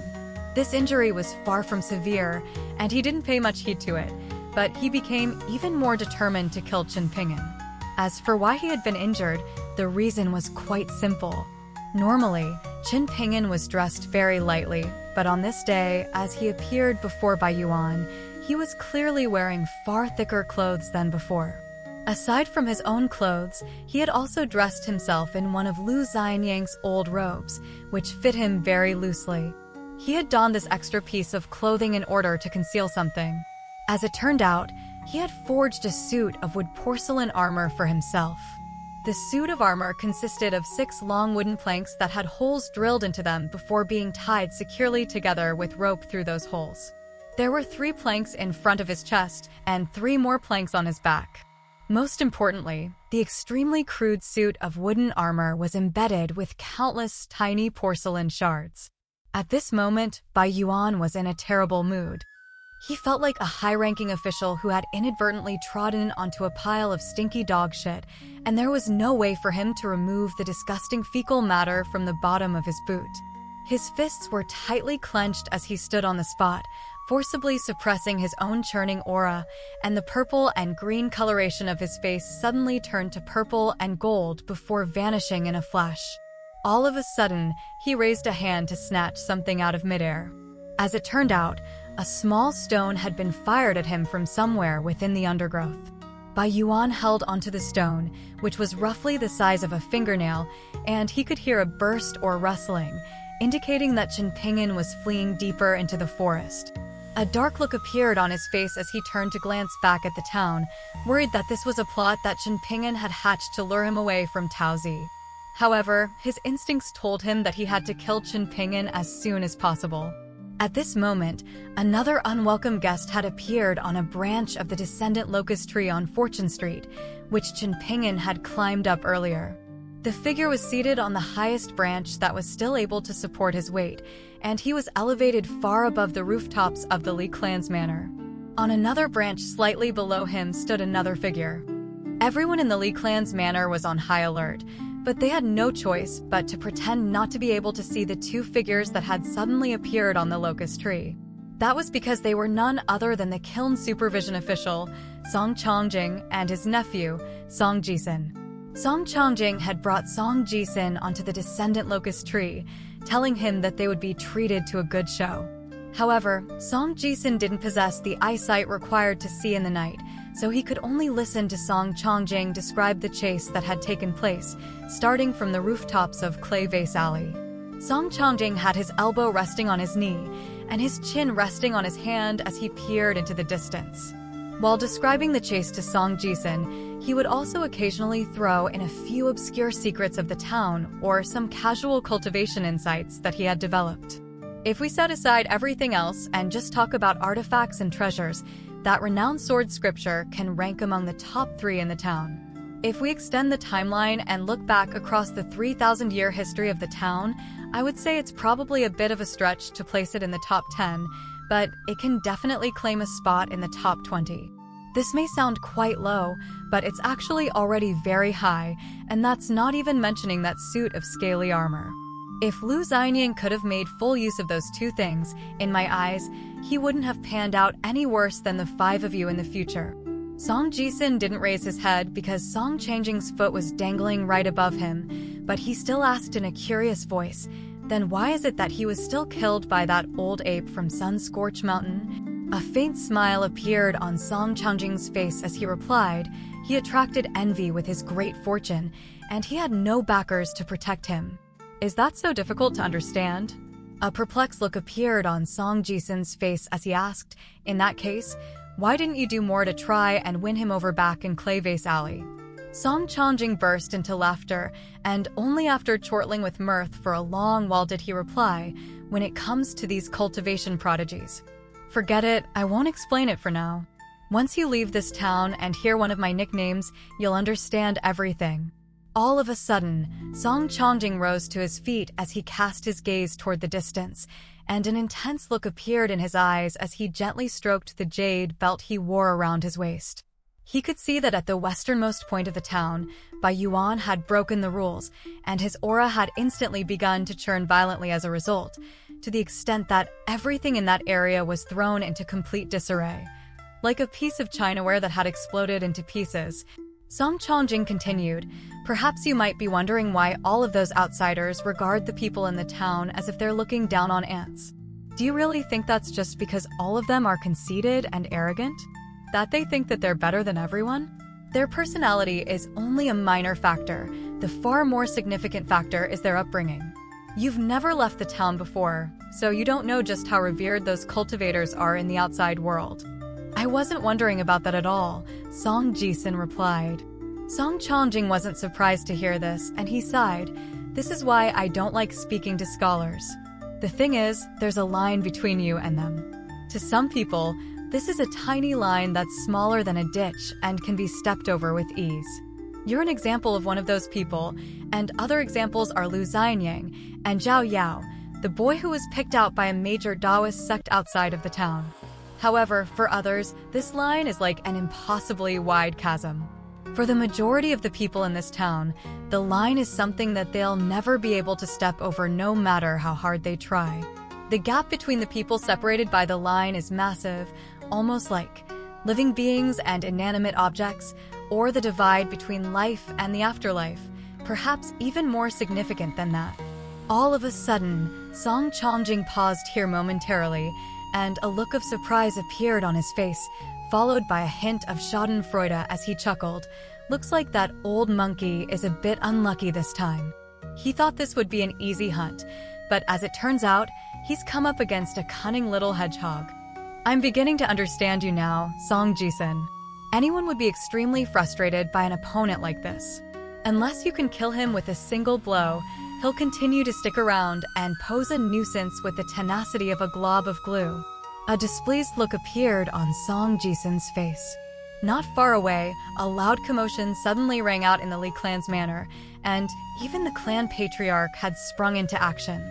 Speaker 1: This injury was far from severe, and he didn't pay much heed to it, but he became even more determined to kill Qin Pingyan. As for why he had been injured, the reason was quite simple. Normally, Qin Pingyan was dressed very lightly, but on this day, as he appeared before Bai Yuan, he was clearly wearing far thicker clothes than before. Aside from his own clothes, he had also dressed himself in one of Lu Xianyang's old robes, which fit him very loosely. He had donned this extra piece of clothing in order to conceal something. As it turned out, he had forged a suit of wood porcelain armor for himself. The suit of armor consisted of 6 long wooden planks that had holes drilled into them before being tied securely together with rope through those holes. There were 3 planks in front of his chest and 3 more planks on his back. Most importantly, the extremely crude suit of wooden armor was embedded with countless tiny porcelain shards. At this moment, Bai Yuan was in a terrible mood. He felt like a high-ranking official who had inadvertently trodden onto a pile of stinky dog shit, and there was no way for him to remove the disgusting fecal matter from the bottom of his boot. His fists were tightly clenched as he stood on the spot, forcibly suppressing his own churning aura, and the purple and green coloration of his face suddenly turned to purple and gold before vanishing in a flash. All of a sudden, he raised a hand to snatch something out of midair. As it turned out, a small stone had been fired at him from somewhere within the undergrowth. Bai Yuan held onto the stone, which was roughly the size of a fingernail, and he could hear a burst or rustling, indicating that Qin Pingyan was fleeing deeper into the forest. A dark look appeared on his face as he turned to glance back at the town, worried that this was a plot that Qin Pingyan had hatched to lure him away from Taozi. However, his instincts told him that he had to kill Qin Pingyan as soon as possible. At this moment, another unwelcome guest had appeared on a branch of the descendant locust tree on Fortune Street, which Qin Pingyan had climbed up earlier. The figure was seated on the highest branch that was still able to support his weight, and he was elevated far above the rooftops of the Li clan's manor. On another branch slightly below him stood another figure. Everyone in the Li clan's manor was on high alert, but they had no choice but to pretend not to be able to see the 2 figures that had suddenly appeared on the locust tree. That was because they were none other than the kiln supervision official, Song Chongjing, and his nephew, Song Jisin. Song Chongjing had brought Song Jisin onto the descendant locust tree, telling him that they would be treated to a good show. However, Song Jisin didn't possess the eyesight required to see in the night, so he could only listen to Song Chongjing describe the chase that had taken place, starting from the rooftops of Clay Vase Alley. Song Chongjing had his elbow resting on his knee, and his chin resting on his hand as he peered into the distance. While describing the chase to Song Jisin, he would also occasionally throw in a few obscure secrets of the town or some casual cultivation insights that he had developed. If we set aside everything else and just talk about artifacts and treasures, that renowned sword scripture can rank among the top 3 in the town. If we extend the timeline and look back across the 3,000-year history of the town, I would say it's probably a bit of a stretch to place it in the top 10, but it can definitely claim a spot in the top 20. This may sound quite low, but it's actually already very high, and that's not even mentioning that suit of scaly armor. If Lu Xianying could have made full use of those two things, in my eyes, he wouldn't have panned out any worse than the 5 of you in the future. Song Jisun didn't raise his head because Song Changjing's foot was dangling right above him, but he still asked in a curious voice, then why is it that he was still killed by that old ape from Sun-Scorched Mountain? A faint smile appeared on Song Changjing's face as he replied, he attracted envy with his great fortune, and he had no backers to protect him. Is that so difficult to understand? A perplexed look appeared on Song Jisun's face as he asked, in that case, why didn't you do more to try and win him over back in Clay Vase Alley? Song Changjing burst into laughter, and only after chortling with mirth for a long while did he reply, when it comes to these cultivation prodigies. Forget it, I won't explain it for now. Once you leave this town and hear one of my nicknames, you'll understand everything. All of a sudden, Song Changjing rose to his feet as he cast his gaze toward the distance, and an intense look appeared in his eyes as he gently stroked the jade belt he wore around his waist. He could see that at the westernmost point of the town, Bai Yuan had broken the rules, and his aura had instantly begun to churn violently as a result, to the extent that everything in that area was thrown into complete disarray. Like a piece of chinaware that had exploded into pieces, Song Changjing continued, perhaps you might be wondering why all of those outsiders regard the people in the town as if they're looking down on ants. Do you really think that's just because all of them are conceited and arrogant? That they think that they're better than everyone? Their personality is only a minor factor. The far more significant factor is their upbringing. You've never left the town before, so you don't know just how revered those cultivators are in the outside world. I wasn't wondering about that at all, Song Jisun replied. Song Changjing wasn't surprised to hear this, and he sighed. This is why I don't like speaking to scholars. The thing is, there's a line between you and them. To some people, this is a tiny line that's smaller than a ditch and can be stepped over with ease. You're an example of one of those people, and other examples are Lu Xianying and Zhao Yao, the boy who was picked out by a major Taoist sect outside of the town. However, for others, this line is like an impossibly wide chasm. For the majority of the people in this town, the line is something that they'll never be able to step over no matter how hard they try. The gap between the people separated by the line is massive, almost like living beings and inanimate objects, or the divide between life and the afterlife, perhaps even more significant than that. All of a sudden, Song Changjing paused here momentarily, and a look of surprise appeared on his face, followed by a hint of schadenfreude as he chuckled. Looks like that old monkey is a bit unlucky this time. He thought this would be an easy hunt, but as it turns out, he's come up against a cunning little hedgehog. I'm beginning to understand you now, Song Jisun. Anyone would be extremely frustrated by an opponent like this. Unless you can kill him with a single blow, he'll continue to stick around and pose a nuisance with the tenacity of a glob of glue. A displeased look appeared on Song Jisun's face. Not far away, a loud commotion suddenly rang out in the Li clan's manor, and even the clan patriarch had sprung into action.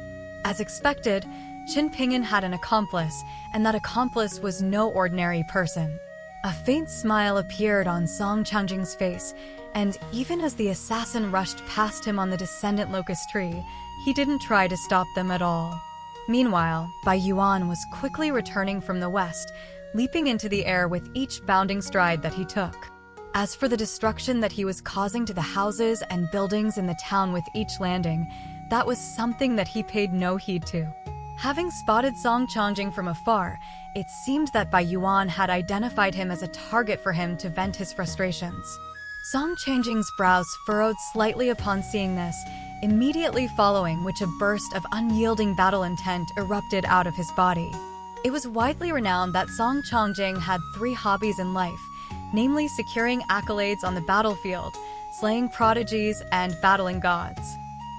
Speaker 1: As expected, Qin Ping'an had an accomplice, and that accomplice was no ordinary person. A faint smile appeared on Song Changjing's face, and even as the assassin rushed past him on the descendant locust tree, he didn't try to stop them at all. Meanwhile, Bai Yuan was quickly returning from the west, leaping into the air with each bounding stride that he took. As for the destruction that he was causing to the houses and buildings in the town with each landing, that was something that he paid no heed to. Having spotted Song Changjing from afar, it seemed that Bai Yuan had identified him as a target for him to vent his frustrations. Song Changjing's brows furrowed slightly upon seeing this, immediately following which a burst of unyielding battle intent erupted out of his body. It was widely renowned that Song Changjing had 3 hobbies in life, namely securing accolades on the battlefield, slaying prodigies, and battling gods.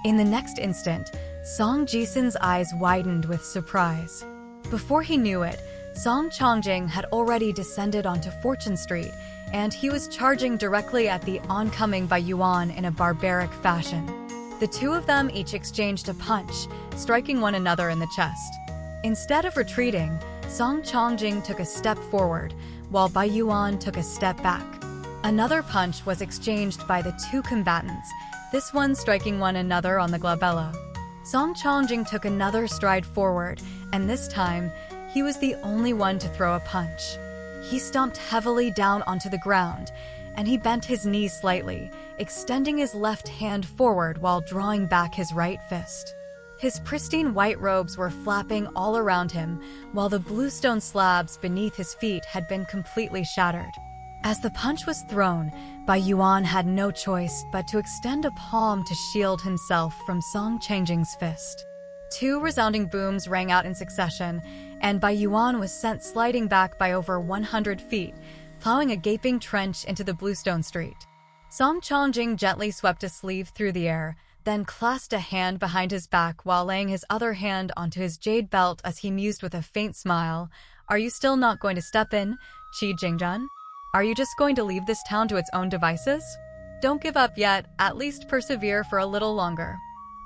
Speaker 1: In the next instant, Song Jisun's eyes widened with surprise. Before he knew it, Song Changjing had already descended onto Fortune Street, and he was charging directly at the oncoming Bai Yuan in a barbaric fashion. The two of them each exchanged a punch, striking one another in the chest. Instead of retreating, Song Changjing took a step forward, while Bai Yuan took a step back. Another punch was exchanged by the two combatants, this one striking one another on the glabella. Song Changjing took another stride forward, and this time, he was the only one to throw a punch. He stomped heavily down onto the ground, and he bent his knees slightly, extending his left hand forward while drawing back his right fist. His pristine white robes were flapping all around him, while the bluestone slabs beneath his feet had been completely shattered. As the punch was thrown, Bai Yuan had no choice but to extend a palm to shield himself from Song Changjing's fist. Two resounding booms rang out in succession, and Bai Yuan was sent sliding back by over 100 feet, plowing a gaping trench into the bluestone street. Song Changjing gently swept a sleeve through the air, then clasped a hand behind his back while laying his other hand onto his jade belt as he mused with a faint smile. "Are you still not going to step in, Qi Jingzhen? Are you just going to leave this town to its own devices? Don't give up yet, at least persevere for a little longer."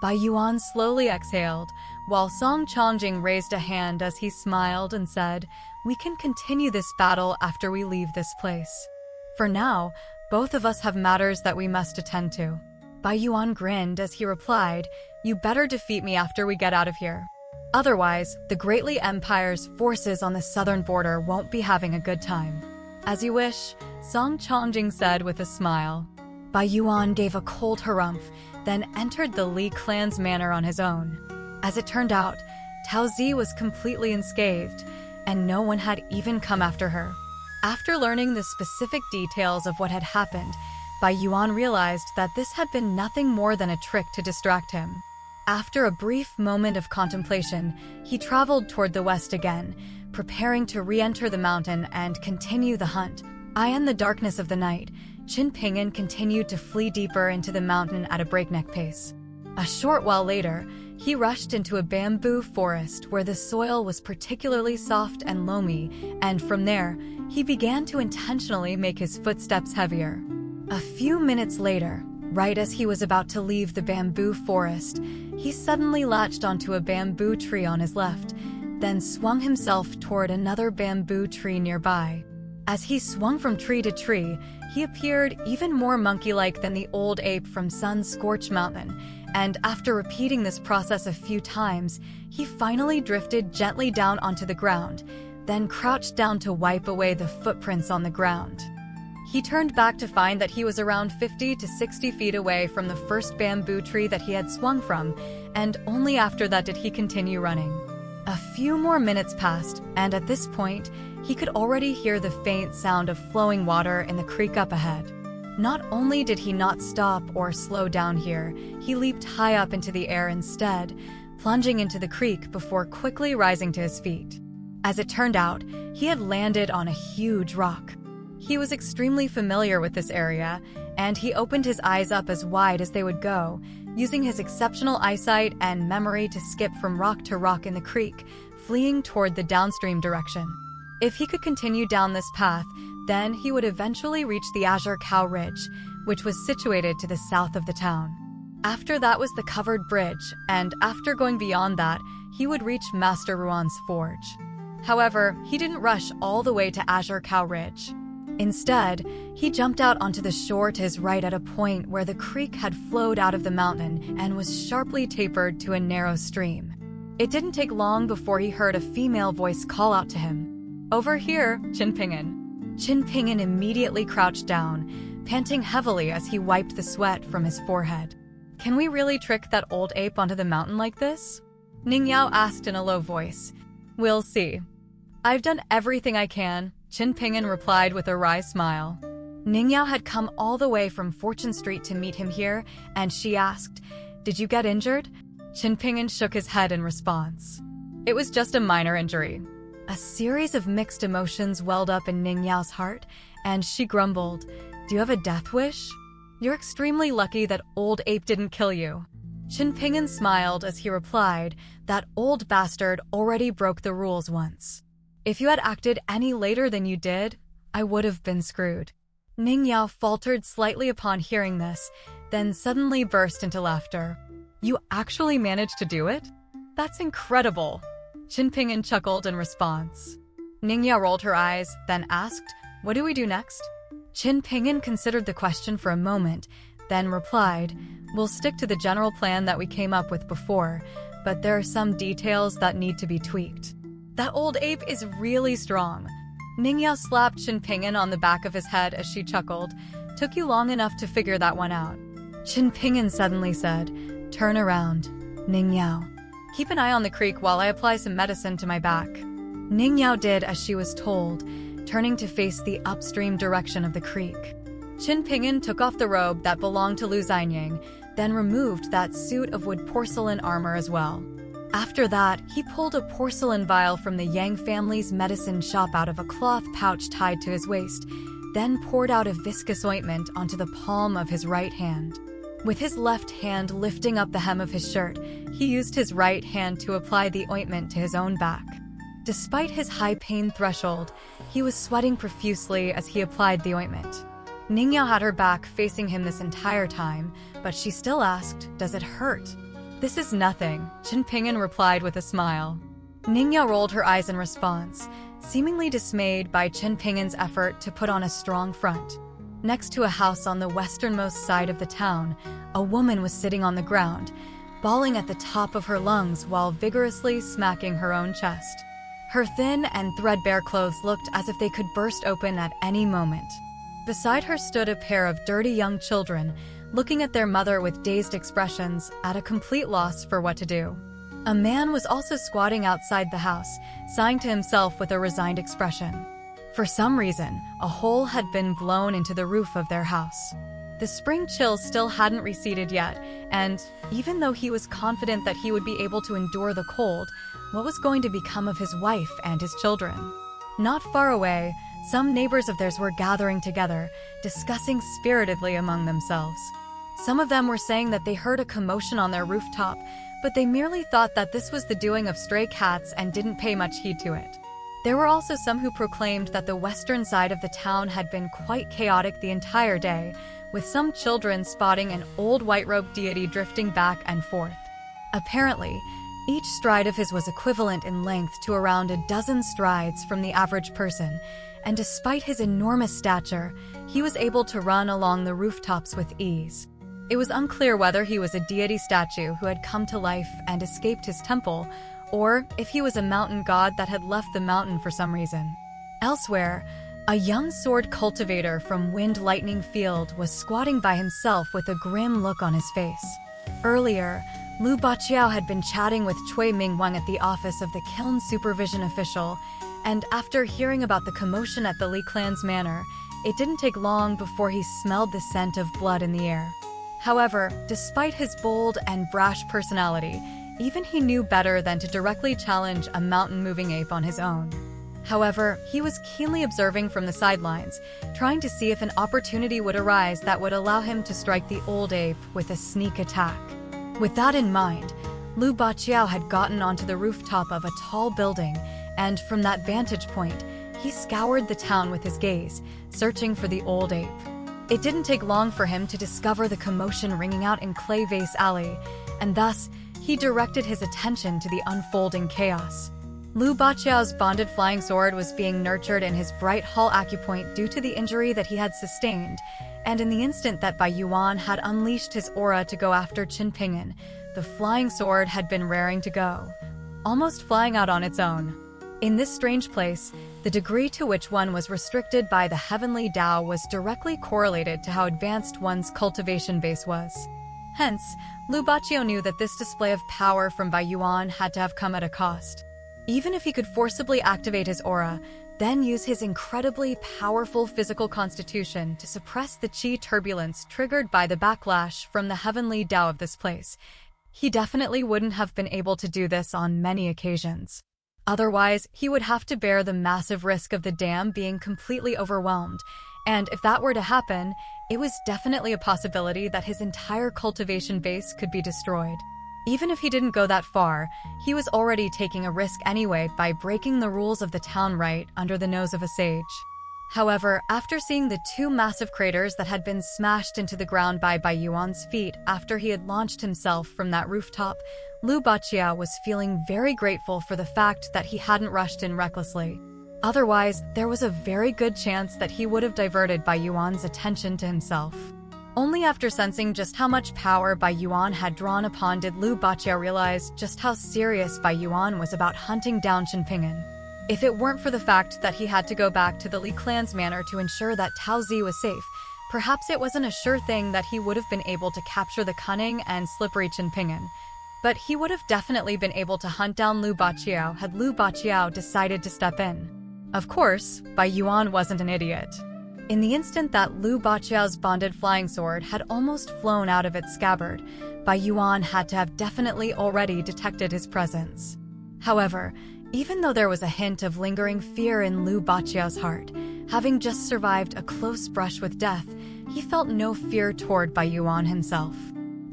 Speaker 1: Bai Yuan slowly exhaled, while Song Changjing raised a hand as he smiled and said, "We can continue this battle after we leave this place. For now, both of us have matters that we must attend to." Bai Yuan grinned as he replied, "You better defeat me after we get out of here. Otherwise, the Greatly Empire's forces on the southern border won't be having a good time." "As you wish," Song Changjing said with a smile. Bai Yuan gave a cold harumph, then entered the Li clan's manor on his own. As it turned out, Tao Zi was completely unscathed, and no one had even come after her. After learning the specific details of what had happened, Bai Yuan realized that this had been nothing more than a trick to distract him. After a brief moment of contemplation, he traveled toward the west again, preparing to re-enter the mountain and continue the hunt. In the darkness of the night, Qin Pinyin continued to flee deeper into the mountain at a breakneck pace. A short while later, he rushed into a bamboo forest where the soil was particularly soft and loamy, and from there, he began to intentionally make his footsteps heavier. A few minutes later, right as he was about to leave the bamboo forest, he suddenly latched onto a bamboo tree on his left, then swung himself toward another bamboo tree nearby. As he swung from tree to tree, he appeared even more monkey-like than the old ape from Sun-Scorched Mountain, and after repeating this process a few times, he finally drifted gently down onto the ground, then crouched down to wipe away the footprints on the ground. He turned back to find that he was around 50 to 60 feet away from the first bamboo tree that he had swung from, and only after that did he continue running. A few more minutes passed, and at this point, he could already hear the faint sound of flowing water in the creek up ahead. Not only did he not stop or slow down here, he leaped high up into the air instead, plunging into the creek before quickly rising to his feet. As it turned out, he had landed on a huge rock. He was extremely familiar with this area, and he opened his eyes up as wide as they would go, using his exceptional eyesight and memory to skip from rock to rock in the creek, fleeing toward the downstream direction. If he could continue down this path, then he would eventually reach the Azure Cow Ridge, which was situated to the south of the town. After that was the covered bridge, and after going beyond that, he would reach Master Ruan's forge. However, he didn't rush all the way to Azure Cow Ridge. Instead, he jumped out onto the shore to his right at a point where the creek had flowed out of the mountain and was sharply tapered to a narrow stream. It didn't take long before he heard a female voice call out to him, "Over here, Qin Pinyin." Qin Pinyin immediately crouched down, panting heavily as he wiped the sweat from his forehead. "Can we really trick that old ape onto the mountain like this?" Ning Yao asked in a low voice. "We'll see." "I've done everything I can," Qin Pinyin replied with a wry smile. Ning Yao had come all the way from Fortune Street to meet him here, and she asked, "Did you get injured?" Qin Pinyin shook his head in response. "It was just a minor injury." A series of mixed emotions welled up in Ning Yao's heart, and she grumbled, "Do you have a death wish? You're extremely lucky that old ape didn't kill you." Qin Pinyin smiled as he replied, "That old bastard already broke the rules once. If you had acted any later than you did, I would have been screwed." Ning Yao faltered slightly upon hearing this, then suddenly burst into laughter. "You actually managed to do it? That's incredible." Qin Pinyin chuckled in response. Ningya rolled her eyes, then asked, "What do we do next?" Qin Pingyan considered the question for a moment, then replied, "We'll stick to the general plan that we came up with before, but there are some details that need to be tweaked." "That old ape is really strong." Ningya slapped Qin Pingyan on the back of his head as she chuckled. "Took you long enough to figure that one out." Qin Pingyan suddenly said, "Turn around, Ningyao. Keep an eye on the creek while I apply some medicine to my back." Ningyao did as she was told, turning to face the upstream direction of the creek. Qin Pingyan took off the robe that belonged to Lu Xianying, then removed that suit of wood porcelain armor as well. After that, he pulled a porcelain vial from the Yang family's medicine shop out of a cloth pouch tied to his waist, then poured out a viscous ointment onto the palm of his right hand. With his left hand lifting up the hem of his shirt, he used his right hand to apply the ointment to his own back. Despite his high pain threshold, he was sweating profusely as he applied the ointment. Ningyao had her back facing him this entire time, but she still asked, "Does it hurt?" "This is nothing," Qin Pingyan replied with a smile. Ningyao rolled her eyes in response, seemingly dismayed by Qin Pingyan's effort to put on a strong front. Next to a house on the westernmost side of the town, a woman was sitting on the ground, bawling at the top of her lungs while vigorously smacking her own chest. Her thin and threadbare clothes looked as if they could burst open at any moment. Beside her stood a pair of dirty young children, looking at their mother with dazed expressions, at a complete loss for what to do. A man was also squatting outside the house, sighing to himself with a resigned expression. For some reason, a hole had been blown into the roof of their house. The spring chill still hadn't receded yet, and even though he was confident that he would be able to endure the cold, what was going to become of his wife and his children? Not far away, some neighbors of theirs were gathering together, discussing spiritedly among themselves. Some of them were saying that they heard a commotion on their rooftop, but they merely thought that this was the doing of stray cats and didn't pay much heed to it. There were also some who proclaimed that the western side of the town had been quite chaotic the entire day, with some children spotting an old white-robed deity drifting back and forth. Apparently, each stride of his was equivalent in length to around a dozen strides from the average person, and despite his enormous stature, he was able to run along the rooftops with ease. It was unclear whether he was a deity statue who had come to life and escaped his temple, or if he was a mountain god that had left the mountain for some reason. Elsewhere, a young sword cultivator from Wind Lightning Field was squatting by himself with a grim look on his face. Earlier, Lu Baqiao had been chatting with Cui Mingwang at the office of the Kiln Supervision Official, and after hearing about the commotion at the Li clan's manor, it didn't take long before he smelled the scent of blood in the air. However, despite his bold and brash personality, even he knew better than to directly challenge a mountain-moving ape on his own. However, he was keenly observing from the sidelines, trying to see if an opportunity would arise that would allow him to strike the old ape with a sneak attack. With that in mind, Lu Baqiao had gotten onto the rooftop of a tall building, and from that vantage point, he scoured the town with his gaze, searching for the old ape. It didn't take long for him to discover the commotion ringing out in Clay Vase Alley, and thus, he directed his attention to the unfolding chaos. Lu Baqiao's bonded flying sword was being nurtured in his bright hull acupoint due to the injury that he had sustained, and in the instant that Bai Yuan had unleashed his aura to go after Qin Pingyan, the flying sword had been raring to go, almost flying out on its own. In this strange place, the degree to which one was restricted by the heavenly Tao was directly correlated to how advanced one's cultivation base was. Hence, Lu Baqiao knew that this display of power from Bai Yuan had to have come at a cost. Even if he could forcibly activate his aura, then use his incredibly powerful physical constitution to suppress the qi turbulence triggered by the backlash from the heavenly Tao of this place, he definitely wouldn't have been able to do this on many occasions. Otherwise, he would have to bear the massive risk of the dam being completely overwhelmed, and if that were to happen, it was definitely a possibility that his entire cultivation base could be destroyed. Even if he didn't go that far, he was already taking a risk anyway by breaking the rules of the town right under the nose of a sage. However, after seeing the two massive craters that had been smashed into the ground by Bai Yuan's feet after he had launched himself from that rooftop, Lu Baqiao was feeling very grateful for the fact that he hadn't rushed in recklessly. Otherwise, there was a very good chance that he would have diverted Bai Yuan's attention to himself. Only after sensing just how much power Bai Yuan had drawn upon did Lu Baqiao realize just how serious Bai Yuan was about hunting down Chen Ping'an. If it weren't for the fact that he had to go back to the Li clan's manor to ensure that Tao Zi was safe, perhaps it wasn't a sure thing that he would have been able to capture the cunning and slippery Chen Ping'an. But he would have definitely been able to hunt down Lu Baqiao had Lu Baqiao decided to step in. Of course, Bai Yuan wasn't an idiot. In the instant that Lu Baqiao's bonded flying sword had almost flown out of its scabbard, Bai Yuan had to have definitely already detected his presence. However, even though there was a hint of lingering fear in Lu Baqiao's heart, having just survived a close brush with death, he felt no fear toward Bai Yuan himself.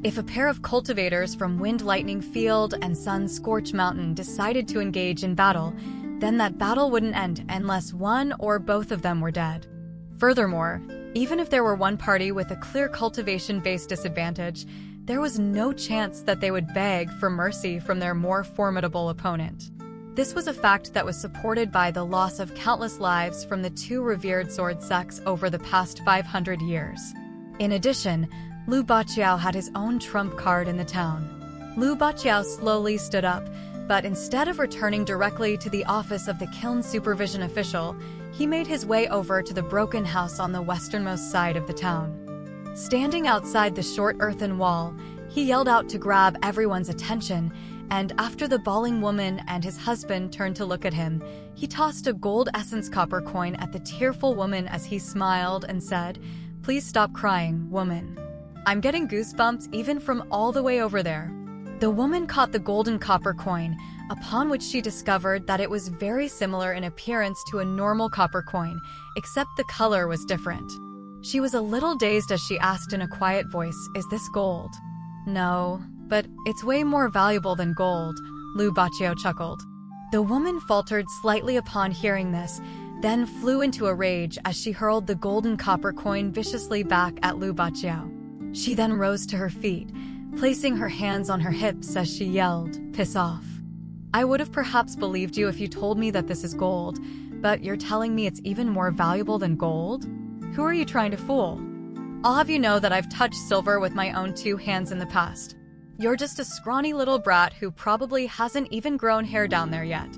Speaker 1: If a pair of cultivators from Wind Lightning Field and Sun Scorch Mountain decided to engage in battle, then that battle wouldn't end unless one or both of them were dead. Furthermore, even if there were one party with a clear cultivation-based disadvantage, there was no chance that they would beg for mercy from their more formidable opponent. This was a fact that was supported by the loss of countless lives from the two revered sword sects over the past 500 years. In addition, Lu Baqiao had his own trump card in the town. Lu Baqiao slowly stood up, but instead of returning directly to the office of the kiln supervision official, he made his way over to the broken house on the westernmost side of the town. Standing outside the short earthen wall, he yelled out to grab everyone's attention, and after the bawling woman and his husband turned to look at him, he tossed a gold essence copper coin at the tearful woman as he smiled and said, "Please stop crying, woman. I'm getting goosebumps even from all the way over there." The woman caught the golden copper coin, upon which she discovered that it was very similar in appearance to a normal copper coin, except the color was different. She was a little dazed as she asked in a quiet voice, "Is this gold?" "No, but it's way more valuable than gold," Lu Baqiao chuckled. The woman faltered slightly upon hearing this, then flew into a rage as she hurled the golden copper coin viciously back at Lu Baqiao. She then rose to her feet, placing her hands on her hips as she yelled, "Piss off. I would have perhaps believed you if you told me that this is gold, but you're telling me it's even more valuable than gold? Who are you trying to fool? I'll have you know that I've touched silver with my own two hands in the past. You're just a scrawny little brat who probably hasn't even grown hair down there yet.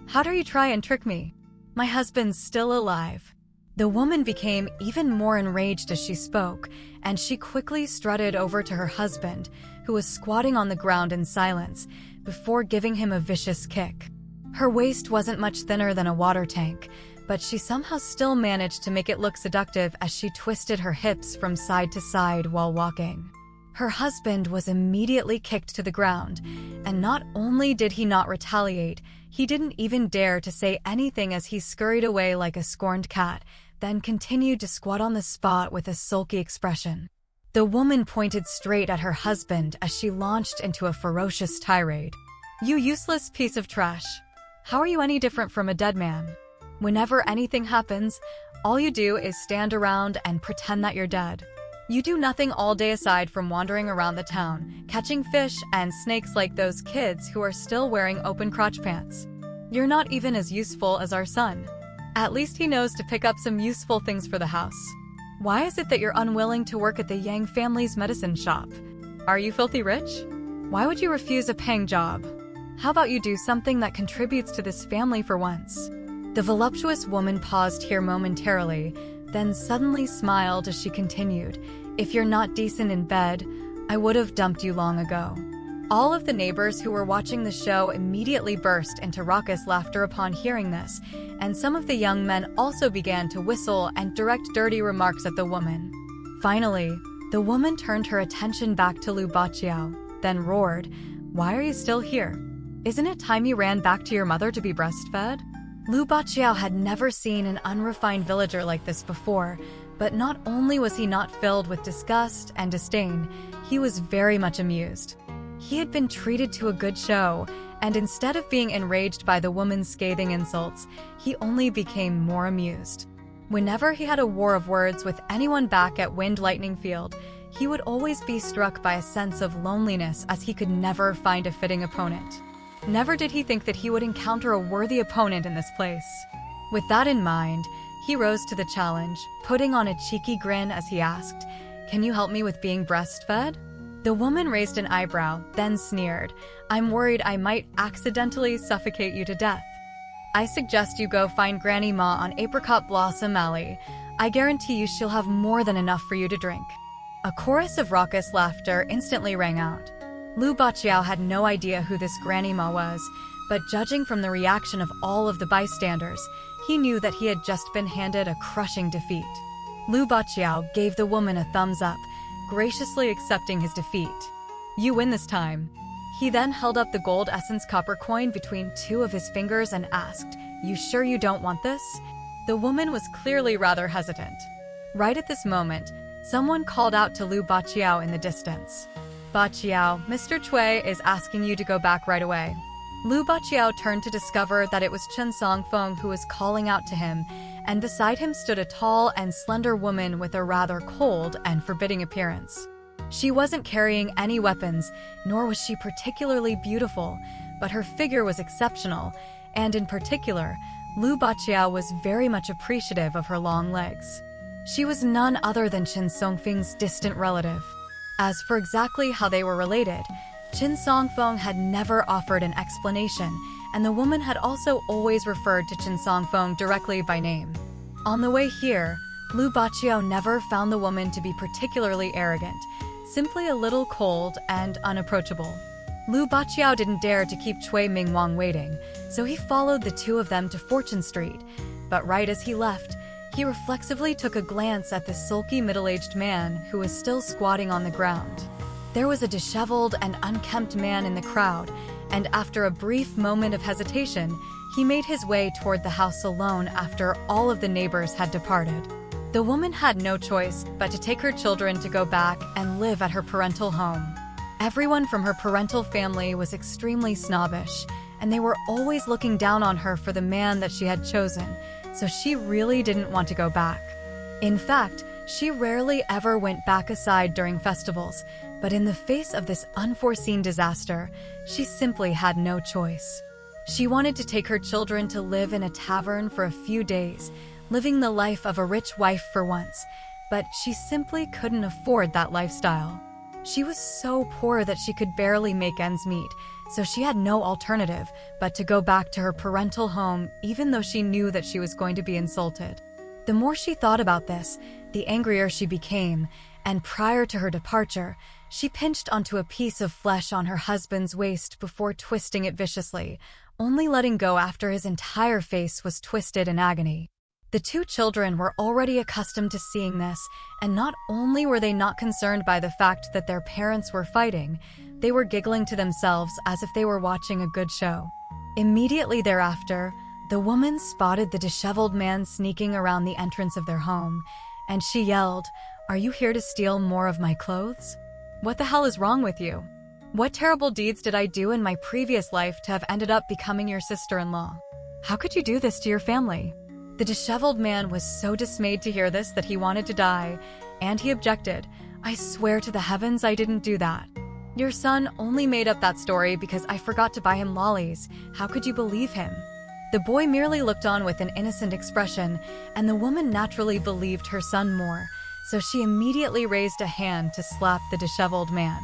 Speaker 1: How dare you try and trick me? My husband's still alive." The woman became even more enraged as she spoke, and she quickly strutted over to her husband, who was squatting on the ground in silence, before giving him a vicious kick. Her waist wasn't much thinner than a water tank, but she somehow still managed to make it look seductive as she twisted her hips from side to side while walking. Her husband was immediately kicked to the ground, and not only did he not retaliate, he didn't even dare to say anything as he scurried away like a scorned cat, then continued to squat on the spot with a sulky expression. The woman pointed straight at her husband as she launched into a ferocious tirade. "You useless piece of trash. How are you any different from a dead man? Whenever anything happens, all you do is stand around and pretend that you're dead. You do nothing all day aside from wandering around the town, catching fish and snakes like those kids who are still wearing open crotch pants. You're not even as useful as our son. At least he knows to pick up some useful things for the house. Why is it that you're unwilling to work at the Yang family's medicine shop? Are you filthy rich? Why would you refuse a paying job? How about you do something that contributes to this family for once?" The voluptuous woman paused here momentarily, then suddenly smiled as she continued, "If you're not decent in bed, I would have dumped you long ago." All of the neighbors who were watching the show immediately burst into raucous laughter upon hearing this, and some of the young men also began to whistle and direct dirty remarks at the woman. Finally, the woman turned her attention back to Lu Baqiao, then roared, "Why are you still here? Isn't it time you ran back to your mother to be breastfed?" Lu Baqiao had never seen an unrefined villager like this before, but not only was he not filled with disgust and disdain, he was very much amused. He had been treated to a good show, and instead of being enraged by the woman's scathing insults, he only became more amused. Whenever he had a war of words with anyone back at Wind Lightning Field, he would always be struck by a sense of loneliness as he could never find a fitting opponent. Never did he think that he would encounter a worthy opponent in this place. With that in mind, he rose to the challenge, putting on a cheeky grin as he asked, "Can you help me with being breastfed?" The woman raised an eyebrow, then sneered, "I'm worried I might accidentally suffocate you to death. I suggest you go find Granny Ma on Apricot Blossom Alley. I guarantee you she'll have more than enough for you to drink." A chorus of raucous laughter instantly rang out. Lu Baqiao had no idea who this Granny Ma was, but judging from the reaction of all of the bystanders, he knew that he had just been handed a crushing defeat. Lu Baqiao gave the woman a thumbs up, graciously accepting his defeat. "You win this time." He then held up the gold essence copper coin between two of his fingers and asked, "You sure you don't want this?" The woman was clearly rather hesitant. Right at this moment, someone called out to Lu Baqiao in the distance. "Baqiao, Mr. Cui is asking you to go back right away." Lu Baqiao turned to discover that it was Chen Songfeng who was calling out to him, and beside him stood a tall and slender woman with a rather cold and forbidding appearance. She wasn't carrying any weapons, nor was she particularly beautiful, but her figure was exceptional, and in particular, Lu Baqiao was very much appreciative of her long legs. She was none other than Chen Songfeng's distant relative. As for exactly how they were related, Chen Songfeng had never offered an explanation, and the woman had also always referred to Chen Songfeng directly by name. On the way here, Lu Baqiao never found the woman to be particularly arrogant, simply a little cold and unapproachable. Lu Baqiao didn't dare to keep Cui Mingwang waiting, so he followed the two of them to Fortune Street. But right as he left, he reflexively took a glance at the sulky middle-aged man who was still squatting on the ground. There was a disheveled and unkempt man in the crowd, and after a brief moment of hesitation, he made his way toward the house alone after all of the neighbors had departed. The woman had no choice but to take her children to go back and live at her parental home. Everyone from her parental family was extremely snobbish, and they were always looking down on her for the man that she had chosen, so she really didn't want to go back. In fact, she rarely ever went back aside during festivals, but in the face of this unforeseen disaster, she simply had no choice. She wanted to take her children to live in a tavern for a few days, living the life of a rich wife for once, but she simply couldn't afford that lifestyle. She was so poor that she could barely make ends meet, so she had no alternative but to go back to her parental home even though she knew that she was going to be insulted. The more she thought about this, the angrier she became, and prior to her departure, she pinched onto a piece of flesh on her husband's waist before twisting it viciously, only letting go after his entire face was twisted in agony. The two children were already accustomed to seeing this, and not only were they not concerned by the fact that their parents were fighting, they were giggling to themselves as if they were watching a good show. Immediately thereafter, the woman spotted the disheveled man sneaking around the entrance of their home, and she yelled, "Are you here to steal more of my clothes? What the hell is wrong with you? What terrible deeds did I do in my previous life to have ended up becoming your sister-in-law? How could you do this to your family?" The disheveled man was so dismayed to hear this that he wanted to die, and he objected, "I swear to the heavens I didn't do that. Your son only made up that story because I forgot to buy him lollies. How could you believe him?" The boy merely looked on with an innocent expression, and the woman naturally believed her son more, so she immediately raised a hand to slap the disheveled man.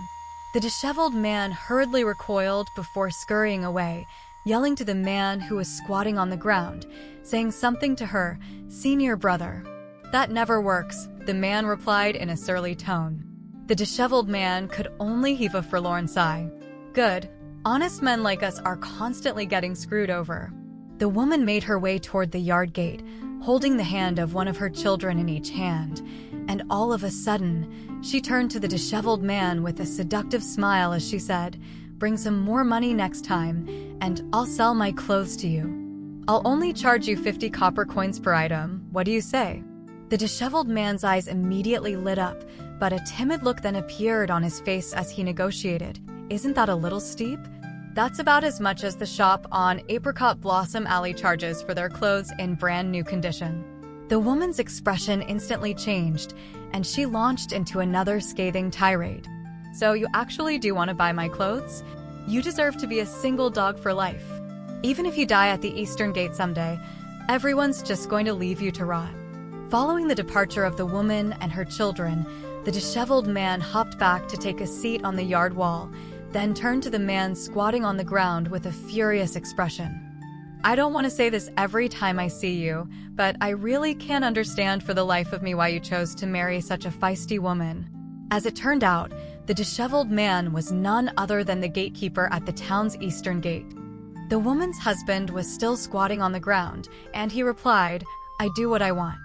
Speaker 1: The disheveled man hurriedly recoiled before scurrying away, yelling to the man who was squatting on the ground, saying something to her senior brother. "That never works," the man replied in a surly tone. The disheveled man could only heave a forlorn sigh. "Good. Honest men like us are constantly getting screwed over." The woman made her way toward the yard gate, holding the hand of one of her children in each hand, and all of a sudden, she turned to the disheveled man with a seductive smile as she said, "Bring some more money next time, and I'll sell my clothes to you. I'll only charge you 50 copper coins per item. What do you say?" The disheveled man's eyes immediately lit up, but a timid look then appeared on his face as he negotiated. "Isn't that a little steep? That's about as much as the shop on Apricot Blossom Alley charges for their clothes in brand new condition." The woman's expression instantly changed, and she launched into another scathing tirade. "So you actually do want to buy my clothes? You deserve to be a single dog for life. Even if you die at the Eastern Gate someday, Everyone's just going to leave you to rot. Following the departure of the woman and her children, the disheveled man hopped back to take a seat on the yard wall, then turned to the man squatting on the ground with a furious expression. I don't want to say this every time I see you, but I really can't understand for the life of me why you chose to marry such a feisty woman. As it turned out, the disheveled man was none other than the gatekeeper at the town's eastern gate. The woman's husband was still squatting on the ground, and he replied, "I do what I want."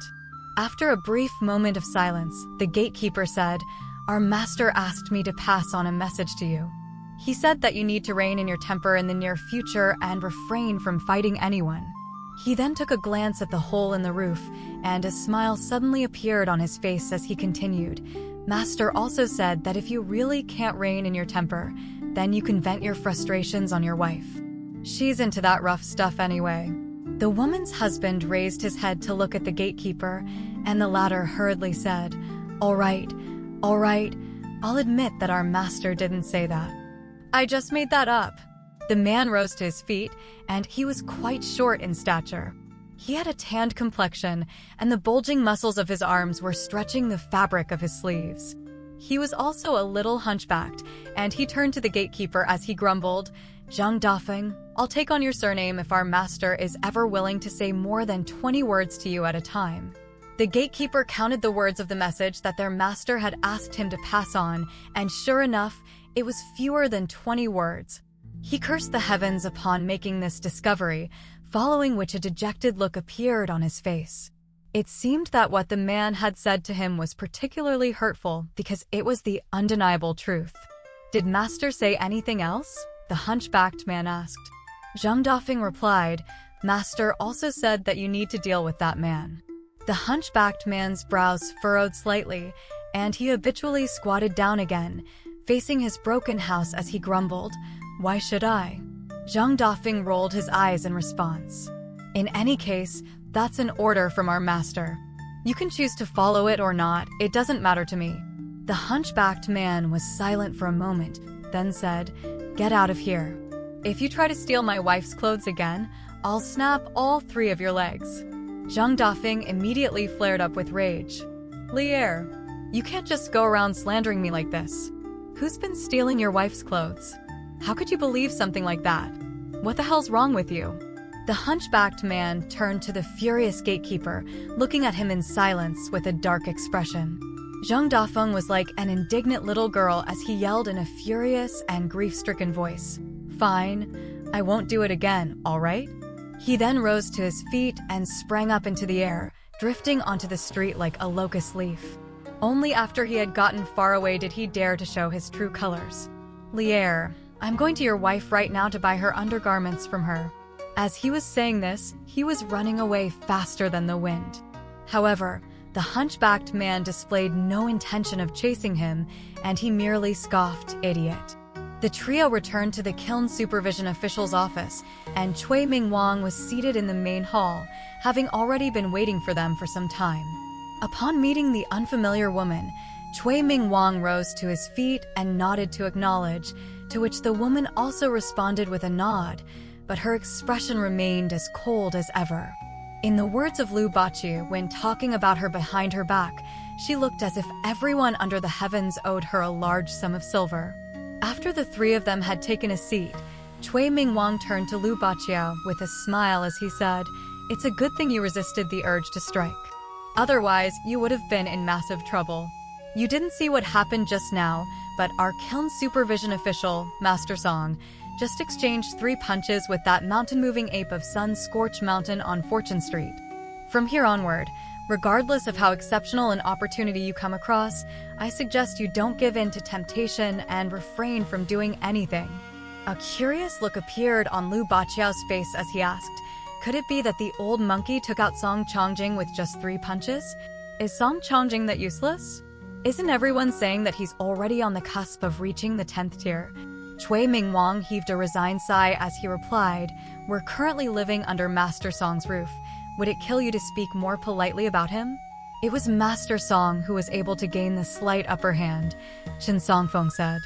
Speaker 1: After a brief moment of silence, the gatekeeper said, "Our master asked me to pass on a message to you. He said that you need to rein in your temper in the near future and refrain from fighting anyone." He then took a glance at the hole in the roof, and a smile suddenly appeared on his face as he continued, "Master also said that if you really can't rein in your temper, then you can vent your frustrations on your wife. She's into that rough stuff anyway." The woman's husband raised his head to look at the gatekeeper, and the latter hurriedly said, all right, I'll admit that our master didn't say that. I just made that up." The man rose to his feet, and he was quite short in stature. He had a tanned complexion, and the bulging muscles of his arms were stretching the fabric of his sleeves. He was also a little hunchbacked, and he turned to the gatekeeper as he grumbled, "Zhang Dafeng, I'll take on your surname if our master is ever willing to say more than 20 words to you at a time." The gatekeeper counted the words of the message that their master had asked him to pass on, and sure enough, it was fewer than 20 words. He cursed the heavens upon making this discovery, following which a dejected look appeared on his face. It seemed that what the man had said to him was particularly hurtful because it was the undeniable truth. "Did master say anything else?" the hunchbacked man asked. Zhang Dafeng replied, "Master also said that you need to deal with that man." The hunchbacked man's brows furrowed slightly, and he habitually squatted down again, facing his broken house as he grumbled, "Why should I?" Zhang Dafeng rolled his eyes in response. "In any case, that's an order from our master. You can choose to follow it or not, it doesn't matter to me." The hunchbacked man was silent for a moment, then said, "Get out of here. If you try to steal my wife's clothes again, I'll snap all 3 of your legs." Zhang Dafeng immediately flared up with rage. "Lier, you can't just go around slandering me like this. Who's been stealing your wife's clothes? How could you believe something like that? What the hell's wrong with you?" The hunchbacked man turned to the furious gatekeeper, looking at him in silence with a dark expression. Zhang Dafeng was like an indignant little girl as he yelled in a furious and grief-stricken voice, "Fine, I won't do it again, all right?" He then rose to his feet and sprang up into the air, drifting onto the street like a locust leaf. Only after he had gotten far away did he dare to show his true colors. "Lier, I'm going to your wife right now to buy her undergarments from her." As he was saying this, he was running away faster than the wind. However, the hunchbacked man displayed no intention of chasing him, and he merely scoffed, "Idiot." The trio returned to the kiln supervision official's office, and Cui Ming Wang was seated in the main hall, having already been waiting for them for some time. Upon meeting the unfamiliar woman, Cui Ming Wang rose to his feet and nodded to acknowledge, to which the woman also responded with a nod, but her expression remained as cold as ever. In the words of Liu Bachi, when talking about her behind her back, she looked as if everyone under the heavens owed her a large sum of silver. After the 3 of them had taken a seat, Cui Ming Wang turned to Liu Baqiao with a smile as he said, "It's a good thing you resisted the urge to strike. Otherwise, you would have been in massive trouble. You didn't see what happened just now, but our kiln supervision official, Master Song, just exchanged 3 punches with that mountain-moving ape of Sun-Scorched Mountain on Fortune Street. From here onward, regardless of how exceptional an opportunity you come across, I suggest you don't give in to temptation and refrain from doing anything." A curious look appeared on Liu Baqiao's face as he asked, "Could it be that the old monkey took out Song Chongjing with just 3 punches? Is Song Chongjing that useless? Isn't everyone saying that he's already on the cusp of reaching the 10th tier?" Cui Ming Wang heaved a resigned sigh as he replied, "We're currently living under Master Song's roof. Would it kill you to speak more politely about him?" It was Master Song who was able to gain the slight upper hand, Chen Songfeng said.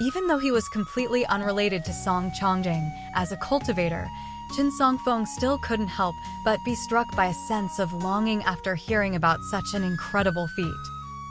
Speaker 1: Even though he was completely unrelated to Song Chongjing, as a cultivator, Qin Songfeng still couldn't help but be struck by a sense of longing after hearing about such an incredible feat.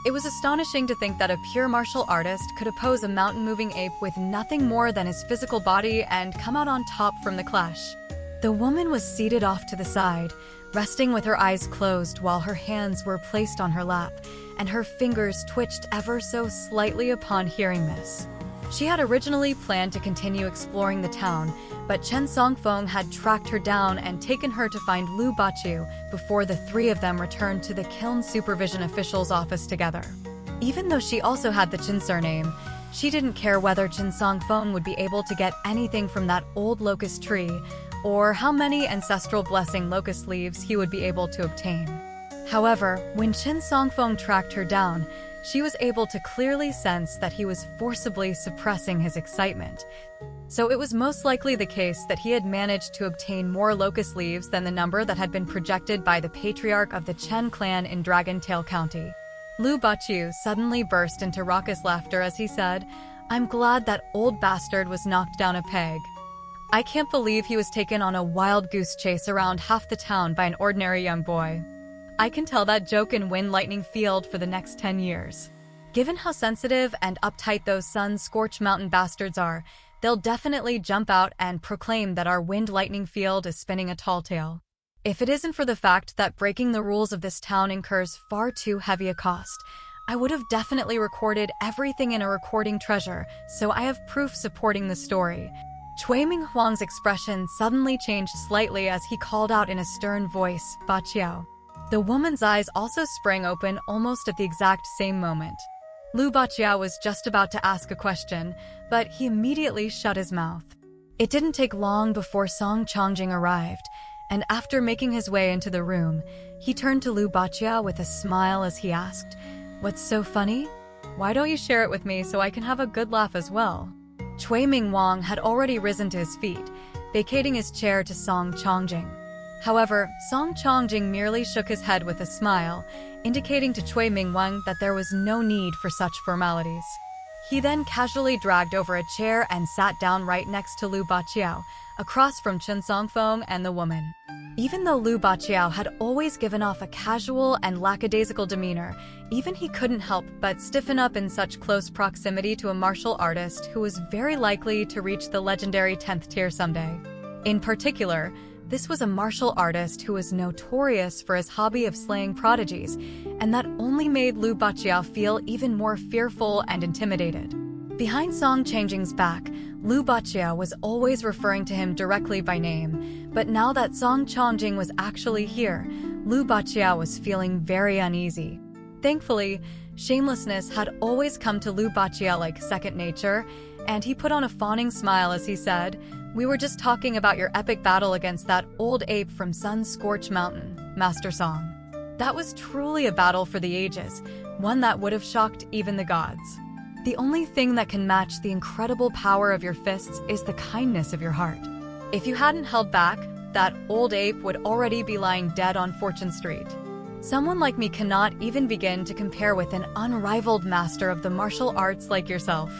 Speaker 1: It was astonishing to think that a pure martial artist could oppose a mountain-moving ape with nothing more than his physical body and come out on top from the clash. The woman was seated off to the side, resting with her eyes closed while her hands were placed on her lap, and her fingers twitched ever so slightly upon hearing this. She had originally planned to continue exploring the town, but Chen Songfeng had tracked her down and taken her to find Lu Baqiu before the three of them returned to the kiln supervision official's office together. Even though she also had the Chen surname, she didn't care whether Chen Songfeng would be able to get anything from that old locust tree, or how many ancestral blessing locust leaves he would be able to obtain. However, when Chen Songfeng tracked her down, she was able to clearly sense that he was forcibly suppressing his excitement. So it was most likely the case that he had managed to obtain more locust leaves than the number that had been projected by the patriarch of the Chen clan in Dragon Tail County. Lu Baqiu suddenly burst into raucous laughter as he said, "I'm glad that old bastard was knocked down a peg. I can't believe he was taken on a wild goose chase around half the town by an ordinary young boy. I can tell that joke in Wind Lightning Field for the next 10 years. Given how sensitive and uptight those sun-scorched mountain bastards are, they'll definitely jump out and proclaim that our Wind Lightning Field is spinning a tall tale. If it isn't for the fact that breaking the rules of this town incurs far too heavy a cost, I would have definitely recorded everything in a recording treasure, so I have proof supporting the story." Cui Minghuang's expression suddenly changed slightly as he called out in a stern voice, "Baqiao." The woman's eyes also sprang open almost at the exact same moment. Lu Baqiao was just about to ask a question, but he immediately shut his mouth. It didn't take long before Song Changjing arrived, and after making his way into the room, he turned to Lu Baqiao with a smile as he asked, "What's so funny? Why don't you share it with me so I can have a good laugh as well?" Cui Minghuang had already risen to his feet, vacating his chair to Song Changjing. However, Song Changjing merely shook his head with a smile, indicating to Cui Minghuang that there was no need for such formalities. He then casually dragged over a chair and sat down right next to Lu Baqiao, across from Chen Songfeng and the woman. Even though Lu Baqiao had always given off a casual and lackadaisical demeanor, even he couldn't help but stiffen up in such close proximity to a martial artist who was very likely to reach the legendary 10th tier someday. In particular, this was a martial artist who was notorious for his hobby of slaying prodigies, and that only made Lu Baqiao feel even more fearful and intimidated. Behind Song Changjing's back, Lu Baqiao was always referring to him directly by name, but now that Song Changjing was actually here, Lu Baqiao was feeling very uneasy. Thankfully, shamelessness had always come to Lu Baqiao like second nature, and he put on a fawning smile as he said, "We were just talking about your epic battle against that old ape from Sun-Scorched Mountain, Master Song. That was truly a battle for the ages, one that would have shocked even the gods. The only thing that can match the incredible power of your fists is the kindness of your heart. If you hadn't held back, that old ape would already be lying dead on Fortune Street. Someone like me cannot even begin to compare with an unrivaled master of the martial arts like yourself."